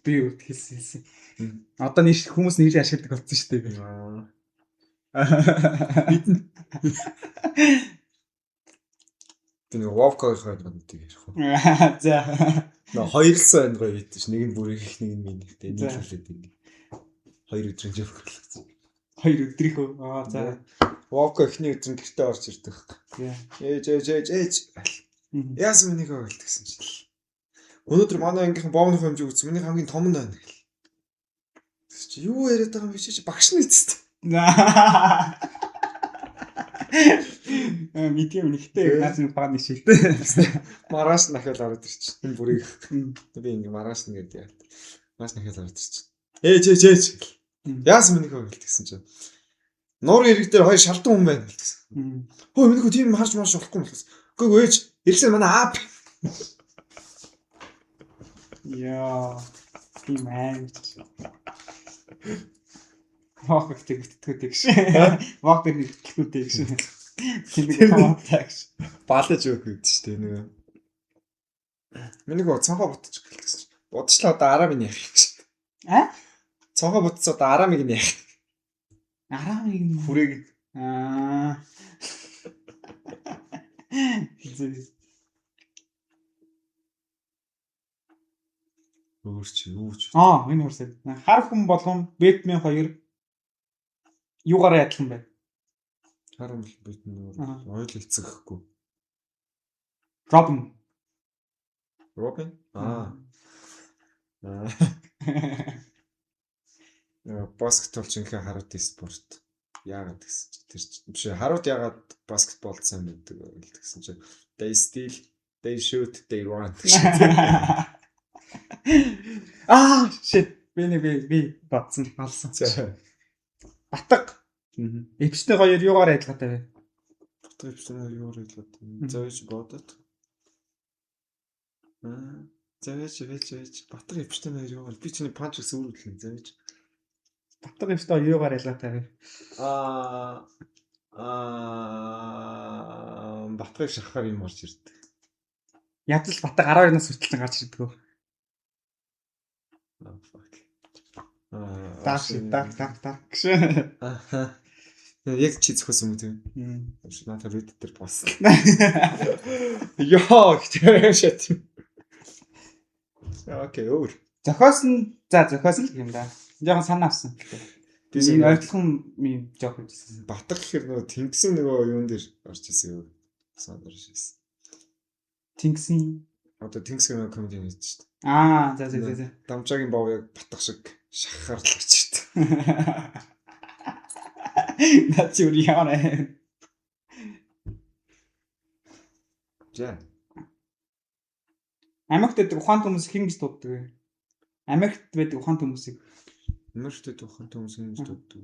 би үрд хэлсэн. Одоо нэг хүмүүс нэрийг ашигладаг болсон шүү дээ би. Би нэг вовкой хойдод ярих уу. За. Хоёрлсан энэ гоё хийдэж нэг нь бүр их нэг нь минь ихтэй нэг л хэлээд ингэ. 2 өдрийн жив хөрлөцсөн. 2 өдрийнхөө. За. Вовко ихний өдрийн гэртээ орж ирдэг. Ээж. Яасан минийхээ ойлт гэсэн чинь. Өнөөдөр манай ангийнхан боомны хэмжээ үзсэн. Миний хамгийн том нь байна гэл. Чи юу яриад байгаа юм бэ чи багш нь эцэст. Мэдээ үнэхтэй наас нэг баг нэг шилтэй. Маргааш нахаад ороод ирчих. Энэ бүрийг би ингээ маргааш нэгээд яа. Маш нахаад ороод ирчих. Ээж. Яасан минийхээ ойлт гэсэн чинь. Нуур ирэг дээр хоёр шалдан хүн байна гэсэн. Хөө минийхөө тийм харж марш болохгүй юм болохос. Үгүй ээж ирсэн манай аап. Яа. Тийм аа. Вах тэгтгүүдэй гэж. Вах дээр нэгтгэхүүдэй гэж. Тэнийг хамаатай гэж. Балаж өгөх гэдэг шүү дээ нэг. Миний гоо цонхоо бутчих гэлсэн. Будчлаа одоо арамыг яах гэж. А? Цонхоо бутцаа одоо арамыг яах. Арамыг Хүрээг. Аа. Өөрч юуч. Энэ хурсаа. Хар хүн болгон Бэтмен 2 юугаараа адилхан байна. Хар хүн Бэтмен ойл хэлцэхгүй. Робин. Баскетбол чинхэ харууд спорт. Яагаад гэсэн чи тэр биш харууд яагаад баскетболд сайн мэддэг гэсэн чи they steal, they shoot, they run. Shit. Би батсан. Алсан. Батг. Эпстэй 2 юугаар адилгатай вэ? Батг эпстэй 2 юугаар адилгатай. Зөөж бодод. Зөөж Батг эпстэй 2 юугаар би чиний панч гэсэн үг хэлнэ зөөж. Батг эпстэй юугаар адилгатай вэ? Батгыг шахахаар юм орж ирдэг. Ядаж Батг 12-наас хүртэл гарч ирдэг. Так. Яг чи зөхөсөн юм тийм. Надад red дээр болсон. Яа гэдэг шат. Окей, өөр. Зохиосон л юм да. Жохон санаа авсан. Би ойлгохон юм жоох хэлсэн. Батг гэхэр нөгөө тэнгисэн нөгөө юун дээр орж ирсэн юу? Санаарч ирсэн. Тэнгисэн. Одоо тэнгисэн нөгөө комеди хийж шүү дээ. За. Дамжаагийн бов яг Батг шиг шахахаар л гэж шүү дээ. That's your yarn. Жаа. Америкт байдаг ухаан хүмүүс хин гэж дууддаг вэ? Америкт байдаг ухаан хүмүүсийг. Америкт байдаг ухаан хүмүүс хин гэж дууддаг.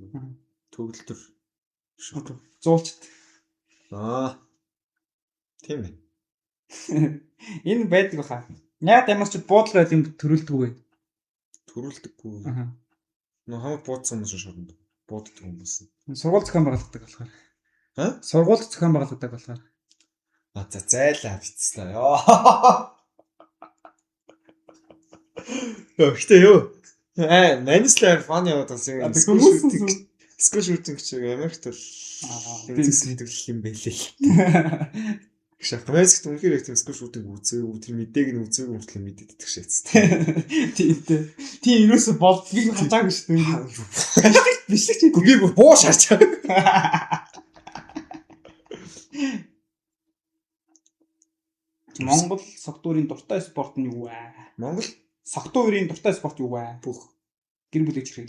Төгөлтөр. Зуулчт. Тийм ээ. Энэ байдаг баха. Яг ямар ч буудлага байл юм төрүүлдэггүй. Төрүүлдэггүй. Нөө хамаг буудсан хүмүүс шоронд. Бууддаг хүмүүс. Сургууль зохион байгуулдаг болохоор. Сургууль зохион байгуулдаг болохоор. За зайлаа бицлээ ёо. Гэхдээ юу? Манислаар фан яваад байсан. Скул шүүтинг чи Америкт бол сэтгэл юм байлээ. Шахмаас үнэхээр их скул шүүтинг үзээгүй тэр мэдээг нь үзээгүй хүртэл мэдээд идэх шээц. Тийм юусо болдгийг хачаагүй шүү дээ. Хаштаг бишлэг чи би буу шаарчаа. Монгол согтуурын дуртай спорт нь юу вэ? Монгол согтуурын дуртай спорт юу вэ? Бүх гэр бүлэж хэрэг.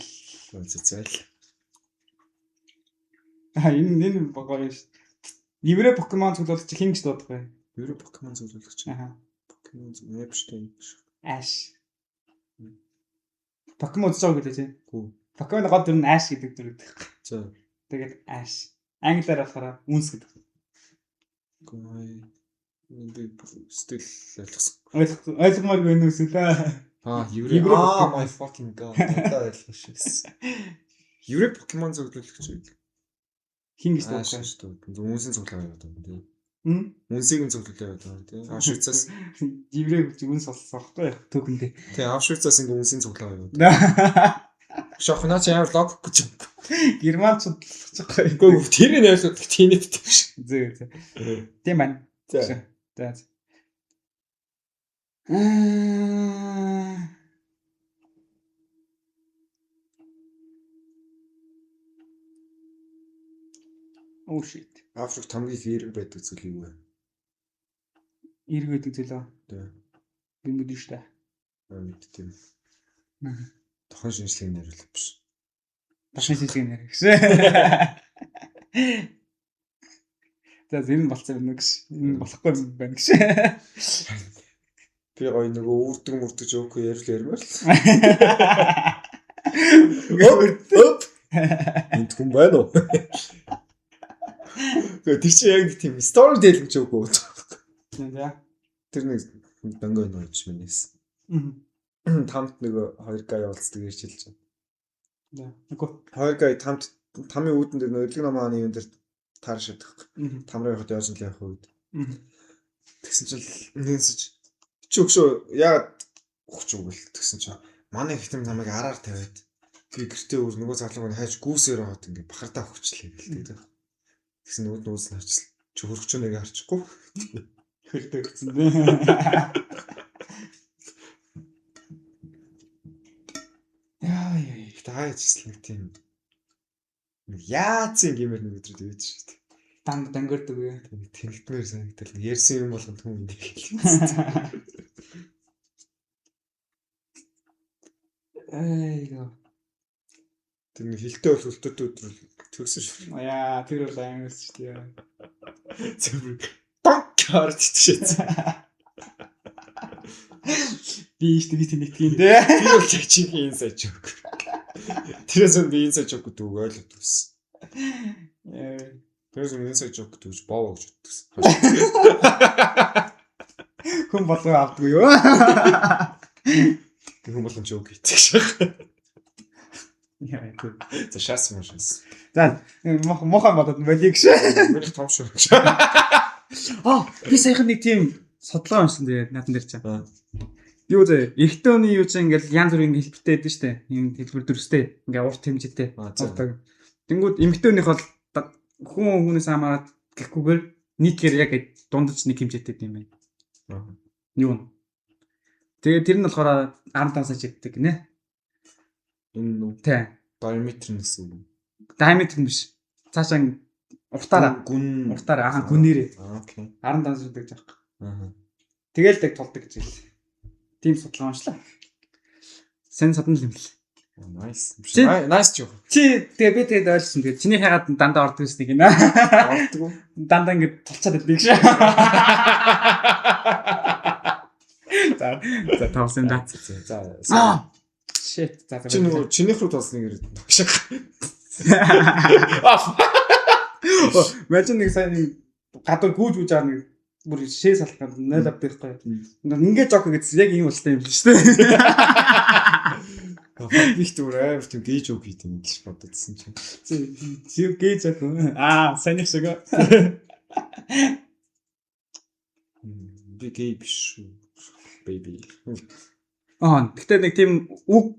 Зээл. Энэ багаар шүү. Еврей Покемон зөвлөлт чи хин гэж дуудах вэ? Еврей Покемон зөвлөлт чи. Покемон зөвлөлттэй. Ash. Покемон зөв гэдэг чинь. Гүү. Покемон гол дүр нь Ash гэдэг дүр гэдэг. За. Тэгээд Ash. Англиар болохоор үнс гэдэг. Гой. Би стил ойлгосон. Ойлгомоор байна үсэлээ. Еврей. My fucking god. Одоо ойлгосон. Еврей Покемон зөвлөлт хин гэж дуудсан шүү дээ. Үнсийн цуглаа яваад байна тийм. Үнсийг нь цуглуулаа яваад байна тийм. Авшвицаас еврей үнс олсоохгүй төөхөндөө. Тийм, Авшвицаас ингээ үнсийн цуглаа яваад байна. Шохнаач ямар лог гэж. Германчууд болчихгүй. Үгүй тэрийг ойлгох тийнэт тийм ш. Зөө. Тийм байна. За. Oh shit. Африк хамгийн их эерэг байдаг зүйл юу вэ? Эерэг байдаг зүйлөө. Тийм. Би мэдэн штэ. Мэд тийм. Тохон шинжлэх нэрвэл биш. Тохон шинжлэх нэр гэж. За энэ болцсон юм гэж. Энэ болохгүй юм байна гэж. Би гоё нөгөө үрдэг жоок ярмаар л. Өп. Энд хүн байна уу? Тэр чинь яг тийм story telling жоок үү? За. Тэр нэг дөнгөө нууж минийс. тамд нөгөө 2 гай уулздаг гэж хэлж байна. Үгүй 2 гай тамийн үүдэн дээр нөгөө эдлэг намааны юм дээр тааршаад байхгүй. Тамраа явахад яаж л явах үед. Тэгсэн чинь нээсэж чи өгшөө яагаад өгч өгвөл тэгсэн чинь манай ихтэм намайг араар тавиад би гэртээ өөр нөгөө залууг хайж гүүсээр аваад ингээ бахардаа өгчлээ гэлтэй. Тэгсэн нүүд нүүс нь харчихсан. Чи хөргөч нэг харчихгүй. Хөрдөө гэсэн. Яа таajсан нэг тийм яац гэмээр нэг өдрөд үйд шүү дээ. Дангөрдөг үү? Тэнгэтмээр санагдал ярьсан юм болгонд хүн ингэ хэлсэн. Айгаа. Тэр нэг хилтэй бол хөлтөд өдрөл төгсөн шүү. Яа, тэр бол аймаас шүү дээ. Зөв. Банкард тийшээ. Би ихтэй нэг тийм дээ. Би бол чигийн инсайд жок. Тэрээс би инсайд жок гэдэг үг ойлгоод байсан. Тэрээс инсайд жок гэж боов гэж бодсон. Хүн болгоо авдгүй юу? Хүн болгон жок хийчих шээ. Яа, тэр. За шаас юм шаас. За, мохон бодод болиг шээ. Миний том шүү. Би саяхан нэг тийм судалгаа уншсан дээ надан дээр чам. Юу зэ эрэгтэй хүний юу ч ингээл янз бүрийн хэлбэртэй байдаг штэ. Ийм хэлбэр төрөстэй. Ингээ урт хэмжээтэй. Тэнгүүд эмэгтэй хүнийх бол хүнээс хамаарат гэхгүйгээр нийтлэр яг дундаж нэг хэмжээтэй юм байна. Юу. Тэгээ тэр нь болохоор 15 сая гэдэг гинэ. Энэ үү? Тэ. Диаметр гэсэн үг. Диаметр нь биш. Цаашаа уртаараа гүн уртаараа гүнээрээ. Окей. 15 сая гэж аахгүй. Аа. Тэгэл тэг толдог гэж хэлээ. Тим судалгаа уншлаа. Сэн садан л юм л. Nice. Nice ч юу. Чи тэгээ би тэгээд ойлгосон. Тэгээ чиний хагаад дандаа ордог гэсэн нэг юм аа. Ордог уу? Дандаа ингэ толцоод байдаг шээ. За тавсан да. За. Shit. За. Чи нөгөө чинийх рүү толсныг ирээд багшаа. Мэжин нэг сайн гадар гүүж үж аа нэг бүр шээ салах гэдэг 0 авдаг байхгүй. Ингээ жок гэсэн яг энэ улстай юм л шүү дээ. Бих зүгээр амар тийм гээж үг хийх юм гэж боддсон чинь. Чи гээж яг сайн их шиг. Би гей биш шүү. Baby. Гэхдээ нэг тийм үг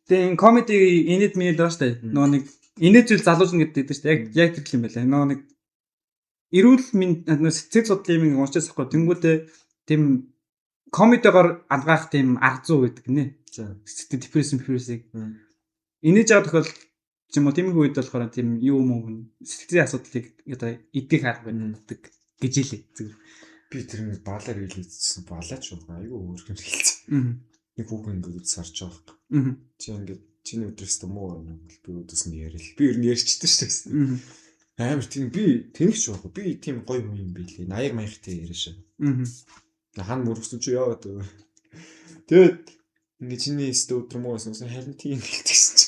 тийм comedy инэд минь даа штэ. Нөгөө нэг инэд зүйл залуужна гэдэг шүү дээ. Яг тэр юм байлаа. Нөгөө нэг эрүүл мэнд сэтгэл судлалын юм уншиж байгаа. Тэнгүүдээ тийм комедиогоор алгаах тийм арга зүй гэдэг нэ. Сэтгэл депрессийг. Инээж байгаа тохиол ч юм уу тийм үед болохоор тийм юу юм сэтгэлийн асуудлыг одоо идэх арга байдаг гэж хэлээ. Зүгээр. Би тэр нэг баалаар хэлээдсэн балаач шүү. Айгүй өөр юм хэлсэн. Нэг үг ингээд сарж байгаа. Чи ингээд чиний өдрөөс томоо би өдөөс нь ярил. Би ер нь ярьчихдээ шүү дээ. Амар тийм би тэнэгч байхгүй. Би тийм гоё юм билээ. 80 маягтай яриашаа. Хан мөрөсөн чи яваад. Тэгээд ингээд чиний өдөр муу сонсон харин тийм хэлчихсэн чи.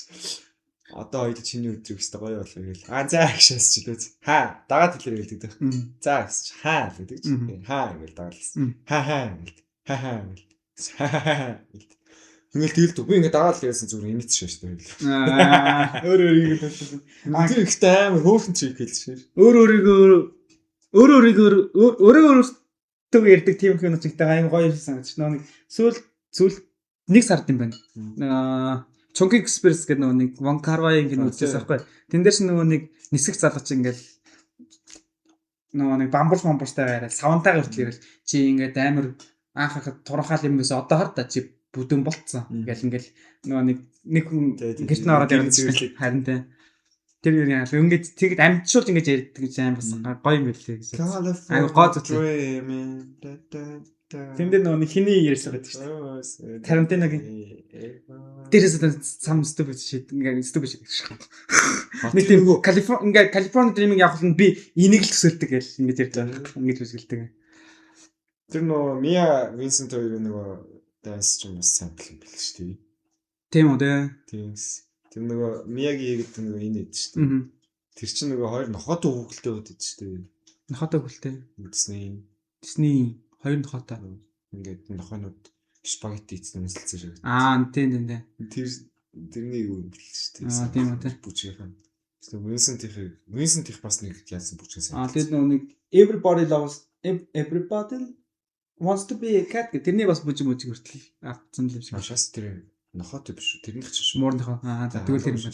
Одоо хоёул чиний өдрийг өстө гоё болоо гээл. За гişээс ч лээ. Дагаад хэлээр хэлдэг дээ. За гэж гэдэг чи. Гээл дагалсан. Гээл. Ингээл тэгэл би ингээд дагаад хэлсэн зүгээр инээч шээ шүү дээ. Өөр өөрийгөө тавьсан. Тэр ихтэй амар хөөхөн чиг хэлсэн. Өөрөө төг ярьдаг тийм хүн чигтэй аим гоё санагдаж байна. Нэг сүүл нэг сард юм байна. Chunky Express гэдэг нөгөө нэг Wong Kar-wai гэх нүцээс аахгүй. Тэн дээр ч нөгөө нэг нисэх залгач ингээл нөгөө нэг бамбарстай гараад савантайгаа хүртэл ирэл чи ингээд амар анх хахад турхаал юм байсан одоо хар та чи бүдэн болцсон. Ингээл нөгөө нэг хүн гэрт нь ороод явдаг харин тэ. Тэр юу яа ингээд тэгэд амтшуулж ингэж ярьдаг гэж аим бас гоё юм билээ гэсэн. Ай гоо зүт. Тэнд нөгөө хиний ярьсан байдаг шүү дээ. Тарантиногийн. Дээрээс сам ступид шид ингээ ступид шид гэж. Нэг тийм Калифорни дриминг явах нь би энийг л төсөөлдөг гэж ингэж ярьж байгаа. Ингэж үзгэлдэг. Тэр нөгөө Мия Винсент хоёрын нөгөө данс ч юм бас сампл юм бэл шүү дээ. Тийм үү дээ. Тийм. Тэр нөгөө Миягийн гэдэг нөгөө энэ хэд шүү дээ. Тэр чинь нөгөө хоёр нохот өгүүлэлтэй байдаг шүү дээ. Нохот өгүүлэлтэй. Disney хоёр нохотой. Ингээд нохонууд спагетти эзэн үнсэлцэн шиг. Тийм. Тэрний юу юм бэл шүү дээ. Тийм үү. Бүжгийнхэн. Vincent их бас нэг яасан бүжгэн сайн. Тэгээд нэг everybody wants to be a cat гэх тэрний бас бүжиг хүртэл автсан л юм шиг. Шас тэр нохоотой биш үү? Тэрнийх чинь шүү. Муурнохоо. Тэгвэл тэр юм.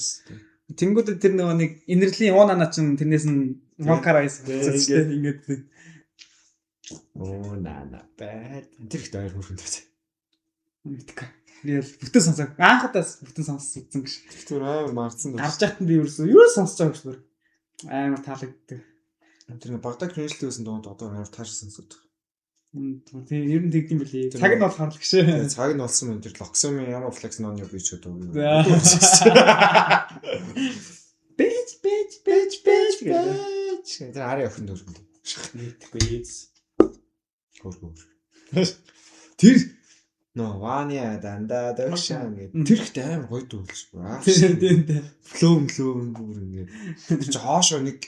Тэнгүүд тэр нэг инэрлийн уунаа чинь тэрнээс нь Монкарайс гэсэн ингээд нана бай. Тэр их даяар хүрхэн тавьсан. Реал бүтэн сонсоо. Анхудаас бүтэн сонссон гэж. Тэр амар марцсан. Гарч яхад би юу сонсож байгаа юм бэ? Амар таалагддаг. Тэр нэг багтаа кринжлээсэн дууд одоо амар тааш сонсоод. Тийм ер нь тэгдэм билий. Цаг нь бол харлаг шээ. Цаг нь болсон юм. Тэр Локсоми ямар флекс ноны би ч одоо. Bitch. Тэр ари охин дөрөв. Нийтгүй. Хөргөө. Тэр Ваня дандаа дэвшаа гэдэг. Тэр ихтэй амар гоё дүүлж байна. Тийм. Флоу бүр ингээд. Тэр чи хоошоо нэг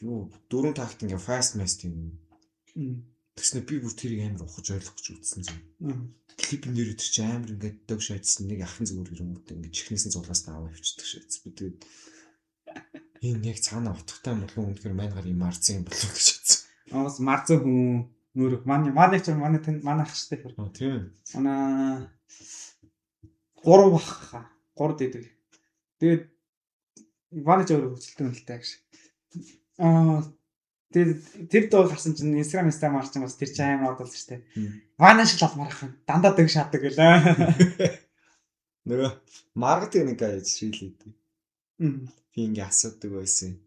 юу 4 такт ингээд fast mass тийм. Тэгснэ би бүр тэрийг амар ухаж ойлгож үзсэн юм. Клипэн дээр тэр чи амар ингээд дэвшаадсан нэг ахын зүгээр юм уу ингээд чихнээсэн зулгаас аваа авчдаг шээц. Би тэгээд энэ яг цаана утгатай болон үнэхээр мань гар юм марцсан юм болов гэж бодсон. Бас марцсан хүн нөр манай ч манай ах штэ. Тийм. Ана 3 бах 3 дэдэг. Тэгээд манай ч өөрөө хүчтэй л таа гэж. Тэр доо гарсан чинь Instagram марч бас тэр чинь амар одолж штэ. Манай шиг алмаар ах дандаа дэг шаадаг гэлээ. Нөгөө маркетинг нэг гэж шилээд. Би ингээ асуудаг байсан.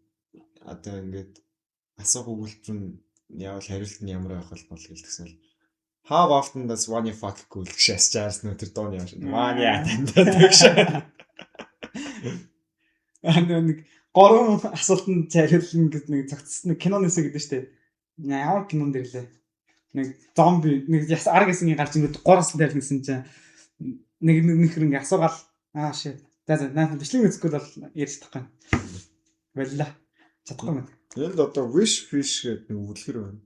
Одоо ингээд асуух өгүүлбэр нь яавал хариулт нь ямар байх бол гэлтгсэн л. How often does one fuck cool гэж шаасч нөө тэр дооны юм. One тандаа тэгш. Нэг 3 асуултанд хариулна гэж нэг цогцсон киноноос гэдэг штэ. Ямар кинон дээр лээ. Нэг зомби нэг ар гэсэн гарч ингээд 3-аас тайлгнсан чинь нэг ингээ асуугаал shit. Наа бичлэг үзэхгүй бол ярьж тахгүй. Боллоо. Чадахгүй юм. Энд одоо wish fish гэдэг нэг үлгэр байна.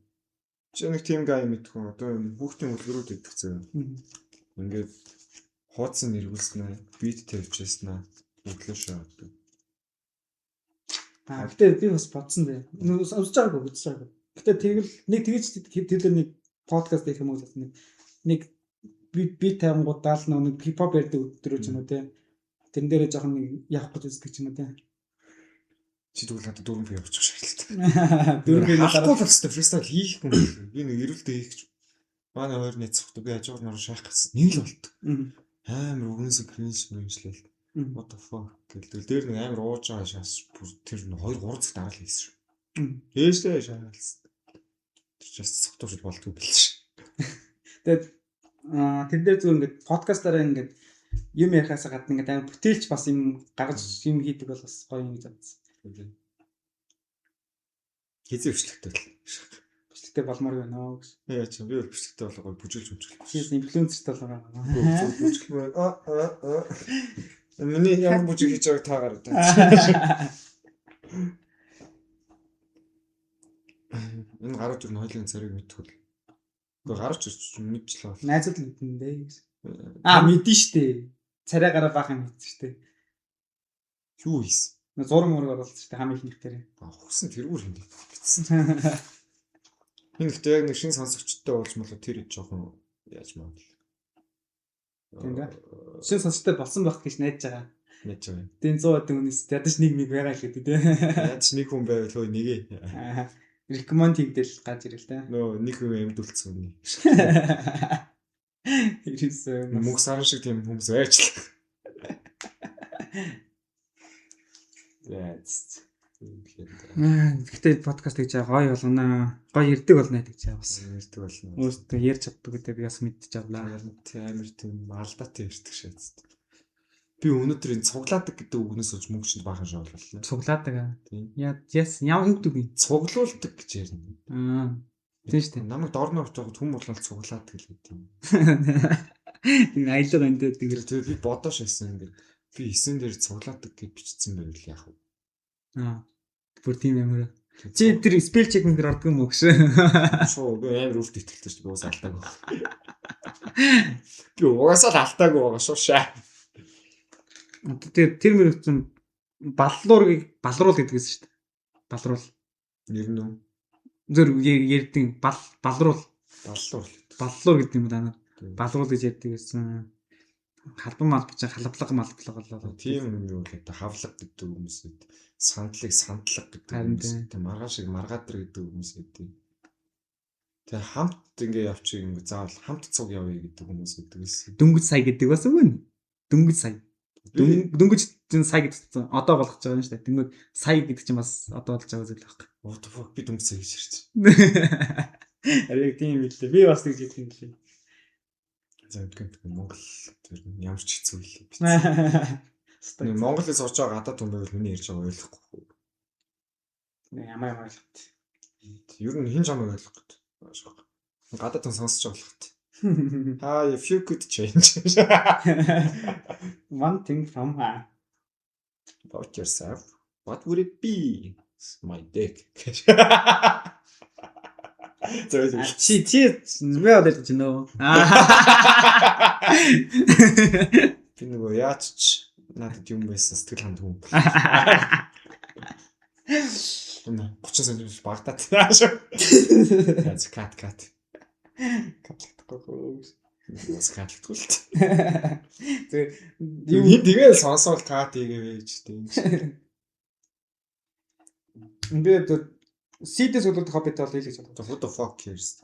Чи нэг team guy мэдхүү одоо хүүхдийн үлгэрүүд идэгцэн. Ингээд хооцсон нэрвэлснэ, beat тавьчихсан аа. Өглөө шаадаг. Гэтэ би бас бодсон дээ. Сонсож байгаагүй үзэж байгаагүй. Гэтэ тэгэл нэг тэгэж тэр нэг подкаст хийх юм уу гэсэн нэг би тайвангуудаа л нэг хипхоп ярьдаг өдрөө ч юм уу те. Тэрэн дээрээ жоохон нэг явах гэж үздэг ч юм уу те. Чи тэгвэл надад 4 би явуучих шаардлагатай. 4 би харахгүй болстой фристайл хийхгүй юм. Би нэг эрүүлдэ хийх гэж. Манай хоёр нэцэхтэй би хажуугаар нөр шаах гэсэн. Нэг л болт. Амар өгнөөс кринж мэнжлээ. What the fuck гэдэг. Дээр нэг амар ууж байгаа шаас тэр 2 3 цаг дараа л хийсэн шүү. Ээжлээ шаалсан. Тэр ч бас цогтууж болдгүй бэлш. Тэгээд тэр дээр зүгээр ингээд подкастаараа ингээд юм ярихаас гадна ингээд амар бүтээлч бас юм гаргаж юм хийдэг бол бас гоё юм гэж бодсон. Хизээ бичлэгтэй л. Бичлэгтэй болмоор байна оо гэж. Яа чи би бичлэгтэй болоо гоё бүжиглж өмжгөл. Чи инфлюенсертэй болоо. Бүжиглмээр миний ямар бүжиг хийж байгааг та гараад байна. Энэ гарууд юу нойлын царийг мэдтгүүл. Гэхдээ гарууч мэдчихлээ. Найзууд л мэднэ дээ гэж. Мэдэн штэ. Царай гараа баах юм мэдсэн штэ. Юу хийсэн? Зураг мөрөөр болчихсон штэ хамгийн их нэртэр. Хусан тэрүүр хиндэг битсэн. Энэ ихтэй яг нэг шин сонсогчтой болж молоо тэр жоохон яаж маа. Тийм дээ. Шин сонсогчтой болсон байх гэж найдаж байгаа. Найдаж байгаа. Тийм 100 хэдэн хүнээс ядаж нэг байгаа л гэдэг тийм. Ядаж нэг хүн байвал хөө нэгэ. Рекоменд хийгдэл гаж ирэл тэ. Нөө нэг хүн амьдулсан үний. Ирсэн. Мөнх саран шиг тийм хүмүүс байчлаа. Яац. Гэхдээ подкаст хийж байгаа гоё болно. Гоё ярддаг болно гэж байгаа бас. Ярддаг болно. Өөртөө ярьж чаддаг гэдэг би бас мэдчихавлаа. Амар тийм алдаатай ярьдаг шээц. Би өнөөдөр энэ цуглаадаг гэдэг үгнээс олж мөнгөчөнд баахан шооллоо. Цуглаадаг. Яс ямар үг үг цуглуулдаг гэж ярина. Тийм шүү дээ. Намайг дорно авчихад хүм болол цуглаадаг л гэдэг юм. Тийм аялал өндөө тэгээд би бодоош байсан ингээд би 9 дээр цуглаадаг гэж бичсэн байвал яах вэ? Бүр тийм ямар. Чи тэр спел чек мэн дээр ордог юм уу гэж. Шоо би амар үрт итгэлтэй шүү дээ. Уус алдаагүй. Би угаасаа алдаагүй байгаа шүү шаа. Тэр мөрөцөн балруул гэдгээс шүү дээ. Балруул. Нэр нь үү? Зөр ярьдیں۔ Балруул гэдэг юм даа. Балруул гэж ярьдаг гэсэн. Халбан малбч халавлага болоо. Тийм юм юу гэдэг хавлага гэдэг хүмүүс гэдэг. Сандлаг гэдэг хүмүүс. Тэ маргааш шиг маргаадэр гэдэг хүмүүс гэдэг. Тэ хамт ингээ явчих юм заавал хамт цуг явъя гэдэг хүмүүс гэдэг байсан. Дөнгөж сая гэдэг бас үгүй нь. Дөнгөж сая. Дөнгөж сая гэдэг одоо болгож байгаа юм шүү дээ. Тэнгүүд сая гэдэг чинь бас одоо болж байгаа зүйл байхгүй. What the fuck би дөнгөж сая гэж ярьчих. Ариг тийм билээ. Би бас тэгж хэлсэн юм лээ. За үгүй Монгол тэр ямар ч хэцүү хэлээ. Монголыг сурч байгаа гадаад хүн байвал миний ярьж байгааг ойлгохгүй. Ямар ойлгох. Ер нь хин ч хамаагүй ойлгох гэдэг. Гадаад хүн сонсож байгаа болохт. If you could change one thing from about yourself, what would it be? It's my dick. Чи бэ одоо ч нөө. Би нөгөө яач надад юм байсан сэтгэл ханд хүн. 30 см багтаад шүү. That's cut. Катлахгүй. Скатлахгүй л. Тэгээ сонсоол кат игээ байж тийм. Ингээд CD-с үлдэх хоббит бол хэлж байна. What the fuck cares.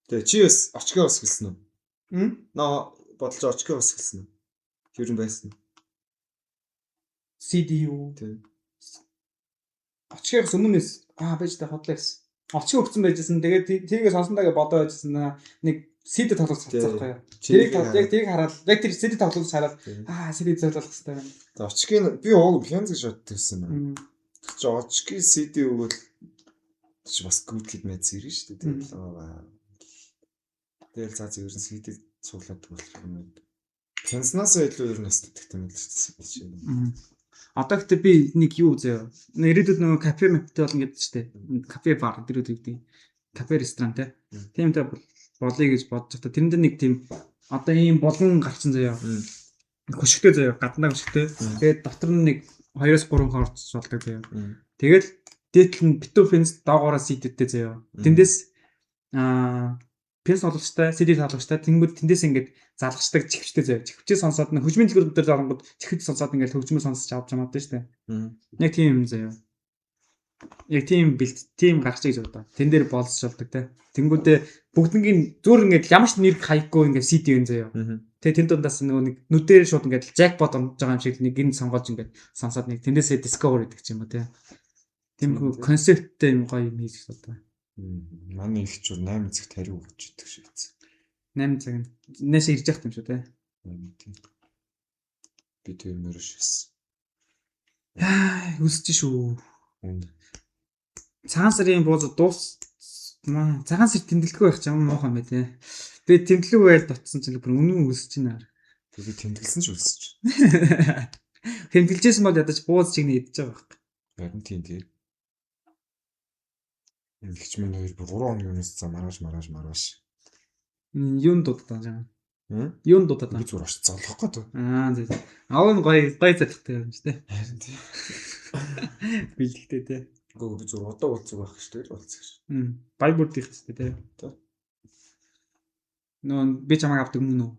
Тэгээ чи бас очгоо ус гэлсэн үү? Наа бодолж очгоо ус гэлсэн үү? Юу юм байсан? CD юу? Тийм. Очгоос өмнөөс байж та хотлоос. Очгоо өгсөн байжсэн. Тэгээд тийгээ сонсондоо бодоо байжсэн. Нэг CD тоглох цацсан байхгүй юу? Тэрийг хараад яг тэр CD тоглох хараад CD зөөлөх хэрэгтэй байна. Тэгээ очгийн би ууг хянз гэж боддогсэн юм. Чи очгийн CD өгвөл чи бас гүйлгэд мэд зэрэг шүү дээ. Тэгэл цаа зөв ерэн CD цуглаад болох юм. Хянзнаас илүү ер нь бас тэгтэй мэд шүү дээ. Одоо гэхдээ би нэг юу заяа. Ирээдүйд нөгөө кафе мэптэй болно гэдэг чинь тэ. Кафе бар дэрүүд үүдэг. Кафе ресторан тэ. Тиймтэй болъё гэж бодож та. Тэрэнд нэг тийм одоо ийм болон гарцсан заяа. Хөшгтэй заяа. Гаднаа хөшгтэй. Тэгээд дотор нь нэг 2-3 хорц болдог заяа. Тэгэл дээдл нь битүүфэнс доогоороо CD-тэй заяа. Тэндээс пенс олгочтой, CD тоглогчтой. Тэнгүүд тэндээс ингээд залгачдаг чихвчтэй заяа. Чихвчээ сонсоод нэг хөгжмийн дэлгүүр дээр зарангууд чихвч сонсоод ингээд хөгжмөө сонсож авч байгаа юм шүү дээ. Яг тийм юм заяа. Яг тийм бэлт, тийм гарч иж одоо. Тэн дээр болцож болдог те. Тэнгүүдээ бүгднгийн зөөр ингээд ямар ч нэр хайггүй ингээд CD юм заяа. Тэгээ тэн дундаас нөгөө нэг нүдээр шууд ингээд jackpot онж байгаа юм шиг нэг гин сонгож ингээд сонсоод нэг тэндээсээ discover гэдэг ч юм уу те. Тийм концепттэй юм гоё юм хийж одоо. Манай их ч 8 цагт хариу өгч идэг шиг байсан. 8 цаг нь нээш ирж явах юм шүү те. Би тэр мөрөш байсан. Үсэж шүү. Цагаан сарын бууз дуус цагаан сар тэмдэглэхгүй байх ч юм муухан бай те. Би тэмдэглэв байл дотсон чинь бүр үнэн үсэж байна. Би тэмдэглэсэн ч үсэж. Тэмдэглэжсэн бол ядаж бууз чигнэ идэж байгаа байхгүй. Харин тийм тийм. Ихч минь 3 хоногийн өмнөөс за маргааш. Юун дуудаад байгаа юм. Юун дуудаад байгаа. Би зүгээр очиж золохгүй дөө. Зөв. Аав нь гоё залхтай юм шүү дээ. Харин тийм. Биелэгтэй те. Гөө би зүгээр удаа уулзах байх шүү дээ. Уулзах ш. Байбурдих шүү дээ те. Нөө би чамайг авдаг мөн үү?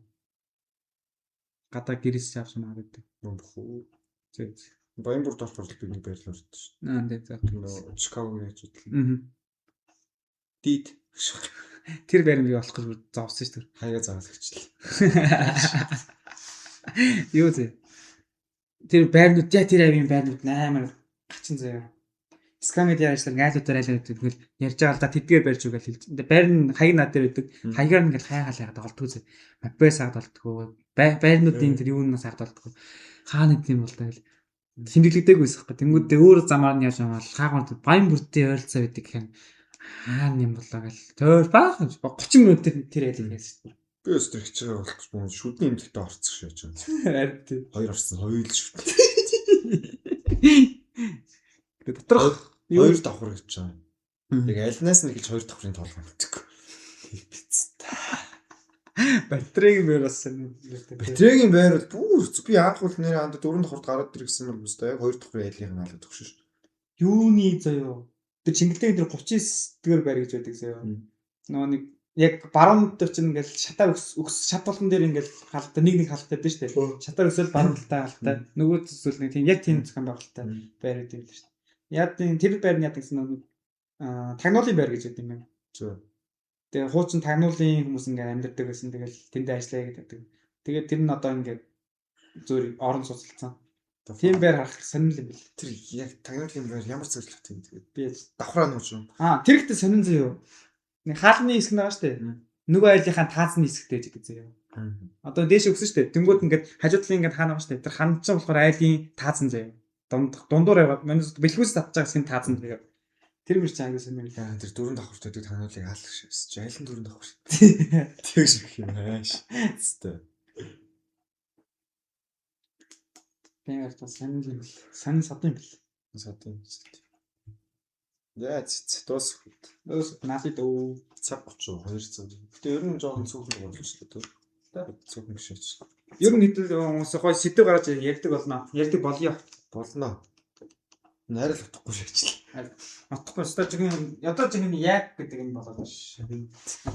Гадаа гэрээс авч маа гэдэг. Нөө. Зөв. Баянбурд орох би нэг байрлал өртсөн шүү. Тийм. Нөө Чикаго яаж үтлээ. Дид. Тэр байр нь би болох гэж зовсон шүү дээ. Хаяа заагаад өгчлээ. Юу зэ? Тэр байрнууд тэр авийн байрнууд амар гачин заяа. Скамэд яачлаа гайлуудаар айлаа гэдэг. Тэгэл ярьж байгаа л да тэдгээр барьж үгээл хэлж. Байр нь хаяг над дээр байдаг. Хаягаар нь ингээл хаягаад олдгоо зэ. Мапбэ саад олдгоо. Байрнуудын тэр юунаас саад олдгоо. Хаана гэдэг юм бол та гэл. Тэмдэглэгдэггүйс хэвгүй. Тэнгүүдээ өөр замаар нь яаж амаал хаагууд Баянбурдын ойролцоо байдаг гэх юм. Хаана юм болоо гэл. Тойр баах 30 минут тэр айлын гэсэн. Би өстөр хичээгээ болох юм шүдний эмдэгтэй орцох шээж байгаа. Харин тийм. Хоёр орцсон хоёул шүд. Доторх Хоёр давхар гэж байгаа. Яг альнаас нь гэж хоёр давхрын толгой мэддэг. Батарейн байр бас батарейн байр бүр би анх бол нэр анд 4 давхарт гараад ирсэн юм байна. Яг хоёр давхрын айлын хаалт өгсөн шүү. Юуны заяа. Тэр Чингэлтэй дээр 39 дэх байр гэж байдаг заяа. Нөгөө нэг яг баруун дээр чинь ингээл шатаар шат болгон дээр ингээл хаалтаа нэг хаалтаа байдаг шүү дээ. Шатаар өсөл баруун талтай хаалтаа. Нөгөө төсөл нэг тийм яг тийм зохион байгуулалттай байр байдаг л шүү дээ. Яг тийм тэр байр нь яг гэсэн нэг тагнуулын байр гэж байдаг юм байна. Тэгээ хуучин тагнуулын хүмүүс ингээл амьдардаг гэсэн. Тэгэл тэндээ ажиллая гэдэг. Тэгээд тэр нь одоо ингээд зөөр орон сууцлцсан. Тийм байр харах сонирхол юм бэл. Тэр яг тагнуулын байр ямар зөвлөлт юм тэгээд би давхраа нууж юм. Тэр ихтэй сонин заяа. Нэг хаалны хэсэг байгаа шүү дээ. Нөгөө айлынхаа таацны хэсэгтэй гэдэг заяа. Одоо дээш өгсөн шүү дээ. Тэнгүүд ингээд хажуу талын ингээд хаана байгаа шүү дээ. Тэр ханд чинь болохоор айлын таацсан заяа. Дундуур яваад манайс бэлгүүс татж байгаа хэсгийн таацсан заяа. Тэр мөр чи англи сонир. Тэр дөрөв давхарт байдаг тагнуулыг хаалах шээс. Айлын дөрөв давхар. Тэгж их юм ааш. Хэвээ. Бээр та сонин сад юм бэл. Сад юм. Яа цэцдос нафи дөө цаг 30 200. Гэтэ ер нь жоохон цөөхөн болж шүү дээ. Цөөхөн гişээч. Ер нь хэдэл хүмүүс гой сэдв гараад ярьдаг болно. Ярьдаг болёо. Болно. Найр л утахгүй шээчлээ. Утахгүй өстой одоо жиг нь яг гэдэг юм болоод ш.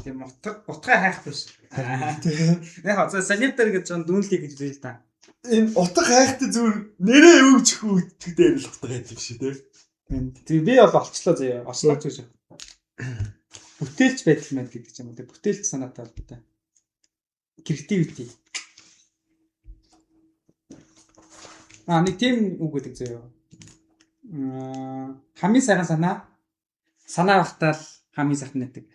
Тийм утгаа хайх биш. Яг хаа санитар гэж жон дүүнлийг гэж хэлээ та. Энэ утга хайхтай зүгээр нэрээ өгч хүйтгэх дээр л утга байдаг шүү дээ. Тэг би бол олчлоо заяа. Ослооч гэж. Бүтээлч байдал мэд гэдэг юм уу. Тэг бүтээлч санаатай холбоотой. Creativity. Нэг тийм үг гэдэг заяа. Хамгийн сайхан санаа багтаал хамгийн сайхан байдаг.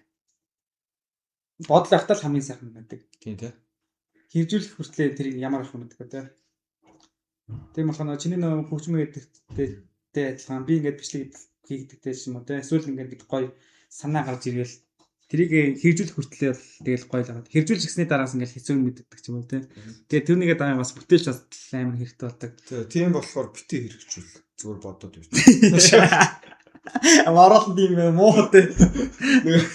Бодол багтаал хамгийн сайхан байдаг. Тийм тий. Хөвжүүлэх хүртлээр тэрийг ямар ах юм гэдэг те. Тийм болохоор чиний нөө хөгжмөө гэдэгтэй адилхан би ингээд бичлэг хийгдэгтэй юм уу те. Эсвэл ингээд гоё санаа гарч иргээл тэрийг хөвжүүлэх хүртлээр тэгэл гоё л байгаа. Хөвжүүлж гисний дараас ингээд хэцүү мэддэг ч юм уу те. Тэгээ тэрнийгээ дараа бас бүтээлч бас амар хэрэгтэй болдог. Тийм болохоор битээ хэрэгжүүл зүгээр бодоод юу. Амарал тийм муу те. Нэг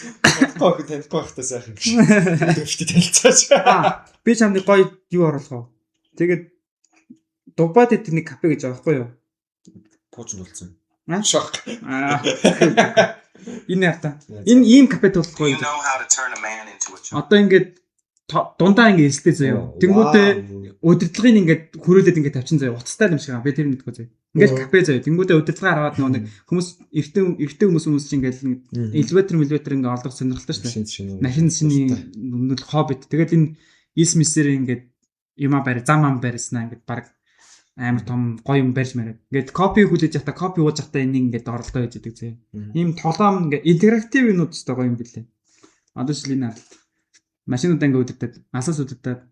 танихгүй байхтай сайхан гэж. Дэвштэй танилцаач. Би чамд гоё юу оруулах вэ? Тэгээд Дубайд тэр нэг кафе гэж байгаа байхгүй юу? Пууч болсон. Шок. Энэ ярта. Энэ ийм кафе тулахгүй. Одоо ингээд дундаа ингээд элстэй заяа. Тэнгүүтээ удирдлагын ингээд хөрөөлөд ингээд тавьчин заяа. Уцтай юм шиг аа. Би тэр мэдгүй заяа. Ингээд кафе заяа. Тэнгүүтээ удирдлагаа хараад нэг хүмүүс эртээ хүмүүс чинь ингээд элеватор ингээд олдох сонирхолтой шүү дээ. Машин шиний нүд хоббит. Тэгээд энэ ис мисэр ингээд юма барь зам ам барьснаа ингээд баг амар том гоё юм барьж мэрэг. Ингээд копи хүлээж явахдаа копи ууж явахдаа энийг ингээд оролдоо гэж идэг зэ. Ийм толгоом ингээд интерактив юмуд ч гоё юм билээ. Одоо жишээ нь харалт. Машинуудаа ингээд удирдаад, асаас удирдаад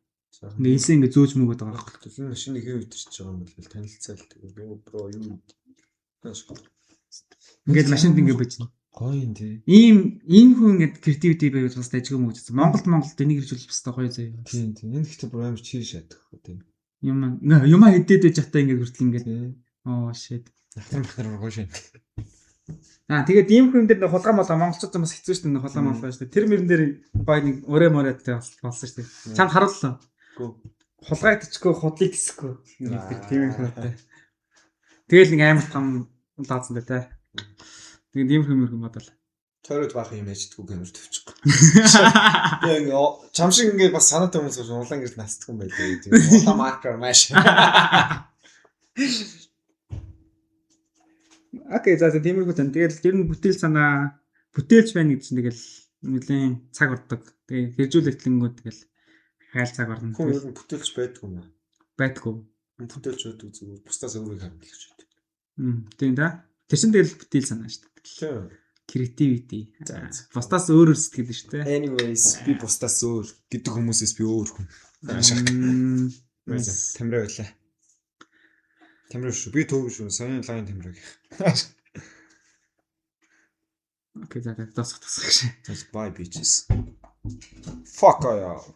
ингээд ийсэн ингээд зөөж мөгөд байгаа байхгүй. Тэр машин нэг өдөрч байгаа юм бол танилцаал тэгээ би бро юу. Ингээд машинд ингээд бэж. Гоё юм тий. Ийм хүн ингээд креативити байвал бас ажиг юм гэж. Монголд энийг хэрэгжүүлэх хэвээр гоё зэ. Тийм. Энэ гэхдээ бүр амар чир шатах хөө тийм. Юма хэдээд байж хата ингээд хүртэл ингээд оо shit. Ахмахтар гоё шин. Тэгээд ийм хүн дээр хулгай молоо монголчууд бас хэцүү шүү дээ хулгай молоо шүү дээ. Тэр мөрөн дээр гоё нэг өрөө мөрөөдтэй болсон шүү дээ. Чамд харууллаа. Хулгай тачгүй худлыг гэсэхгүй. Тийм юм хөөтэй. Тэгэл нэг амар том даацсан дээ те. Тэгээд ийм хүмүүс бодвол тойроод баах юм яждггүй гэмэр төвчихгүй. Яг чам шиг ингээд бас санаатай хүмүүс улаан гэрд настдаг юм байлээ. Тийм улаан маркер маш. Окей, за тиймэрхүү тань. Тэгэл ер нь бүтээлч байна гэсэн тэгэл нэлийн цаг ордог. Тэгээ хэрэгжүүлэгтлэнгүүд тэгэл хайл цаг орно. Хүн ер нь бүтээлч байдгүй юм аа. Байдгүй. Бүтээлч байдаг зүгээр бусдаас өөрийг харуулж байдаг. Тийм да. Тэр чинь тэгэл бүтээл санаа шүү дээ. Тийм. Creativity. Бусдаас өөр сэтгэл шүү дээ. Anyways, би бусдаас өөр гэдэг хүмүүсээс би өөр хүн. Тамираа байлаа. Тамираа шүү. Би төв шүү. Саяны лайн тамираа гэх. Окей, за тасах гэж. Bye bitches. Fuck off.